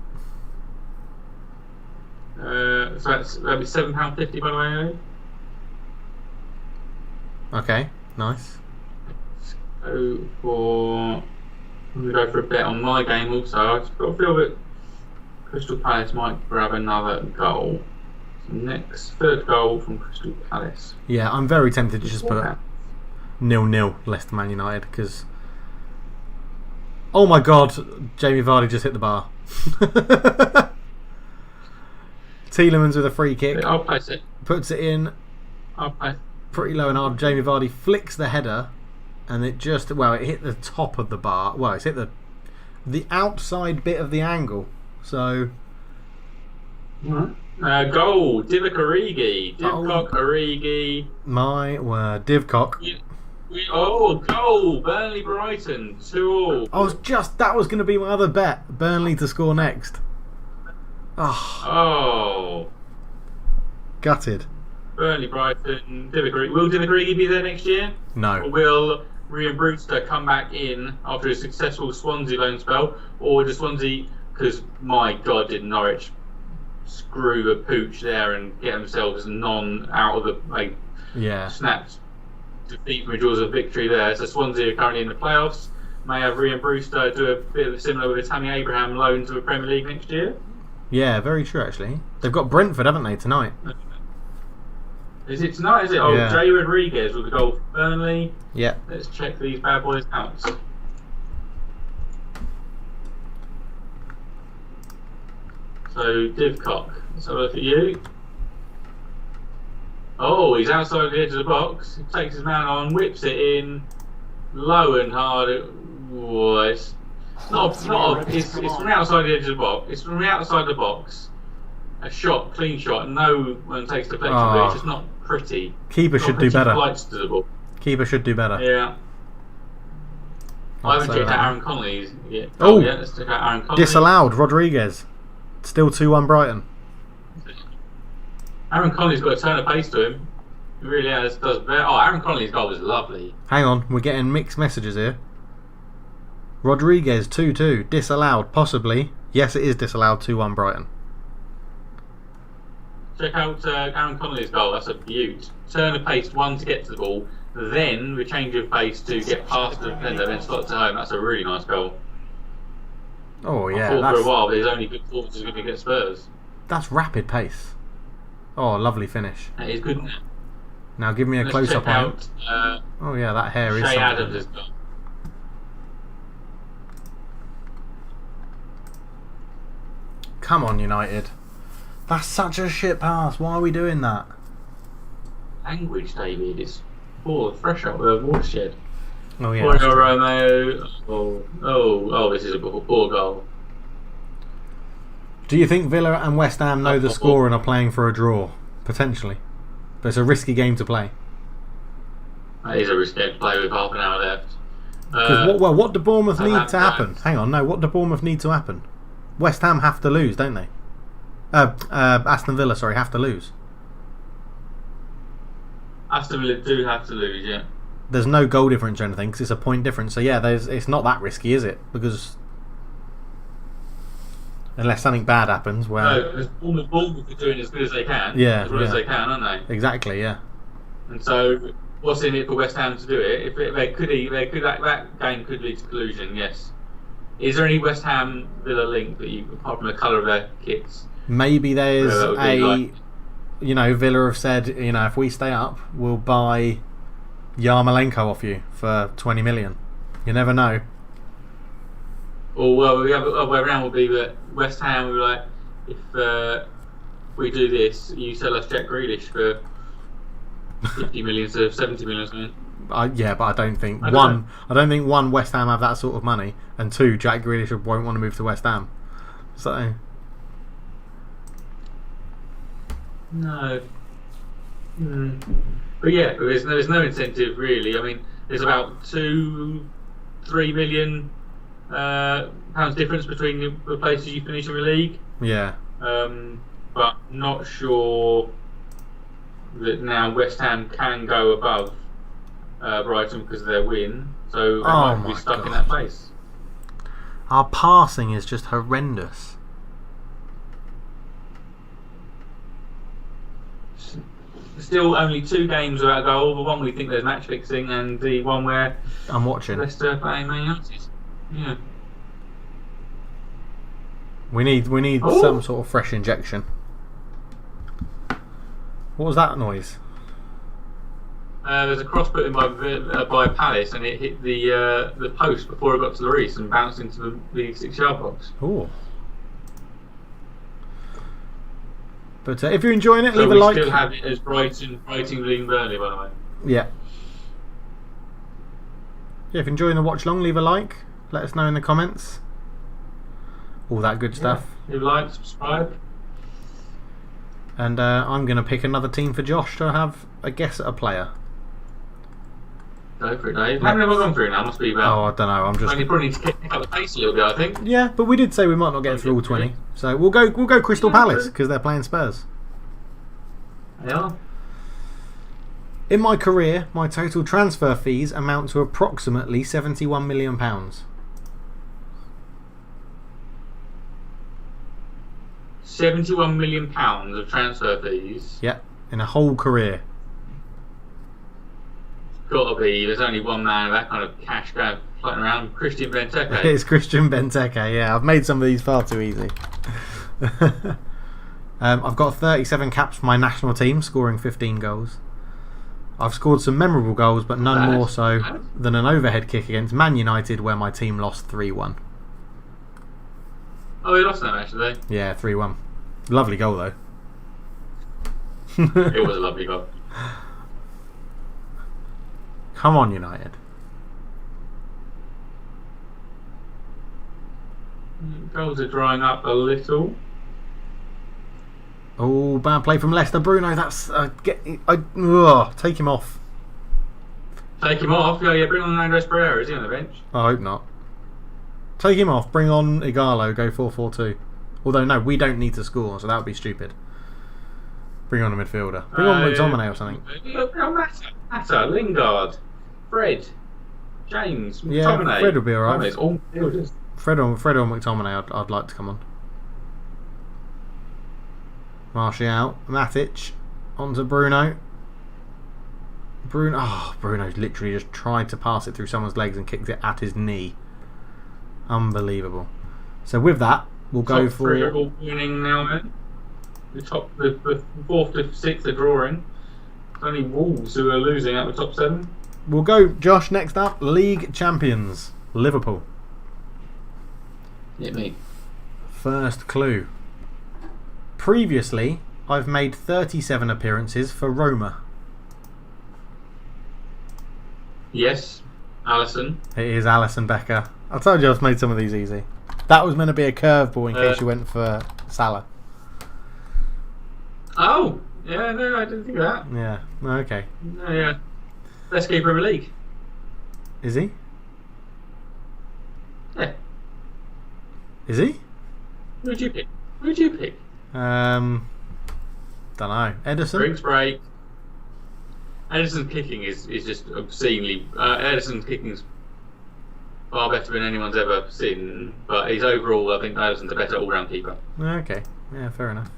Speaker 2: So that'd be £7.50 by the way.
Speaker 1: Okay, nice.
Speaker 2: So I'm gonna go for a bet on my game also. I've just got a feel that Crystal Palace might grab another goal. So next, third goal from Crystal Palace.
Speaker 1: Yeah, I'm very tempted to just put 0-0 Leicester Man United because. Oh my God! Jamie Vardy just hit the bar. Tielemans with a free kick.
Speaker 2: I'll place it.
Speaker 1: Puts it in.
Speaker 2: I'll place.
Speaker 1: Pretty low and hard. Jamie Vardy flicks the header, and it just it hit the top of the bar. Well, it's hit the outside bit of the angle. So.
Speaker 2: Goal, Divock Origi. Divock Origi.
Speaker 1: My word, Divcock.
Speaker 2: Goal, Burnley Brighton, 2-2.
Speaker 1: That was going to be my other bet. Burnley to score next.
Speaker 2: Oh.
Speaker 1: Gutted.
Speaker 2: Burnley Brighton, Divock Origi. Will Divock Origi be there next year?
Speaker 1: No.
Speaker 2: Or will Ryan Brewster come back in after a successful Swansea loan spell? Or does Swansea, because my God, did Norwich screw the pooch there and get themselves out of the snapped defeat from the jaws of victory there. So Swansea are currently in the playoffs. May have Ryan Brewster do a bit of similar with a Tammy Abraham loan to the Premier League next year.
Speaker 1: Yeah, very true actually. They've got Brentford, haven't they, tonight?
Speaker 2: Is it tonight? Is it? Oh, yeah. Jay Rodriguez with the goal for Burnley.
Speaker 1: Yeah.
Speaker 2: Let's check these bad boys out. So Divcock, let's have a look at you. Oh, he's outside the edge of the box. He takes his man on, whips it in, low and hard. It's from outside the edge of the box. It's from the outside the box. A shot, clean shot. No one takes deflection, but it's just not pretty.
Speaker 1: Keeper should do better.
Speaker 2: Keeper
Speaker 1: should do better.
Speaker 2: Yeah. I haven't checked out Aaron Connolly's yet. Yeah, let's check out Aaron Connolly.
Speaker 1: Disallowed, Rodriguez. Still 2-1 Brighton.
Speaker 2: Aaron Connolly's got a turn of pace to him. He really does better. Oh, Aaron Connolly's goal was lovely.
Speaker 1: Hang on, we're getting mixed messages here. Rodriguez 2-2. Disallowed, possibly. Yes, it is disallowed, 2-1 Brighton.
Speaker 2: Check out Aaron Connolly's goal. That's a beaut. Turn of pace, one to get to the ball, then the change of pace to get past the defender, then slot to home. That's a really nice goal.
Speaker 1: Oh yeah.
Speaker 2: I thought for a while, but his only good performance is going to get Spurs.
Speaker 1: That's rapid pace. Oh, lovely finish.
Speaker 2: That is good, isn't it?
Speaker 1: Now give me a close up on it. Oh yeah, that hair is.
Speaker 2: Shea Adams has got.
Speaker 1: Come on, United. That's such a shit pass. Why are we doing that?
Speaker 2: Language, David. It's fresh out the watershed.
Speaker 1: Oh yeah.
Speaker 2: Romeo. Oh, this is a poor goal.
Speaker 1: Do you think Villa and West Ham know the score and are playing for a draw? Potentially. But it's a risky game to play.
Speaker 2: That is a risky game to play with half an hour left.
Speaker 1: What do Bournemouth need to happen? Hang on, no. What do Bournemouth need to happen? West Ham have to lose, don't they? Aston Villa, sorry, have to lose.
Speaker 2: Aston Villa do have to lose, yeah.
Speaker 1: There's no goal difference or anything because it's a point difference. So yeah, it's not that risky, is it? Because unless something bad happens, where
Speaker 2: no, because Bournemouth are doing as good as they can.
Speaker 1: Yeah,
Speaker 2: as well as they can, aren't they?
Speaker 1: Exactly, yeah.
Speaker 2: And so, what's in it for West Ham to do it? That game could lead to collusion. Yes. Is there any West Ham Villa link that apart from the colour of their kits?
Speaker 1: Maybe there's Villa have said, if we stay up, we'll buy Yarmolenko off you for 20 million. You never know.
Speaker 2: Or the other way around will be that West Ham will be like, if we do this, you sell us Jack Grealish for 50 million instead of 70 million or something.
Speaker 1: Yeah, but I don't think one West Ham have that sort of money, and two, Jack Grealish won't want to move to West Ham. So
Speaker 2: no. But yeah, there's no incentive really. I mean, there's about 2-3 million pounds difference between the places you finish in the league.
Speaker 1: Yeah.
Speaker 2: But not sure that now West Ham can go above Brighton because of their win, so they might be stuck in that place.
Speaker 1: Our passing is just horrendous.
Speaker 2: Still only 2 games without a goal. The one we think there's match fixing, and the one where
Speaker 1: I'm watching.
Speaker 2: Leicester playing Man United. Yeah.
Speaker 1: We need some sort of fresh injection. What was that noise?
Speaker 2: There's a cross put in by Palace, and it hit the post before it got to the Reese and bounced into the 6-yard box.
Speaker 1: Ooh. But if you're enjoying it,
Speaker 2: So
Speaker 1: leave a
Speaker 2: we
Speaker 1: like.
Speaker 2: still have it as Brighton leading Burnley, by the way.
Speaker 1: Yeah. Yeah, if you're enjoying the watch long, leave a like. Let us know in the comments. All that good stuff.
Speaker 2: Leave a like, subscribe.
Speaker 1: And I'm going to pick another team for Josh to have a guess at a player.
Speaker 2: Go for it, Dave. How many have I gone through now? Must be about.
Speaker 1: Oh, I don't know. I'm just.
Speaker 2: You probably need to kick up the pace a little bit, I think.
Speaker 1: Yeah, but we did say we might not get through all 20. So we'll go Crystal Palace because they're playing Spurs.
Speaker 2: Yeah.
Speaker 1: In my career, my total transfer fees amount to approximately £71 million.
Speaker 2: £71 million of transfer fees.
Speaker 1: Yeah, in a whole career.
Speaker 2: Gotta be. There's only one man of that kind of cash grab floating around. Christian Benteke.
Speaker 1: It's Christian Benteke. Yeah, I've made some of these far too easy. I've got 37 caps for my national team, scoring 15 goals. I've scored some memorable goals, but none more so than an overhead kick against Man United, where my team lost 3-1.
Speaker 2: Oh, we lost that match today.
Speaker 1: Yeah, 3-1. Lovely goal though.
Speaker 2: It was a lovely goal.
Speaker 1: Come on, United.
Speaker 2: Goals are drying up a little.
Speaker 1: Oh, bad play from Leicester. Bruno, that's take him off.
Speaker 2: Take him off. Yeah, bring on Andres Pereira. Is he on the bench?
Speaker 1: I hope not. Take him off. Bring on Igalo. Go 4-4-2. Although no, we don't need to score, so that would be stupid. Bring on a midfielder. Bring on McTominay or something.
Speaker 2: Bring on Mata, Lingard, Fred, James,
Speaker 1: Yeah,
Speaker 2: McTominay.
Speaker 1: Fred would be alright.
Speaker 2: It's all midfielders.
Speaker 1: Fred or McTominay, I'd like to come on. Martial, Matic, onto Bruno. Bruno's literally just tried to pass it through someone's legs and kicked it at his knee. Unbelievable. So with that, we'll go
Speaker 2: Top
Speaker 1: for.
Speaker 2: three are all winning now. Then the 4th to 6th are drawing. It's only Wolves who are losing out the top 7.
Speaker 1: We'll go, Josh. Next up, League Champions, Liverpool.
Speaker 2: Hit me.
Speaker 1: First clue. Previously, I've made 37 appearances for Roma.
Speaker 2: Yes, Allison.
Speaker 1: It is Alisson Becker. I told you I've made some of these easy. That was meant to be a curveball in case you went for Salah.
Speaker 2: Oh, yeah, no, I didn't think of that.
Speaker 1: Yeah. Okay.
Speaker 2: No, yeah. Best keeper in the league.
Speaker 1: Is he?
Speaker 2: Yeah.
Speaker 1: Is he?
Speaker 2: Who'd you pick?
Speaker 1: Don't know. Edison?
Speaker 2: Drinks break. Edison's kicking is just obscenely. Edison's kicking's far better than anyone's ever seen, but he's overall, I think Edison's a better all-round keeper.
Speaker 1: Okay. Yeah, fair enough.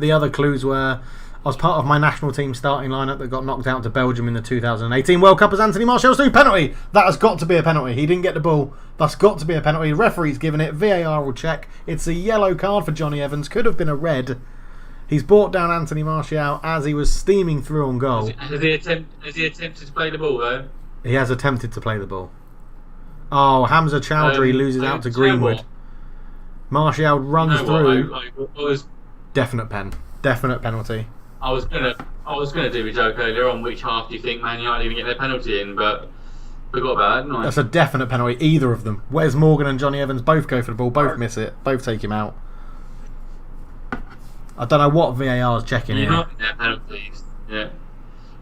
Speaker 1: The other clues were I was part of my national team starting lineup that got knocked out to Belgium in the 2018 World Cup as Anthony Martial's through penalty. That has got to be a penalty. He didn't get the ball. That's got to be a penalty. Referee's given it. VAR will check. It's a yellow card for Johnny Evans. Could have been a red. He's brought down Anthony Martial as he was steaming through on goal.
Speaker 2: Has he attempted to play the ball though?
Speaker 1: He has attempted to play the ball. Oh, Hamza Chowdhury loses out to Greenwood. Martial runs through.
Speaker 2: I was
Speaker 1: definite pen. Definite penalty.
Speaker 2: I was gonna do a joke earlier on which half do you think Man United even get their penalty in, but forgot about that, didn't I?
Speaker 1: That's a definite penalty. Either of them. Wes Morgan and Johnny Evans both go for the ball, both miss it, both take him out. I don't know what VAR is checking
Speaker 2: You're
Speaker 1: here.
Speaker 2: not getting their penalties. Yeah.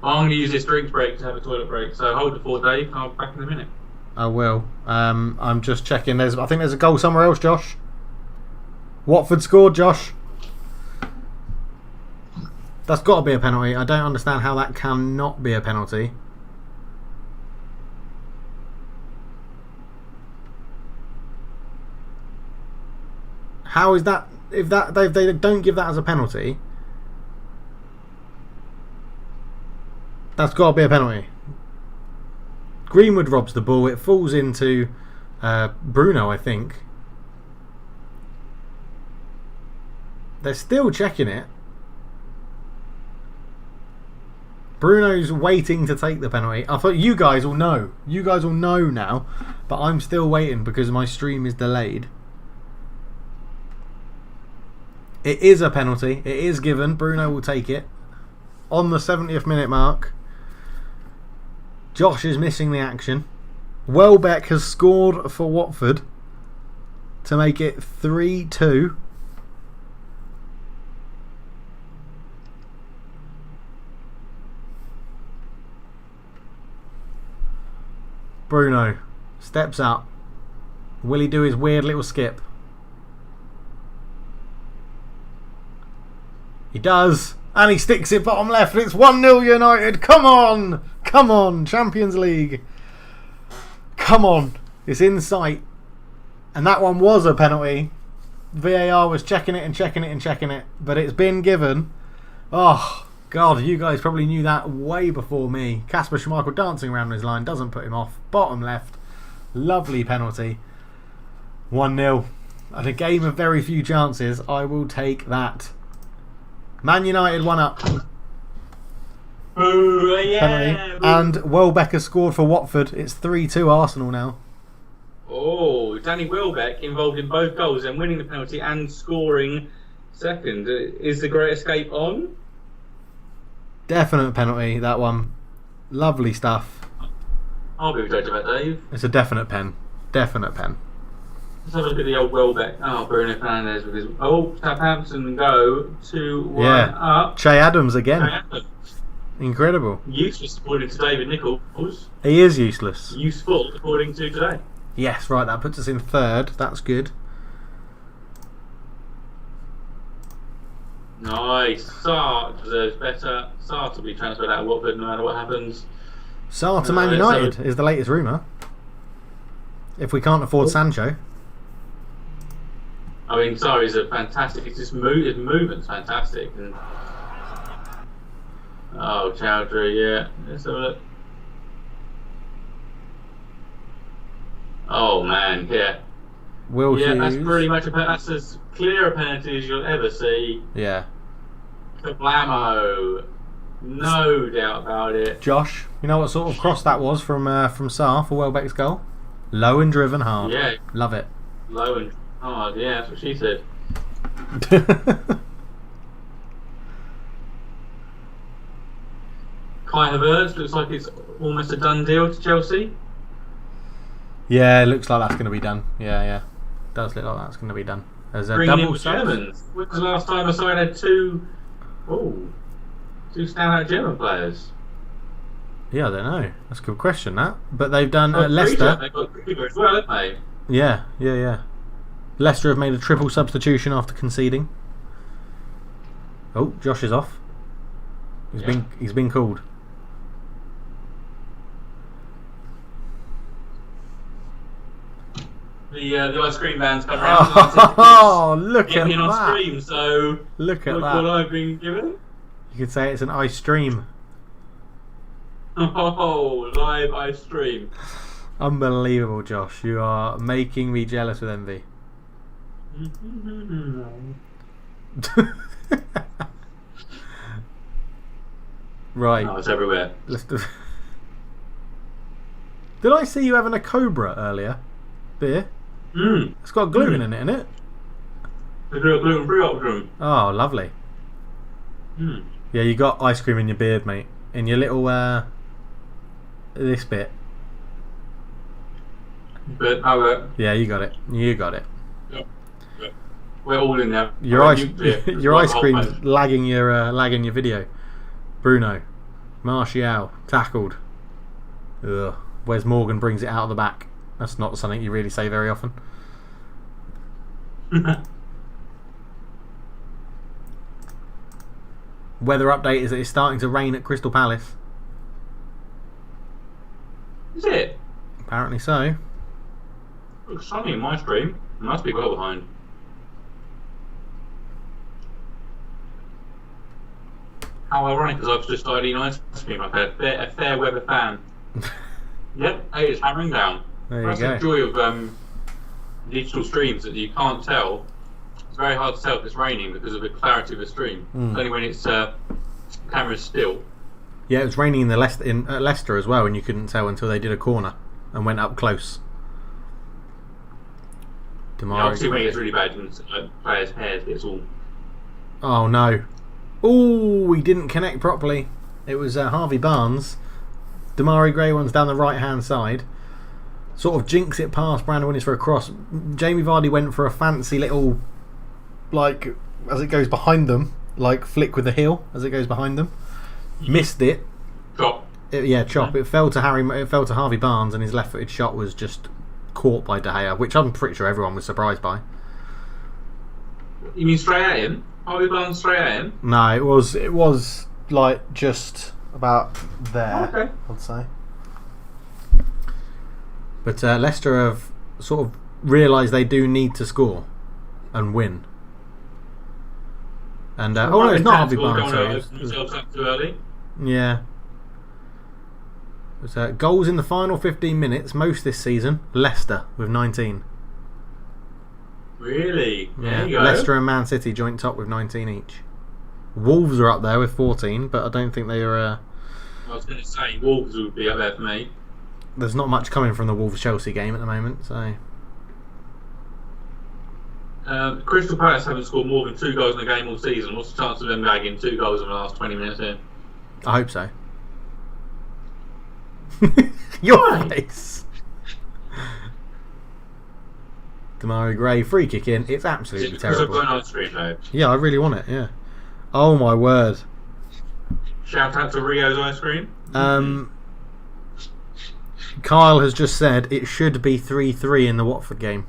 Speaker 2: Well, I'm going to use this drinks break to have a toilet break, so hold the fort, Dave. I'll be back in a minute.
Speaker 1: I will. I'm just checking. I think there's a goal somewhere else, Josh. Watford scored, Josh. That's got to be a penalty. I don't understand how that cannot be a penalty. How is that? If they don't give that as a penalty, that's got to be a penalty. Greenwood robs the ball. It falls into Bruno, I think. They're still checking it. Bruno's waiting to take the penalty. I thought you guys will know. You guys will know now. But I'm still waiting because my stream is delayed. It is a penalty. It is given. Bruno will take it. On the 70th minute mark. Josh is missing the action. Welbeck has scored for Watford to make it 3-2. Bruno steps up. Will he do his weird little skip? He does. And he sticks it bottom left. It's 1-0 United. Come on. Come on. Champions League. Come on. It's in sight. And that one was a penalty. VAR was checking it and checking it and checking it. But it's been given. Oh, God. You guys probably knew that way before me. Kasper Schmeichel dancing around his line. Doesn't put him off. Bottom left. Lovely penalty. 1-0. At a game of very few chances, I will take that. Man United 1 up.
Speaker 2: Ooh, yeah.
Speaker 1: Penalty. And Welbeck has scored for Watford. It's 3-2 Arsenal now.
Speaker 2: Oh, Danny Welbeck involved in both goals and winning the penalty and scoring second. Is the Great Escape on?
Speaker 1: Definite penalty, that one. Lovely stuff.
Speaker 2: I'll be judge of that, Dave.
Speaker 1: It's a definite pen. Definite pen.
Speaker 2: Let's have a look at the old Welbeck. Oh, Bruno Fernandes with his... Oh, Southampton go 2-1 up.
Speaker 1: Che Adams again.
Speaker 2: Che Adams.
Speaker 1: Incredible.
Speaker 2: Useless according to David Nichols.
Speaker 1: He is useless.
Speaker 2: Useful according to today.
Speaker 1: Yes, right, that puts us in third. That's good.
Speaker 2: Nice. Sarr deserves better. Sarr to be transferred out of Watford no matter what happens.
Speaker 1: Sarr to Man United is the latest rumour. If we can't afford Sancho.
Speaker 2: I mean, Sarr is a fantastic. It's just his movement's fantastic. And oh, Chowdhury, yeah. Let's have a look. Oh man, yeah.
Speaker 1: Will Hughes.
Speaker 2: That's pretty much that's as clear a penalty as you'll ever see.
Speaker 1: Yeah.
Speaker 2: Kablamo. No doubt about it.
Speaker 1: Josh, you know what sort of cross that was from Sarr for Welbeck's goal? Low and driven hard.
Speaker 2: Yeah.
Speaker 1: Love it.
Speaker 2: Low and hard, yeah, that's what she said. Kai Havertz looks like it's almost a done deal to Chelsea.
Speaker 1: Yeah, it looks like that's going to be done. Yeah. Does look like that's going to be done. There's a double
Speaker 2: Germans. When was the last time I saw it had two standout German players?
Speaker 1: Yeah, I don't know. That's a good question, that. But they've done
Speaker 2: Leicester.
Speaker 1: Leicester.
Speaker 2: They've got Krieger as well, haven't they?
Speaker 1: Yeah. Leicester have made a triple substitution after conceding. Oh, Josh is off. He's been called.
Speaker 2: The ice cream van's come around.
Speaker 1: Oh, look at
Speaker 2: on
Speaker 1: that!
Speaker 2: stream, so
Speaker 1: Look at
Speaker 2: what
Speaker 1: that!
Speaker 2: I've been given.
Speaker 1: You could say it's an ice stream.
Speaker 2: Oh, live ice stream.
Speaker 1: Unbelievable, Josh. You are making me jealous with envy. Right.
Speaker 2: Oh, it's everywhere.
Speaker 1: Did I see you having a Cobra earlier? Beer? It's got gluten in it, isn't it?
Speaker 2: It's a gluten-free option.
Speaker 1: Oh, lovely. Yeah, you got ice cream in your beard, mate. In your little, this bit.
Speaker 2: But,
Speaker 1: yeah, you got it.
Speaker 2: Yep. We're all in there.
Speaker 1: Your ice cream's lagging your video. Bruno. Martial. Tackled. Ugh. Wes Morgan brings it out of the back. That's not something you really say very often. Weather update is that it's starting to rain at Crystal Palace.
Speaker 2: Is it?
Speaker 1: Apparently so.
Speaker 2: Looks sunny in my stream. It must be well behind. How ironic, because I've just started eating ice cream. I've had a fair weather fan. Yep, it's hammering down.
Speaker 1: There you
Speaker 2: That's
Speaker 1: go.
Speaker 2: the joy of digital streams, that you can't tell. It's very hard to tell if it's raining because of the clarity of the stream. Only when it's camera's still.
Speaker 1: Yeah, it was raining at Leicester as well, and you couldn't tell until they did a corner and went up close.
Speaker 2: Obviously, when it gets really bad, players' hairs gets all.
Speaker 1: Oh no! Oh, he didn't connect properly. It was Harvey Barnes. Damari Gray one's down the right hand side. Sort of jinx it past Brandon Winnis for a cross. Jamie Vardy went for a fancy little, like, as it goes behind them, like flick with the heel as it goes behind them. Missed it.
Speaker 2: Chop.
Speaker 1: Chop. It fell to Harvey Barnes, and his left-footed shot was just caught by De Gea, which I'm pretty sure everyone was surprised by.
Speaker 2: You mean straight at him? Harvey Barnes straight at him?
Speaker 1: No, it was like just about there.
Speaker 2: Okay.
Speaker 1: I'd say. But Leicester have sort of realised they do need to score and win. And no, it's not Harvey Barnes.
Speaker 2: Sorry, up too early.
Speaker 1: Yeah. It was, goals in the final 15 minutes, most this season. Leicester with 19.
Speaker 2: Really?
Speaker 1: Yeah.
Speaker 2: There you go.
Speaker 1: Leicester and Man City joint top with 19 each. Wolves are up there with 14, but I don't think they are.
Speaker 2: I was going to say Wolves would be up there for me.
Speaker 1: There's not much coming from the Wolves-Chelsea game at the moment, so.
Speaker 2: Crystal Palace haven't scored more than 2 goals in a game all season. What's the chance of them bagging 2 goals in the last 20 minutes here?
Speaker 1: I hope so. Your face. Damari Gray, free kick in. It's absolutely terrible.
Speaker 2: Ice cream, though?
Speaker 1: Yeah, I really want it, yeah. Oh my word.
Speaker 2: Shout out to Rio's ice cream.
Speaker 1: Kyle has just said it should be 3-3 in the Watford game.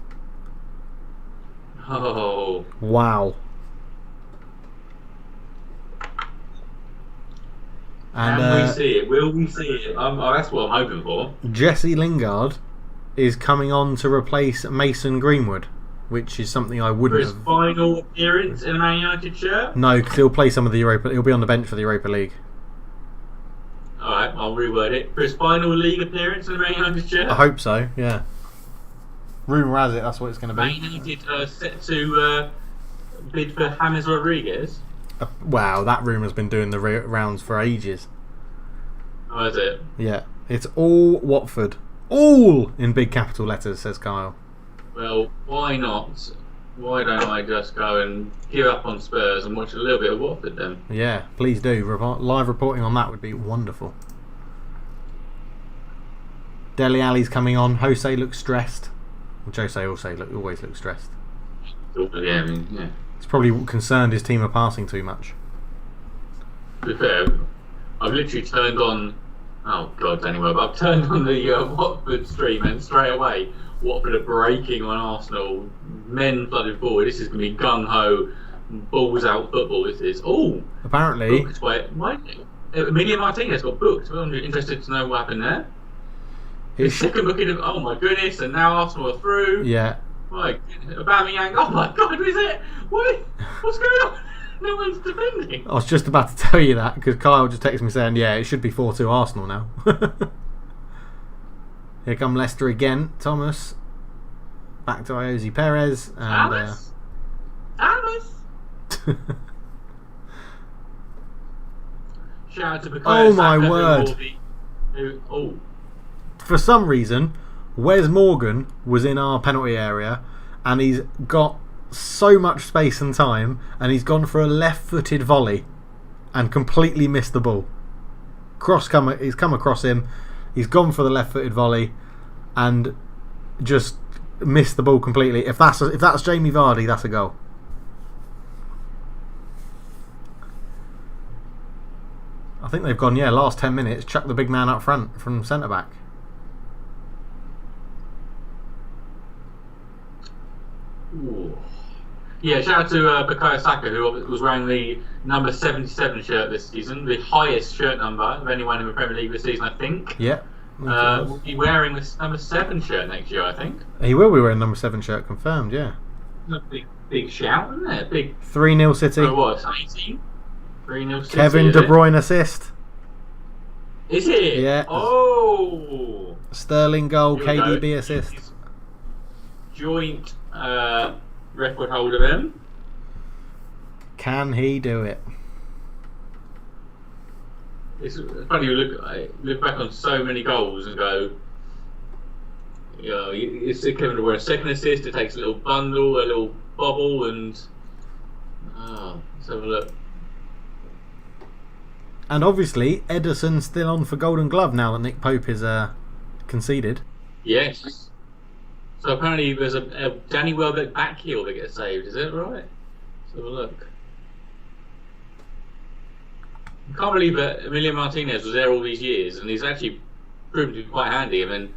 Speaker 2: Oh.
Speaker 1: Wow. And
Speaker 2: can we see it? Will we see it? That's what I'm hoping for.
Speaker 1: Jesse Lingard is coming on to replace Mason Greenwood, which is something I wouldn't have.
Speaker 2: For his final appearance in a Man United shirt?
Speaker 1: No, because he'll play some of the Europa. He'll be on the bench for the Europa League.
Speaker 2: Alright, I'll reword it. For his final league appearance in a Man United shirt?
Speaker 1: I hope so, yeah. Rumour has it, that's what it's going to be.
Speaker 2: Man United set to bid for James Rodriguez.
Speaker 1: Wow, that rumour's been doing the rounds for ages.
Speaker 2: Oh, is it?
Speaker 1: Yeah, it's all Watford. All in big capital letters, says Kyle.
Speaker 2: Well, why not? Why don't I just go and give up on Spurs and watch a little bit of Watford then?
Speaker 1: Yeah, please do. Live reporting on that would be wonderful. Dele Alli's coming on. Jose looks stressed. Jose always looks stressed.
Speaker 2: Yeah, I mean, yeah.
Speaker 1: He's probably concerned his team are passing too much.
Speaker 2: To be fair, I've literally turned on. Oh God, anyway, but I've turned on the Watford stream, and straight away Watford are breaking on Arsenal. Men flooded forward. This is going to be gung ho, balls out football. This is
Speaker 1: apparently.
Speaker 2: Booked by Emilia Martinez got booked. I'm interested to know what happened there. His second booking of, oh my goodness, and now Arsenal are through.
Speaker 1: Yeah.
Speaker 2: My Aubameyang, oh my God, is it? What's going on? No one's defending.
Speaker 1: I was just about to tell you that because Kyle just texted me saying, yeah, it should be 4-2 Arsenal now. Here come Leicester again. Thomas. Back to Iosi Perez. And,
Speaker 2: Alice. Shout out to Bukayo
Speaker 1: Oh my
Speaker 2: Saka,
Speaker 1: word. For some reason, Wes Morgan was in our penalty area and he's got so much space and time and he's gone for a left-footed volley and completely missed the ball. He's come across him, he's gone for the left-footed volley and just missed the ball completely. If that's Jamie Vardy, that's a goal. I think they've gone, last 10 minutes, chuck the big man up front from centre-back.
Speaker 2: Ooh. Yeah, shout out to Bukayo Saka, who was wearing the number 77 shirt this season, the highest shirt number of anyone in the Premier League this season, I think.
Speaker 1: Yeah.
Speaker 2: Will be wearing this number 7 shirt next year, I think.
Speaker 1: He will be wearing number 7 shirt, confirmed, yeah.
Speaker 2: Big shout, isn't it? Big
Speaker 1: 3-0 City.
Speaker 2: Oh, what? 18? 3-0 City.
Speaker 1: Kevin De Bruyne assist.
Speaker 2: Is it?
Speaker 1: Yeah.
Speaker 2: Oh.
Speaker 1: Sterling goal,
Speaker 2: Here we
Speaker 1: KDB
Speaker 2: go.
Speaker 1: assist.
Speaker 2: Joint record holder then.
Speaker 1: Can he do it?
Speaker 2: It's funny you look back on so many goals and go, you know, it's Kevin De Bruyne a second assist. It takes a little bundle, a little bobble, and let's have a look.
Speaker 1: And obviously, Ederson's still on for Golden Glove now that Nick Pope is conceded.
Speaker 2: Yes. So apparently there's a Danny Welbeck back heel that gets saved. Is that right? Let's have a look. I can't believe that Emilio Martinez was there all these years, and he's actually proven to be quite handy. I mean,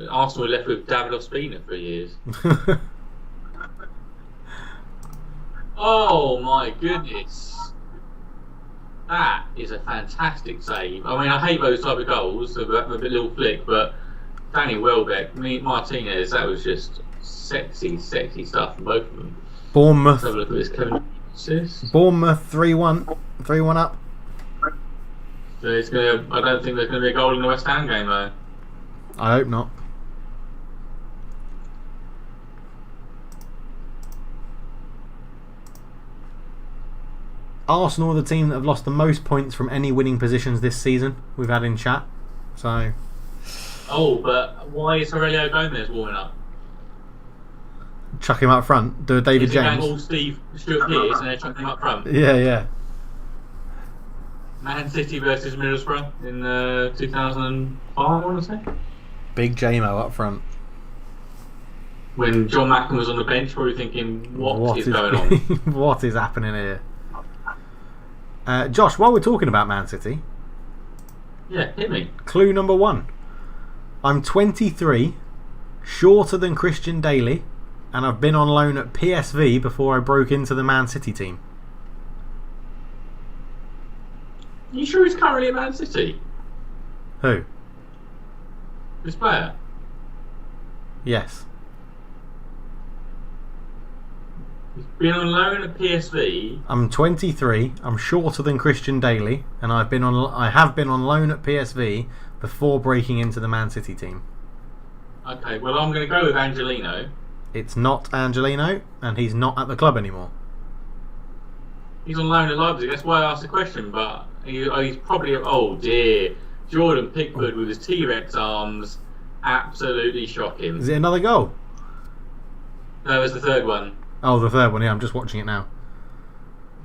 Speaker 2: Arsenal were left with David Ospina for years. Oh my goodness. That is a fantastic save. I mean, I hate those type of goals, a little flick, but Danny Welbeck, Martinez, that was just sexy stuff from both of them.
Speaker 1: Bournemouth.
Speaker 2: Let's have a look at this. Kevin assist.
Speaker 1: Bournemouth 3-1 up.
Speaker 2: So I don't think there's going to be a goal in the West Ham game though.
Speaker 1: I hope not. Arsenal are the team that have lost the most points from any winning positions this season we've had in chat. So.
Speaker 2: Oh, but why is Aurelio Gomez warming up?
Speaker 1: Chuck him up front. Do a David
Speaker 2: Is
Speaker 1: James.
Speaker 2: All Steve Stuart Pearce and they're chucking him up front.
Speaker 1: Yeah.
Speaker 2: Man City versus Middlesbrough in 2005, I want to say.
Speaker 1: Big J-Mo up front.
Speaker 2: When John Mackin was on the bench, probably thinking, what is going on?
Speaker 1: What is happening here? Josh, while we're talking about Man City,
Speaker 2: yeah, hit me.
Speaker 1: Clue number 1. I'm 23, shorter than Christian Daly, and I've been on loan at PSV before I broke into the Man City team.
Speaker 2: You sure he's currently at Man City?
Speaker 1: Who?
Speaker 2: This player?
Speaker 1: Yes.
Speaker 2: He's been on loan at PSV.
Speaker 1: I'm 23. I'm shorter than Christian Daly, and I have been on loan at PSV before breaking into the Man City team.
Speaker 2: Okay, well I'm going to go with Angelino.
Speaker 1: It's not Angelino, and he's not at the club anymore.
Speaker 2: He's on loan at Leipzig. That's why I asked the question. But he's probably Jordan Pickford with his T-Rex arms, absolutely shocking.
Speaker 1: Is it another goal?
Speaker 2: No, it's the third one.
Speaker 1: Oh, the third one. Yeah, I'm just watching it now.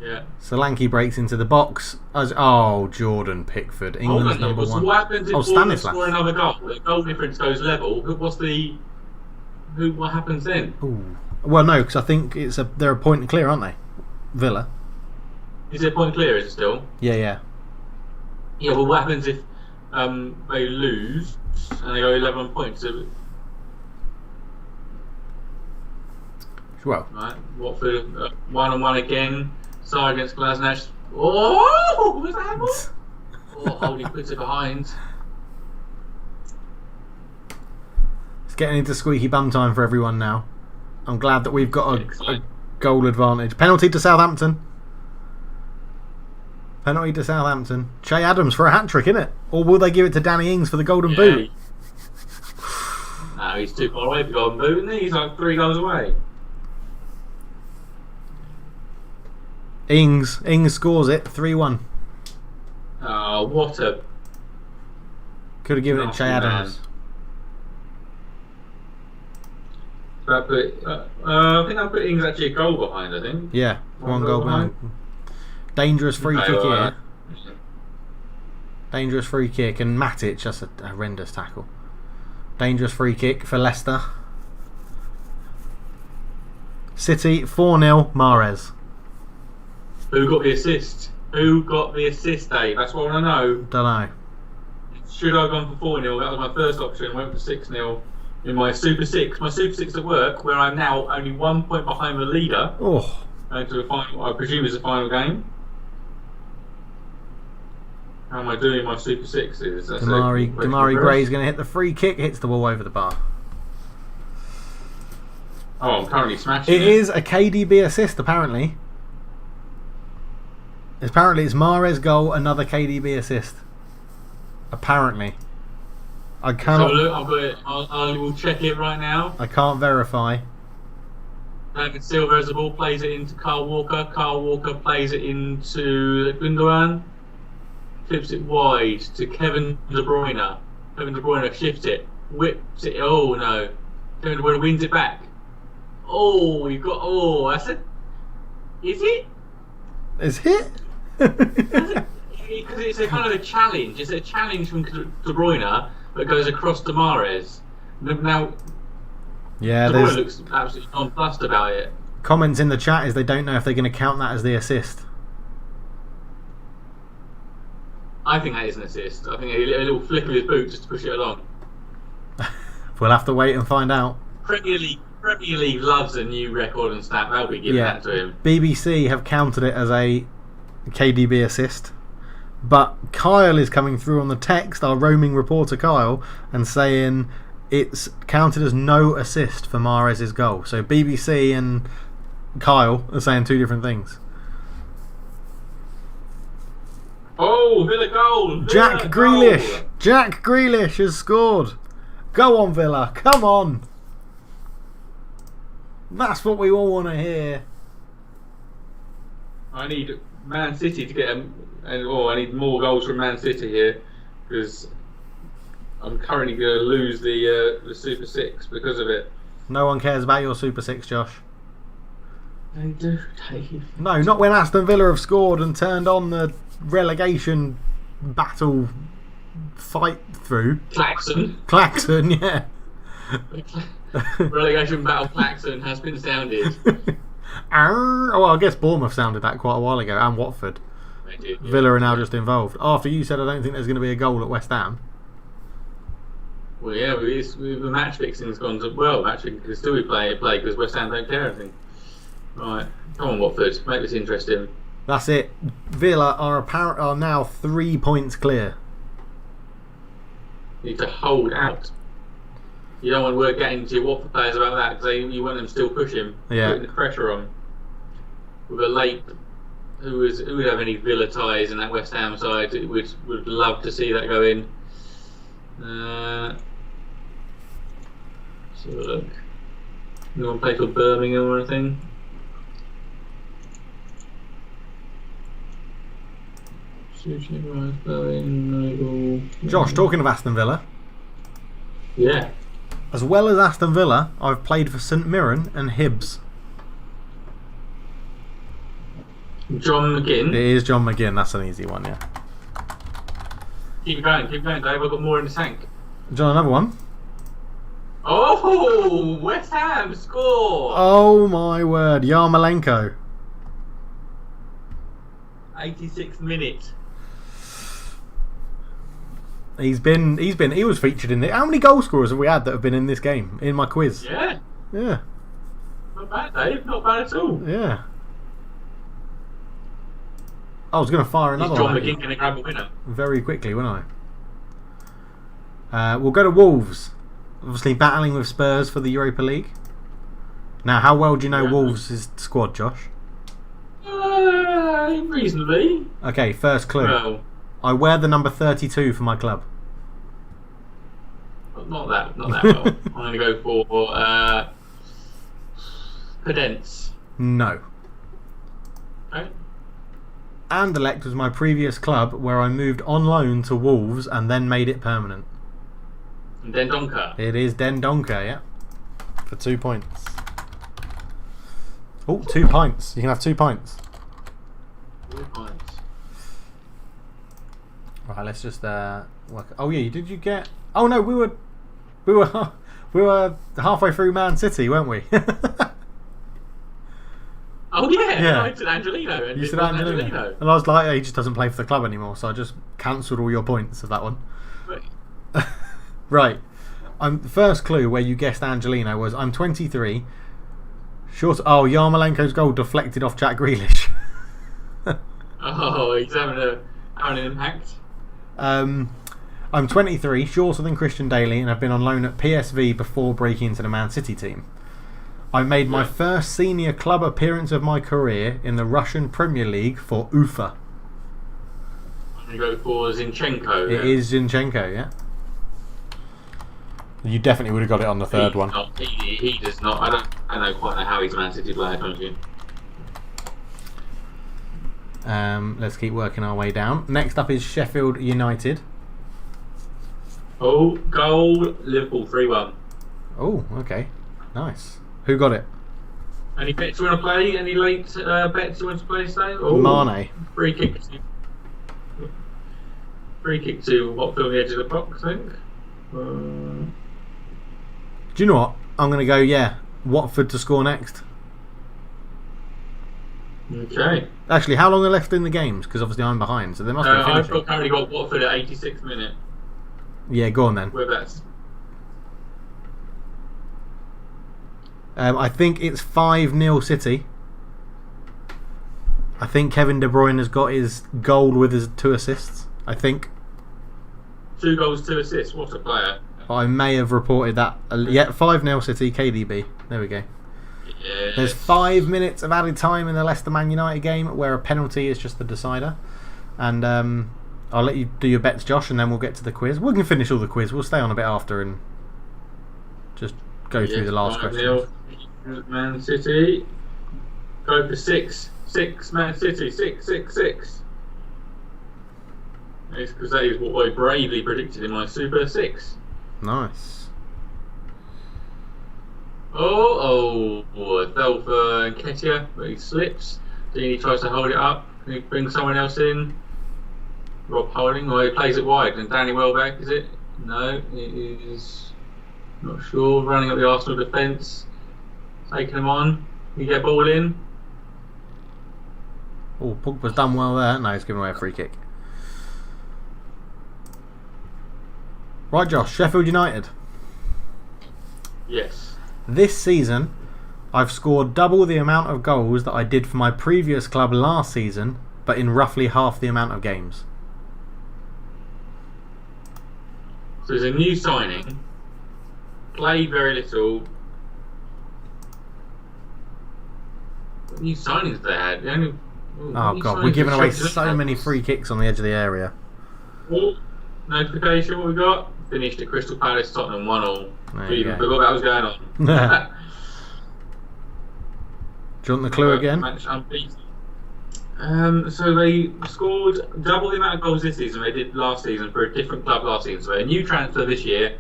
Speaker 2: Yeah.
Speaker 1: Solanke breaks into the box. Jordan Pickford, England's number 1.
Speaker 2: So what happens if Bournemouth score another goal? The goal difference goes level. What happens then?
Speaker 1: Ooh. Well, no, because I think they're a point clear, aren't they? Villa.
Speaker 2: Is it point clear? Is it still?
Speaker 1: Yeah.
Speaker 2: Yeah. Well, what happens if they lose and they go 11 points?
Speaker 1: Well,
Speaker 2: right. Watford 1-1 again. Side against Glasgow. Oh, was that happen? Holding puts it behind.
Speaker 1: It's getting into squeaky bum time for everyone now. I'm glad that we've got a goal advantage. Penalty to Southampton. Che Adams for a hat-trick, innit? Or will they give it to Danny Ings for the golden boot?
Speaker 2: No, he's too far away for the golden boot, isn't he? He's like 3 goals away.
Speaker 1: Ings scores it 3-1.
Speaker 2: Oh, what a...
Speaker 1: Could have given it to Che Adams.
Speaker 2: So I think I put Ings actually a goal behind, I think.
Speaker 1: Yeah, one goal behind. Dangerous free kick here. Dangerous free kick, and Matic, just a horrendous tackle. Dangerous free kick for Leicester. City 4-0, Mahrez.
Speaker 2: Who got the assist? Dave? That's what I want to know.
Speaker 1: Don't know.
Speaker 2: Should I have gone for 4-0? That was my first option. Went for 6-0 in my Super 6. My Super 6 at work, where I'm now only 1 point behind the leader.
Speaker 1: Oh.
Speaker 2: To the final, I presume it's the final game. How am I doing my Super 6s?
Speaker 1: Damari Gray's going to hit the free kick, hits the ball over the bar.
Speaker 2: Oh, I'm currently smashing
Speaker 1: it. It is a KDB assist, apparently. Apparently, it's Mahrez goal, another KDB assist. Apparently. I cannot.
Speaker 2: So look, I've got it. I will check it right now.
Speaker 1: I can't verify.
Speaker 2: David Silva as the ball plays it into Kyle Walker. Kyle Walker plays it into Gundogan. Flips it wide to Kevin De Bruyne. Kevin De Bruyne shifts it. Whips it. Oh no. Kevin De Bruyne wins it back. Oh, you've got. Oh, that's it. Is it?
Speaker 1: Is it?
Speaker 2: Because it's a kind of a challenge. It's a challenge from De Bruyne that goes across to Mahrez. Now,
Speaker 1: Yeah,
Speaker 2: De
Speaker 1: there's
Speaker 2: Bruyne looks absolutely nonplussed about it.
Speaker 1: comments in the chat is they don't know if they're going to count that as the assist.
Speaker 2: I think that is an assist. I think a little flick of his boot just to push it along.
Speaker 1: We'll have to wait and find out.
Speaker 2: Premier League loves a new record and stat. They'll be giving that to him.
Speaker 1: BBC have counted it as a KDB assist, but Kyle is coming through on the text, our roaming reporter Kyle, and saying it's counted as no assist for Mahrez's goal. So BBC and Kyle are saying two different things.
Speaker 2: Oh, Villa goal!
Speaker 1: Jack
Speaker 2: Villa
Speaker 1: Grealish!
Speaker 2: goal.
Speaker 1: Jack Grealish has scored! Go on, Villa! Come on! That's what we all want to hear.
Speaker 2: I need Man City to get I need more goals from Man City here because I'm currently going to lose the Super Six because of it.
Speaker 1: No one cares about your Super Six, Josh.
Speaker 2: They do, Dave.
Speaker 1: No, not when Aston Villa have scored and turned on the relegation battle fight through. Klaxon, yeah.
Speaker 2: Relegation battle Klaxon has been sounded.
Speaker 1: Well, I guess Bournemouth sounded that quite a while ago, and Watford.
Speaker 2: They did, yeah.
Speaker 1: Villa are now just involved. After you said I don't think there's going to be a goal at West Ham.
Speaker 2: Well, yeah, the match fixing's gone to match fixing can still be play because West Ham don't care, I think. Right, come on, Watford, make this interesting.
Speaker 1: That's it. Villa are now 3 points clear.
Speaker 2: You need to hold out. You don't want to getting to your Watford players about that because you want them still pushing, putting the pressure on. With a late, who would have any Villa ties in that West Ham side? Would love to see that go in. Let's have a look. You want to play for Birmingham or anything?
Speaker 1: Josh, talking of Aston Villa.
Speaker 2: Yeah.
Speaker 1: As well as Aston Villa, I've played for St Mirren and Hibs.
Speaker 2: John McGinn.
Speaker 1: It is John McGinn, that's an easy one, yeah.
Speaker 2: Keep going, Dave. I've got more in the tank.
Speaker 1: John, another one.
Speaker 2: Oh, West Ham score!
Speaker 1: Oh my word, Yarmolenko.
Speaker 2: 86th minute.
Speaker 1: He was featured in it. How many goal scorers have we had that have been in this game? In my quiz?
Speaker 2: Yeah.
Speaker 1: Yeah.
Speaker 2: Not bad, Dave. Not bad at all.
Speaker 1: Yeah. I was going to fire another one.
Speaker 2: Is John McGinn going to grab a winner?
Speaker 1: Very quickly, wouldn't I? We'll go to Wolves. Obviously battling with Spurs for the Europa League. Now, how well do you know Wolves' squad, Josh?
Speaker 2: Reasonably.
Speaker 1: Okay, first clue.
Speaker 2: Well,
Speaker 1: I wear the number 32 for my club.
Speaker 2: not that well. I'm going to go for Pedence.
Speaker 1: No.
Speaker 2: Okay.
Speaker 1: Anderlecht was my previous club where I moved on loan to Wolves and then made it permanent.
Speaker 2: And then Donker.
Speaker 1: It is Den Donker, yeah. For 2 points. Oh, 2 pints. You can have 2 pints.
Speaker 2: 2 points.
Speaker 1: Right, let's just work. Oh yeah, did you get? Oh no, we were halfway through Man City, weren't we?
Speaker 2: Oh yeah,
Speaker 1: Yeah.
Speaker 2: No, I said Angelino. And
Speaker 1: You
Speaker 2: it
Speaker 1: said
Speaker 2: was
Speaker 1: Angelino. And I was like, he just doesn't play for the club anymore, so I just cancelled all your points of that one.
Speaker 2: Right.
Speaker 1: Right. The first clue where you guessed Angelino was I'm 23. Yarmolenko's goal deflected off Jack Grealish.
Speaker 2: Oh, he's having an impact.
Speaker 1: I'm 23, shorter than Christian Daly, and I've been on loan at PSV before breaking into the Man City team. I made my first senior club appearance of my career in the Russian Premier League for Ufa.
Speaker 2: You go for Zinchenko.
Speaker 1: It is Zinchenko, yeah. You definitely would have got it on the third one.
Speaker 2: He does not. I don't quite know how he's Man City player, don't you?
Speaker 1: Let's keep working our way down. Next up is Sheffield United.
Speaker 2: Oh, goal, Liverpool 3-1.
Speaker 1: Oh, okay. Nice. Who got it?
Speaker 2: Any bets you want to play? Any late bets you want to play today? Oh,
Speaker 1: Mane.
Speaker 2: Free kick to Watford on the edge of the box, I think.
Speaker 1: Do you know what? I'm going to go, Watford to score next.
Speaker 2: Okay.
Speaker 1: Actually, how long are left in the games? Because obviously I'm behind, so they must be finishing.
Speaker 2: I've currently got Watford at 86th minute.
Speaker 1: Yeah, go on then.
Speaker 2: Where that's...
Speaker 1: I think it's 5-0 City. I think Kevin De Bruyne has got his goal with his 2 assists. I think.
Speaker 2: 2 goals, 2 assists. What a player.
Speaker 1: I may have reported that. 5-0 City, KDB. There we go.
Speaker 2: Yes.
Speaker 1: There's 5 minutes of added time in the Leicester Man United game where a penalty is just the decider. And I'll let you do your bets, Josh, and then we'll get to the quiz. We can finish all the quiz. We'll stay on a bit after and just go through the last questions.
Speaker 2: Man City. Go for 6. 6 Man City. 6. It's because that is what I bravely predicted in my Super 6.
Speaker 1: Nice.
Speaker 2: Oh, it fell for Nketiah, but he slips. Then he tries to hold it up. Can he bring someone else in? Rob Holding, or he plays it wide. And Danny Welbeck, is it? No, it is. Not sure. Running up the Arsenal defence. Taking him on. Can you get ball in?
Speaker 1: Oh, Pogba's done well there. No, he's giving away a free kick. Right, Josh, Sheffield United.
Speaker 2: Yes.
Speaker 1: This season, I've scored double the amount of goals that I did for my previous club last season, but in roughly half the amount of games.
Speaker 2: So there's a new signing. Played very little. What new signings they had?
Speaker 1: Oh God, we're giving away so many free kicks on the edge of the area.
Speaker 2: Oh, notification, what we got? Finished at Crystal Palace, Tottenham 1-1. Even forgot that was going on.
Speaker 1: Do you want the clue again?
Speaker 2: Match unbeaten. So they scored double the amount of goals this season they did last season for a different club last season. So a new transfer this year.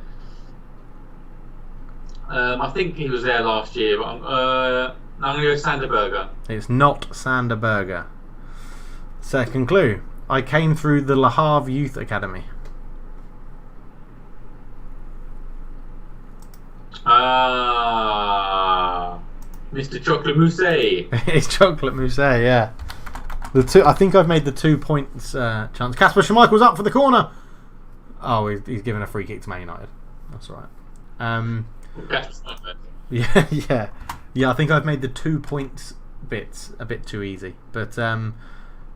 Speaker 2: I think he was there last year, but I'm going to go Sander Berge.
Speaker 1: It's not Sander Berge. Second clue. I came through the Le Havre Youth Academy.
Speaker 2: Mr. Chocolate Mousse.
Speaker 1: It's Chocolate Mousse, yeah. I think I've made the 2 points chance. Kasper Schmeichel's up for the corner. Oh, he's given a free kick to Man United. That's all right. Yeah. I think I've made the 2 points bits a bit too easy. But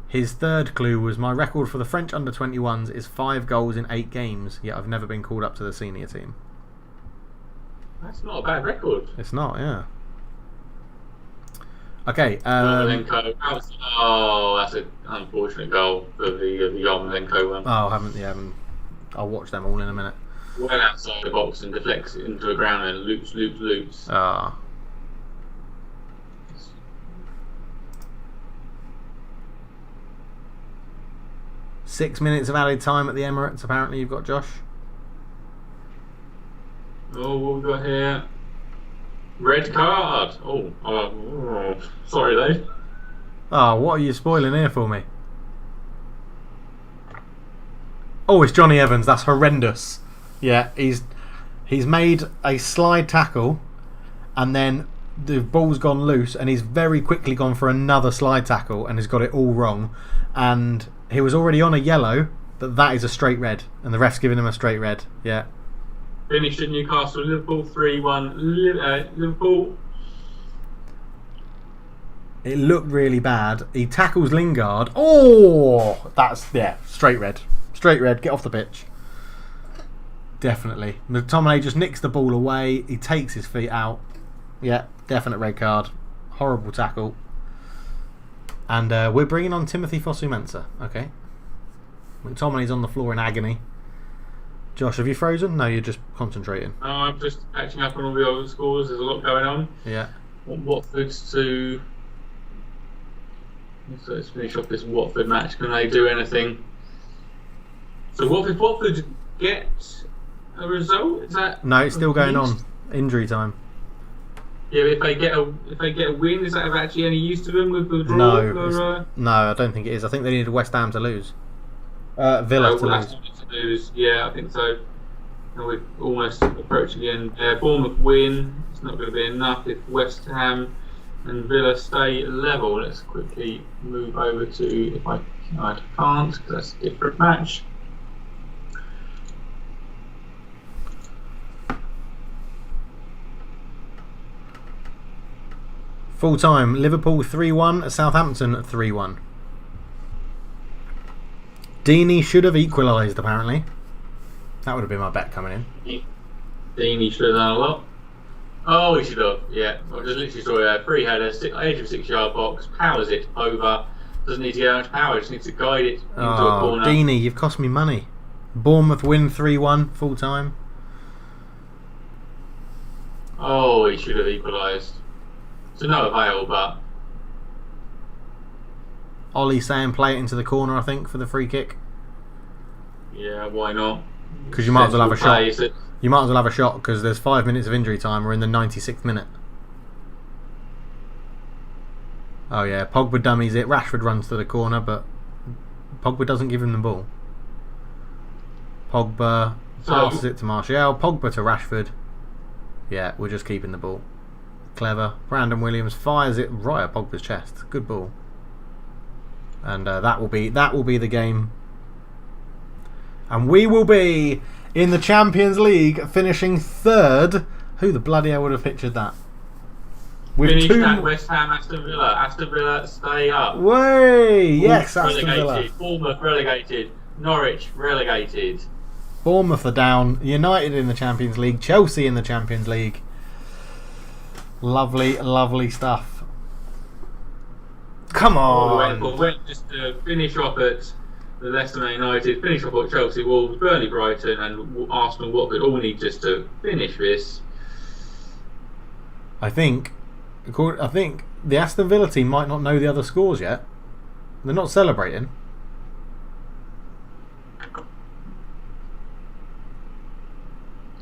Speaker 1: his third clue was my record for the French under-21s is 5 goals in 8 games. Yet I've never been called up to the senior team.
Speaker 2: That's not a bad record.
Speaker 1: It's not, yeah. Okay.
Speaker 2: Yarmolenko. That's an unfortunate goal for the Yarmolenko one.
Speaker 1: Oh, haven't. I'll watch them all in a minute.
Speaker 2: Well outside the box and deflects it into the ground and loops.
Speaker 1: Ah. 6 minutes of added time at the Emirates, apparently, you've got, Josh.
Speaker 2: Oh, what we got here? Red card. Oh, sorry, Dave.
Speaker 1: Oh, what are you spoiling here for me? Oh, it's Johnny Evans. That's horrendous. Yeah, he's made a slide tackle, and then the ball's gone loose, and he's very quickly gone for another slide tackle, and has got it all wrong. And he was already on a yellow, but that is a straight red, and the ref's giving him a straight red. Yeah.
Speaker 2: Finished at Newcastle Liverpool 3-1. Liverpool.
Speaker 1: It looked really bad. He tackles Lingard. Oh, that's straight red. Straight red. Get off the pitch. Definitely. McTominay just nicks the ball away. He takes his feet out. Yeah, definite red card. Horrible tackle. And we're bringing on Timothy Fosu-Mensah. Okay. McTominay's on the floor in agony. Josh, have you frozen? No, you're just concentrating.
Speaker 2: No, I'm just catching up on all the other scores. There's a lot going on.
Speaker 1: Yeah.
Speaker 2: Watford's to... So let's finish off this Watford match. Can they do anything? So Watford get a result? Is that...
Speaker 1: No, it's still going on. Injury time.
Speaker 2: Yeah, if they get a win, is that actually any use to them with the draw?
Speaker 1: No, I don't think it is. I think they needed West Ham to lose. Villa to
Speaker 2: lose. Yeah, I think so. And we're almost approaching the end. Bournemouth win. It's not going to be enough if West Ham and Villa stay level. Let's quickly move over to, if I can't, because that's a different match.
Speaker 1: Full time, Liverpool 3-1, Southampton 3-1. Deeney should have equalised, apparently. That would have been my bet coming in.
Speaker 2: Deeney should have done a lot. Oh, he should have, yeah. I just literally saw a free header, edge of 6-yard box, powers it over. Doesn't need to get much power, just needs to guide it into a corner.
Speaker 1: Deeney, you've cost me money. Bournemouth win 3-1, full time.
Speaker 2: Oh, he should have equalised. To no avail, but
Speaker 1: Ollie saying play it into the corner, I think, for the free kick.
Speaker 2: Yeah, why not?
Speaker 1: Because you might as well have a shot. You might as well have a shot because there's 5 minutes of injury time. We're in the 96th minute. Oh yeah, Pogba dummies it. Rashford runs to the corner, but Pogba doesn't give him the ball. Pogba passes it to Martial. Pogba to Rashford. Yeah, we're just keeping the ball. Clever. Brandon Williams fires it right at Pogba's chest. Good ball. And that will be the game. And we will be in the Champions League, finishing third. Who the bloody hell would have pictured that?
Speaker 2: Finish at West Ham, Aston Villa. Aston Villa stay up.
Speaker 1: Way! Yes, Aston
Speaker 2: relegated.
Speaker 1: Villa.
Speaker 2: Bournemouth relegated. Norwich relegated.
Speaker 1: Bournemouth are down. United in the Champions League. Chelsea in the Champions League. Lovely, lovely stuff. Come on.
Speaker 2: We're just to finish off at the Leicester Man United, finish off at Chelsea, Wolves, Burnley, Brighton, and Arsenal, Watford. All we need just to finish this.
Speaker 1: I think the Aston Villa team might not know the other scores yet. They're not celebrating.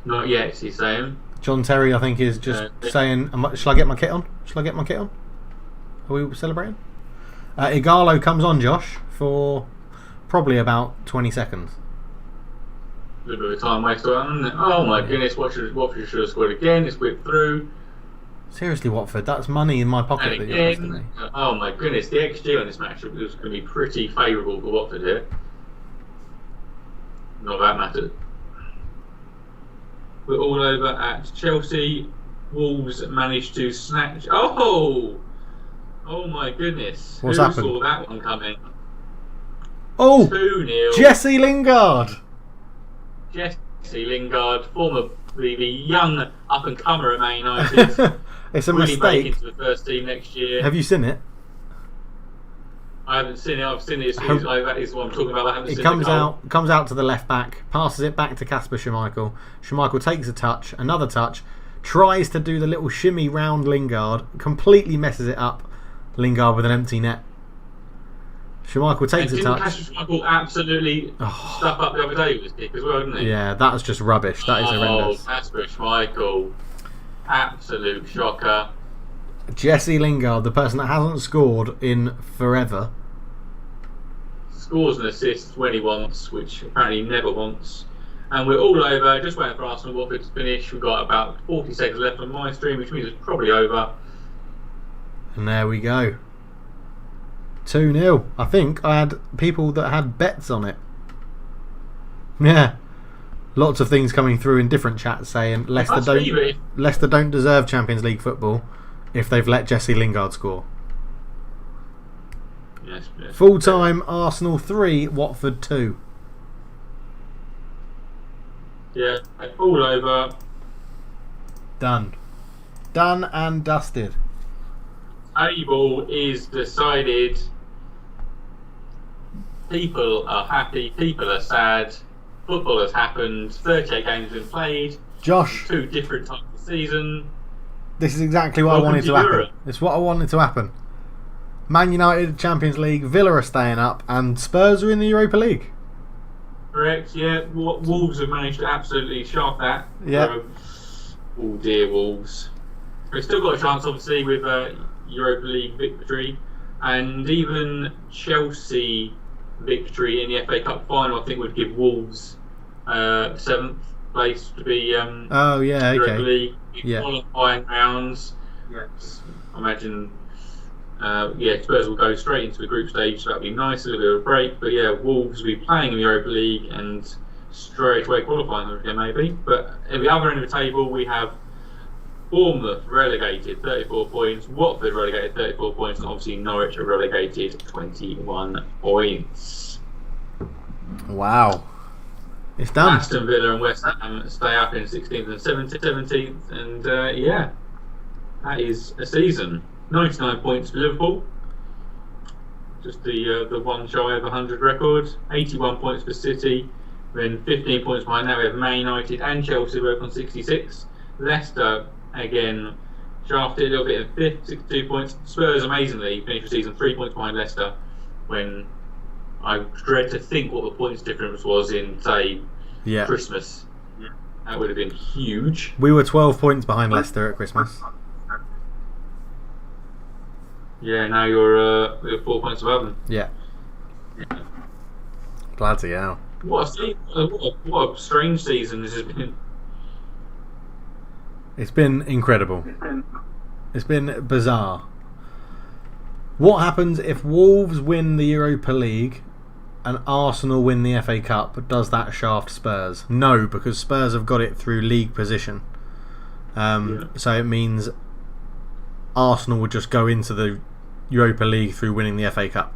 Speaker 2: Not yet, he's saying.
Speaker 1: John Terry, I think, is just saying, shall I get my kit on? Shall I get my kit on? Are we celebrating? Igalo comes on, Josh, for probably about 20 seconds.
Speaker 2: A little bit of time wasted on it. Oh my goodness, Watford should have scored again. It's whipped through.
Speaker 1: Seriously, Watford, that's money in my pocket that you're asking me.
Speaker 2: Oh my goodness, the XG on this match was going to be pretty favourable for Watford here. Not that mattered. We're all over at Chelsea. Wolves managed to snatch. Oh my goodness!
Speaker 1: What's
Speaker 2: Who
Speaker 1: happened?
Speaker 2: saw that one coming?
Speaker 1: Oh,
Speaker 2: 2-0.
Speaker 1: Jesse Lingard.
Speaker 2: Jesse Lingard, formerly the young up and comer at Man United.
Speaker 1: It's a
Speaker 2: really
Speaker 1: mistake.
Speaker 2: Make into the first team next year.
Speaker 1: Have you seen it?
Speaker 2: I haven't seen it. I've seen it. That is what I'm talking about. I haven't seen
Speaker 1: it. Comes out to the left back, passes it back to Kasper Schmeichel. Schmeichel takes a touch, another touch, tries to do the little shimmy round Lingard, completely messes it up. Lingard with an empty net. Schmeichel takes a touch.
Speaker 2: Schmeichel absolutely stuff up the other day with his kick as well, didn't he?
Speaker 1: Yeah, that was just rubbish. That is horrendous.
Speaker 2: Kasper Schmeichel, absolute shocker.
Speaker 1: Jesse Lingard, the person that hasn't scored in forever.
Speaker 2: Scores and assists when he wants, which apparently he never wants. And we're all over, just waiting for Arsenal Watford to finish. We've got about 40 seconds left on my stream, which means it's probably over.
Speaker 1: And there we go. 2-0. I think I had people that had bets on it. Yeah. Lots of things coming through in different chats saying Leicester don't deserve Champions League football if they've let Jesse Lingard score.
Speaker 2: Yes.
Speaker 1: Full time, Arsenal 3, Watford 2.
Speaker 2: Yeah, all over.
Speaker 1: Done and dusted.
Speaker 2: Table is decided. People are happy. People are sad. Football has happened. 38 games have been played.
Speaker 1: Josh,
Speaker 2: 2 different times of the season.
Speaker 1: this is exactly what I wanted to happen. It's what I wanted to happen. Man United, Champions League, Villa are staying up, and Spurs are in the Europa League.
Speaker 2: Correct, yeah. Wolves have managed to absolutely shark that.
Speaker 1: Yeah.
Speaker 2: Oh dear, Wolves. We've still got a chance, obviously, with Europa League victory, and even Chelsea victory in the FA Cup final, I think, would give Wolves 7th place to be Europa League qualifying rounds. Yes. I imagine Spurs will go straight into the group stage, so that'll be nice, a little bit of a break. But yeah, Wolves will be playing in the Europa League and straight away qualifying again, maybe. But at the other end of the table, we have Bournemouth relegated, 34 points. Watford relegated, 34 points. And obviously Norwich are relegated, 21 points.
Speaker 1: Wow. It's done.
Speaker 2: Aston Villa and West Ham stay up in 16th and 17th. And that is a season. 99 points for Liverpool. Just the one shy of 100 record. 81 points for City. Then 15 points behind that we have Man United and Chelsea both on 66. Leicester again shafted a little bit in 5th, 62 points. Spurs amazingly finished the season 3 points behind Leicester, when I dread to think what the points difference was in, say, Christmas. That would have been huge.
Speaker 1: We were 12 points behind Leicester at Christmas.
Speaker 2: Yeah, now you're 4 points above them.
Speaker 1: Yeah. Bloody hell.
Speaker 2: What a strange season this has been.
Speaker 1: It's been incredible. It's been bizarre. What happens if Wolves win the Europa League and Arsenal win the FA Cup? Does that shaft Spurs? No, because Spurs have got it through league position. So it means Arsenal would just go into the Europa League through winning the FA Cup.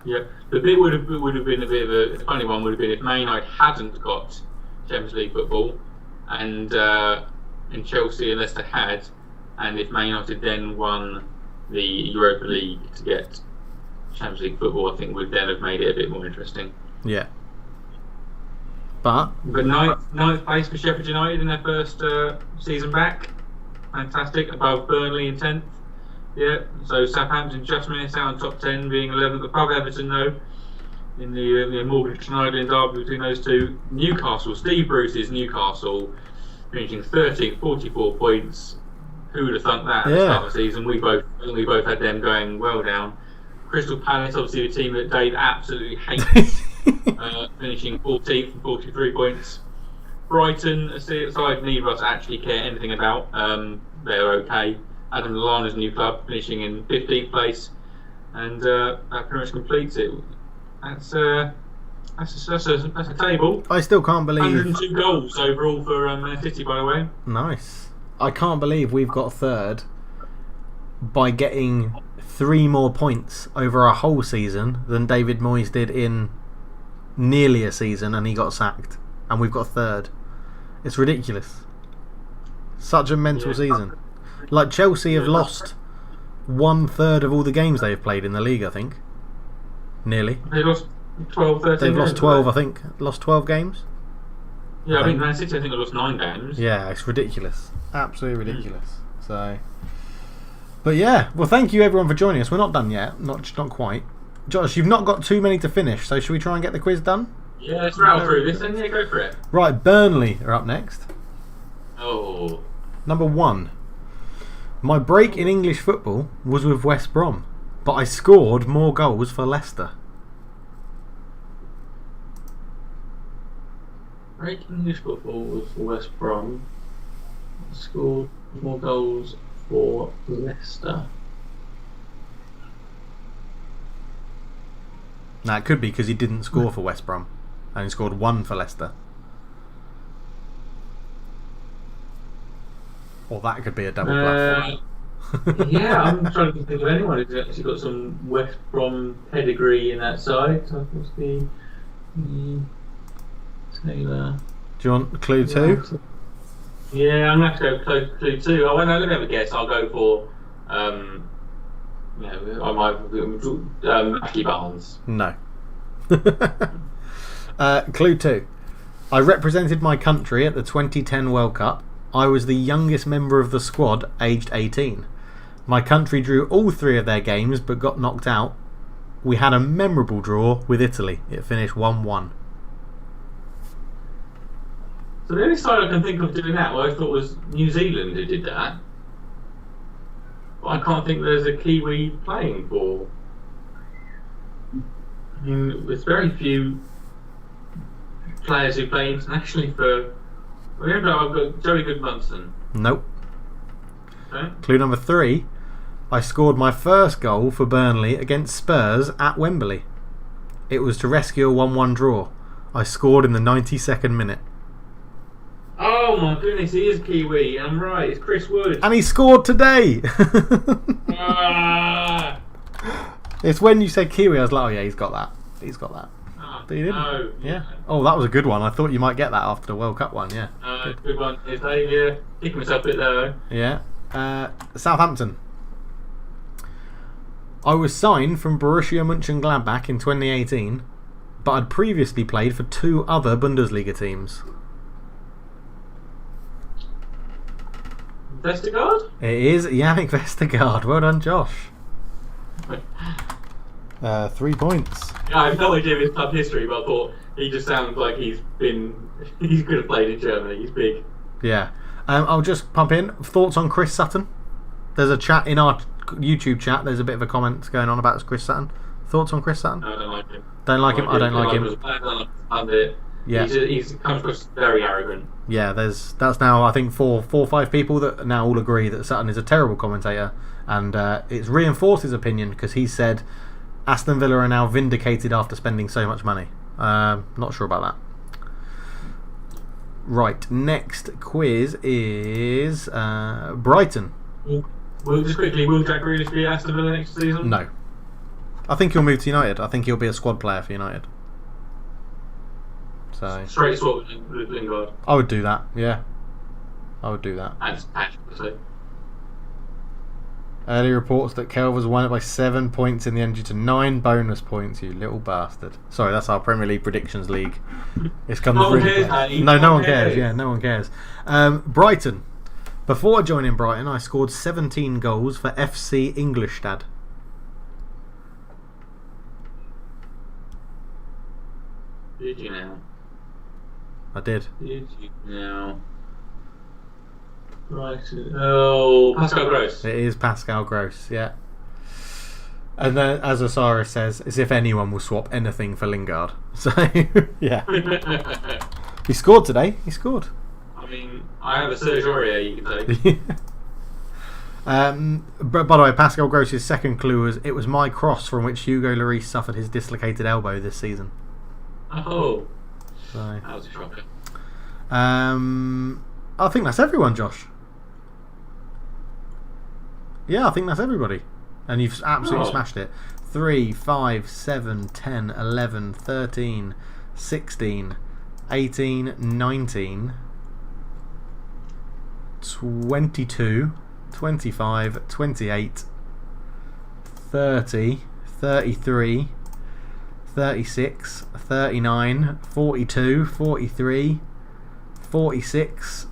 Speaker 2: Yeah, the bit would have been a bit of a funny one. Would have been if Man United hadn't got Champions League football, and Chelsea and Leicester had, and if Man United then won the Europa League to get Champions League football, I think would then have made it a bit more interesting.
Speaker 1: Yeah. But ninth place for Sheffield United in their first season back. Fantastic, above Burnley in 10th. Yeah, so Southampton just missed out on top 10, being 11th, above Everton though, in the Morgan Schneiderlin derby between those two. Newcastle, Steve Bruce's Newcastle, finishing 13th, 44 points. Who would have thunk that at the start of the season? We both had them going well down. Crystal Palace, obviously a team that Dave absolutely hates, finishing 14th and 43 points. Brighton, a side neither of us actually care anything about. They're okay. Adam Lallana's new club finishing in 15th place, and that pretty much completes it. That's a table. I still can't believe
Speaker 2: 102 goals overall for Man City, by the way.
Speaker 1: Nice. I can't believe we've got third by getting 3 more points over a whole season than David Moyes did in nearly a season, and he got sacked. And we've got third. It's ridiculous. Such a mental season. Like Chelsea have lost 1/3 of all the games they've played in the league, I think. Nearly.
Speaker 2: They lost 12, 13
Speaker 1: They've lost
Speaker 2: games,
Speaker 1: 12, I think. Lost 12 games?
Speaker 2: Yeah, I think Man City, I think, they lost 9 games.
Speaker 1: Yeah, it's ridiculous. Absolutely ridiculous. So, but yeah, well, thank you everyone for joining us. We're not done yet. Not quite. Josh, you've not got too many to finish, so should we try and get the quiz done?
Speaker 2: Yeah, let's rattle through this then. Yeah, go for it.
Speaker 1: Right, Burnley are up next.
Speaker 2: Oh.
Speaker 1: Number 1. My break in English football was with West Brom, but I scored more goals for Leicester.
Speaker 2: Break in English football was for West Brom. I scored more goals for Leicester.
Speaker 1: Now, it could be because he didn't score for West Brom and he scored 1 for Leicester. Or that could be a double bluff.
Speaker 2: Yeah, I'm trying to think of anyone who's actually got some West Brom pedigree in that side. So it must be Taylor.
Speaker 1: Do you want clue 2?
Speaker 2: Yeah, I'm going to have to go clue 2. Oh, no, let me have a guess. I'll go for I might Ashley Barnes.
Speaker 1: No. Clue 2. I represented my country at the 2010 World Cup. I was the youngest member of the squad, aged 18. My country drew all 3 of their games but got knocked out. We had a memorable draw with Italy. It finished 1-1.
Speaker 2: So the only side I can think of doing that, I thought was New Zealand who did that. But I can't think there's a Kiwi playing for. I mean, there's very few players who play internationally for. I've got Joey Goodmunson.
Speaker 1: Nope.
Speaker 2: Okay.
Speaker 1: Clue number 3. I scored my first goal for Burnley against Spurs at Wembley. It was to rescue a 1-1 draw. I scored in the 92nd minute.
Speaker 2: Oh my goodness, he is Kiwi. I'm right, it's Chris Wood.
Speaker 1: And he scored today!
Speaker 2: Ah.
Speaker 1: It's when you said Kiwi, I was like, oh yeah, he's got that. He's got that. But he didn't.
Speaker 2: No.
Speaker 1: Yeah. Oh, that was a good one. I thought you might get that after the World Cup one, yeah.
Speaker 2: Good one. Yeah, kicking myself a bit there.
Speaker 1: Yeah. Southampton. I was signed from Borussia Mönchengladbach in 2018, but I'd previously played for 2 other Bundesliga teams.
Speaker 2: Vestergaard?
Speaker 1: It is Yannick Vestergaard. Well done, Josh. 3 points.
Speaker 2: Yeah, I have no idea of his club history, but I thought he just sounds like he's could have played in Germany. He's big.
Speaker 1: Yeah. I'll just pump in thoughts on Chris Sutton. There's a chat in our YouTube chat. There's a bit of a comment going on about Chris Sutton. Thoughts on Chris Sutton?
Speaker 2: No, I don't like him.
Speaker 1: Don't like him? I don't like him.
Speaker 2: Yeah. He's comes across very arrogant.
Speaker 1: Yeah, that's now I think 4 or 5 people that now all agree that Sutton is a terrible commentator, and it's reinforced his opinion because he said Aston Villa are now vindicated after spending so much money. Not sure about that. Right, next quiz is Brighton.
Speaker 2: Just quickly, will Jack Grealish be at Aston Villa next season?
Speaker 1: No. I think he'll move to United. I think he'll be a squad player for United. So
Speaker 2: straight swap with Lingard.
Speaker 1: I would do that, yeah. I would do that.
Speaker 2: That's actually.
Speaker 1: Early reports that Kelvers won it by 7 points in the end due to 9 bonus points, you little bastard. Sorry, that's our Premier League Predictions League. It's come
Speaker 2: No one
Speaker 1: really
Speaker 2: cares, mate.
Speaker 1: No one cares. Yeah, no one cares. Brighton. Before joining Brighton, I scored 17 goals for FC Ingolstadt.
Speaker 2: Did you now?
Speaker 1: I did.
Speaker 2: Did you now? Brighton. Oh, Pascal Gross.
Speaker 1: It is Pascal Gross, yeah. And then, as Osiris says, as if anyone will swap anything for Lingard. So, yeah. He scored today. He scored.
Speaker 2: I mean, I have a Serge Aurier you can take.
Speaker 1: But by the way, Pascal Gross's second clue was it was my cross from which Hugo Lloris suffered his dislocated elbow this season.
Speaker 2: Oh.
Speaker 1: So,
Speaker 2: That was a shocker.
Speaker 1: I think that's everyone, Josh. Yeah, I think that's everybody. And you've absolutely smashed it. 3, 5, 7, 10, 11, 13, 16, 18, 19, 22, 25, 28, 30, 33, 36, 39, 42, 43, 46.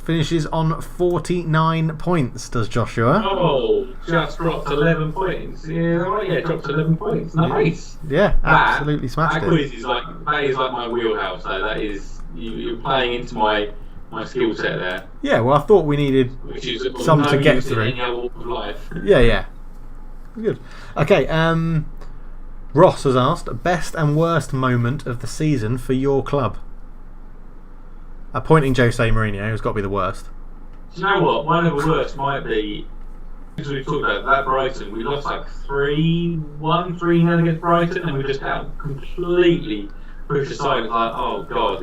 Speaker 1: Finishes on 49 points, does Joshua?
Speaker 2: Oh, just dropped 11 points. Yeah, dropped 11 points. Nice.
Speaker 1: Yeah, absolutely smashed
Speaker 2: that
Speaker 1: it.
Speaker 2: Quiz is that is like my wheelhouse. So that is you're playing into my skill set there.
Speaker 1: Yeah, well, I thought we needed
Speaker 2: which is
Speaker 1: some to get through.
Speaker 2: In any other walk of life.
Speaker 1: Yeah. Good. Okay. Ross has asked best and worst moment of the season for your club. Appointing Jose Mourinho has got to be the worst.
Speaker 2: Do you know what? One of the worst might be, because we talked about that Brighton. We lost like 3-0 against Brighton, and we just got completely pushed aside. Like, oh god,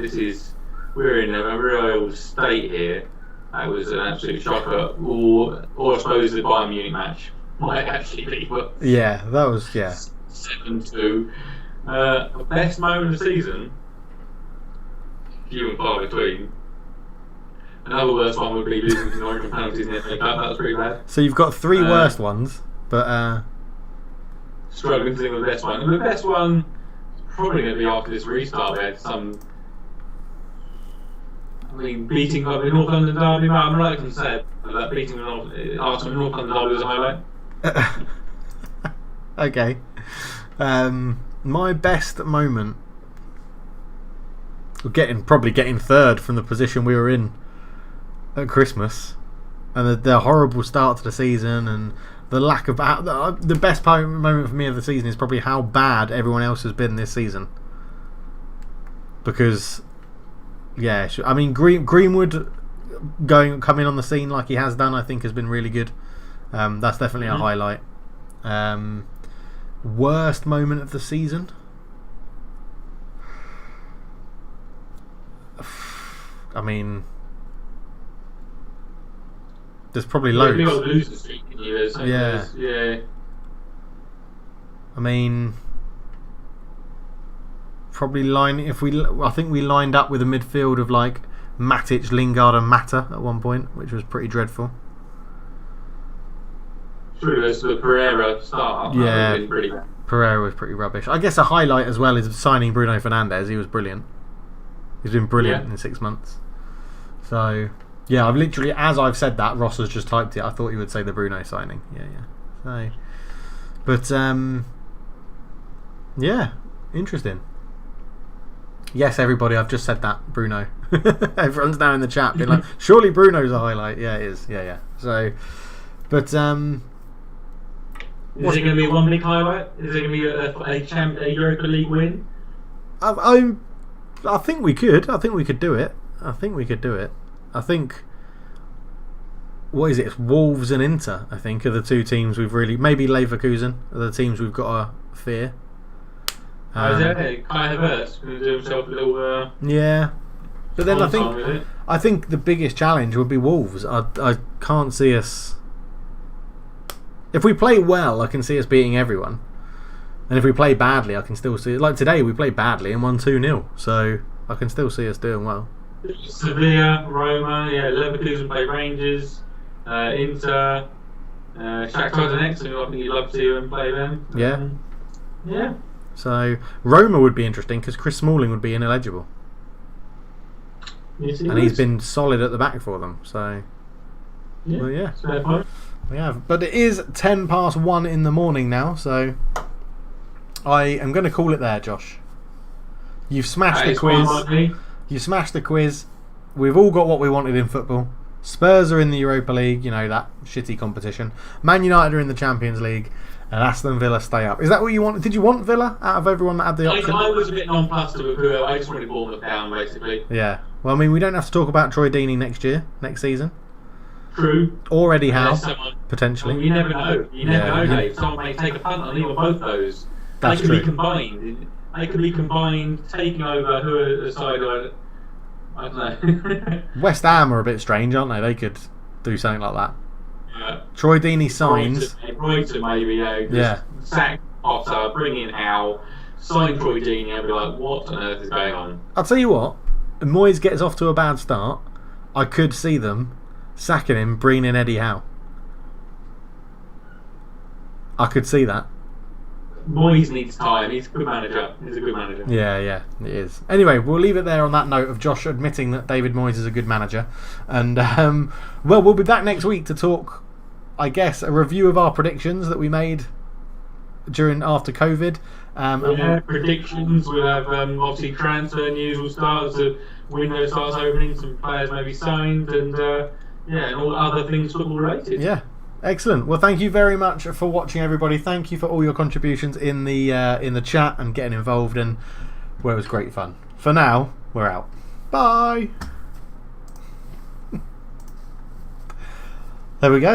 Speaker 2: we're in a real state here. That was an absolute shocker. Or I suppose the Bayern Munich match might actually be. But
Speaker 1: yeah, that was
Speaker 2: 7-2. Best moment of the season. Few and far between. Another worst one would be losing to Norwich on penalties in the FA Cup. That was pretty bad.
Speaker 1: So you've got 3 worst ones, but
Speaker 2: struggling to think of the best one. And the best one probably going to be after this restart. We had some. I mean, beating the North London derby. I'm right to say that beating the Arsenal North London derby was a highlight.
Speaker 1: Okay. My best moment. Probably getting third from the position we were in at Christmas, and the horrible start to the season, and the lack of the best moment for me of the season is probably how bad everyone else has been this season. Because, yeah, I mean Greenwood coming on the scene like he has done, I think has been really good. That's definitely a highlight. Worst moment of the season. I mean, there's probably loads.
Speaker 2: Yeah.
Speaker 1: I mean, probably I think we lined up with a midfield of like Matic, Lingard, and Mata at one point, which was pretty dreadful.
Speaker 2: True, there's the Pereira start.
Speaker 1: Yeah, Pereira was pretty rubbish. I guess a highlight as well is signing Bruno Fernandes. He was brilliant. He's been brilliant in 6 months. So, yeah, I've literally, as I've said that, Ross has just typed it. I thought he would say the Bruno signing. Yeah. So, but, yeah, interesting. Yes, everybody, I've just said that, Bruno. Everyone's now in the chat being like, surely Bruno's a highlight. Yeah, it is. Yeah. So, but,
Speaker 2: is it going to be one big highlight? Is it going to be a Europa League win?
Speaker 1: I think we could. I think we could do it. I think, what is it? It's Wolves and Inter, I think, are the two teams we've really... Maybe Leverkusen are the teams we've got to fear.
Speaker 2: Is it? Kai Havertz going to do himself a little...
Speaker 1: yeah. But then I think the biggest challenge would be Wolves. I can't see us... If we play well, I can see us beating everyone. And if we play badly, I can still see it. Like today, we played badly and won 2-0. So I can still see us doing well.
Speaker 2: Sevilla, Roma, Leverkusen play Rangers, Inter, Shakhtar Donetsk, who I think you'd love to see them play them.
Speaker 1: Yeah. So Roma would be interesting because Chris Smalling would be ineligible.
Speaker 2: Yes,
Speaker 1: he's been solid at the back for them. So,
Speaker 2: Fair point.
Speaker 1: We have. But it is 1:10 in the morning now, so I am going to call it there, Josh. You've smashed the quiz. You smashed the quiz. We've all got what we wanted in football. Spurs are in the Europa League, that shitty competition. Man United are in the Champions League, and Aston Villa stay up. Is that what you wanted? Did you want Villa out of everyone that had the option?
Speaker 2: I was a bit nonplussed with who. I just wanted Bournemouth down, basically.
Speaker 1: Yeah. Well, I mean, we don't have to talk about Troy Deeney next season.
Speaker 2: True.
Speaker 1: Or Eddie Howe, potentially.
Speaker 2: You never know. You never know, Dave. Someone may take a punt on either both those.
Speaker 1: That's
Speaker 2: true.
Speaker 1: They
Speaker 2: could be combined, taking over who are the side. I don't know.
Speaker 1: West Ham are a bit strange, aren't they? They could do something like that.
Speaker 2: Yeah.
Speaker 1: Troy Deeney signs.
Speaker 2: Brighton maybe, sack Potter, bring in Howe, sign Troy Deeney, and be like, what on earth is going on?
Speaker 1: I'll tell you what, if Moyes gets off to a bad start, I could see them sacking him, bringing in Eddie Howe. I could see that.
Speaker 2: Moyes needs time. He's a good manager.
Speaker 1: Yeah, it is. Anyway, we'll leave it there on that note of Josh admitting that David Moyes is a good manager. And, we'll be back next week to talk, I guess, a review of our predictions that we made after COVID.
Speaker 2: Predictions. We'll have, obviously, transfer news will start as the window starts opening. Some players may be signed and all other things football related.
Speaker 1: Yeah. Excellent. Well, thank you very much for watching, everybody. Thank you for all your contributions in the chat and getting involved, and it was great fun. For now, we're out. Bye. There we go.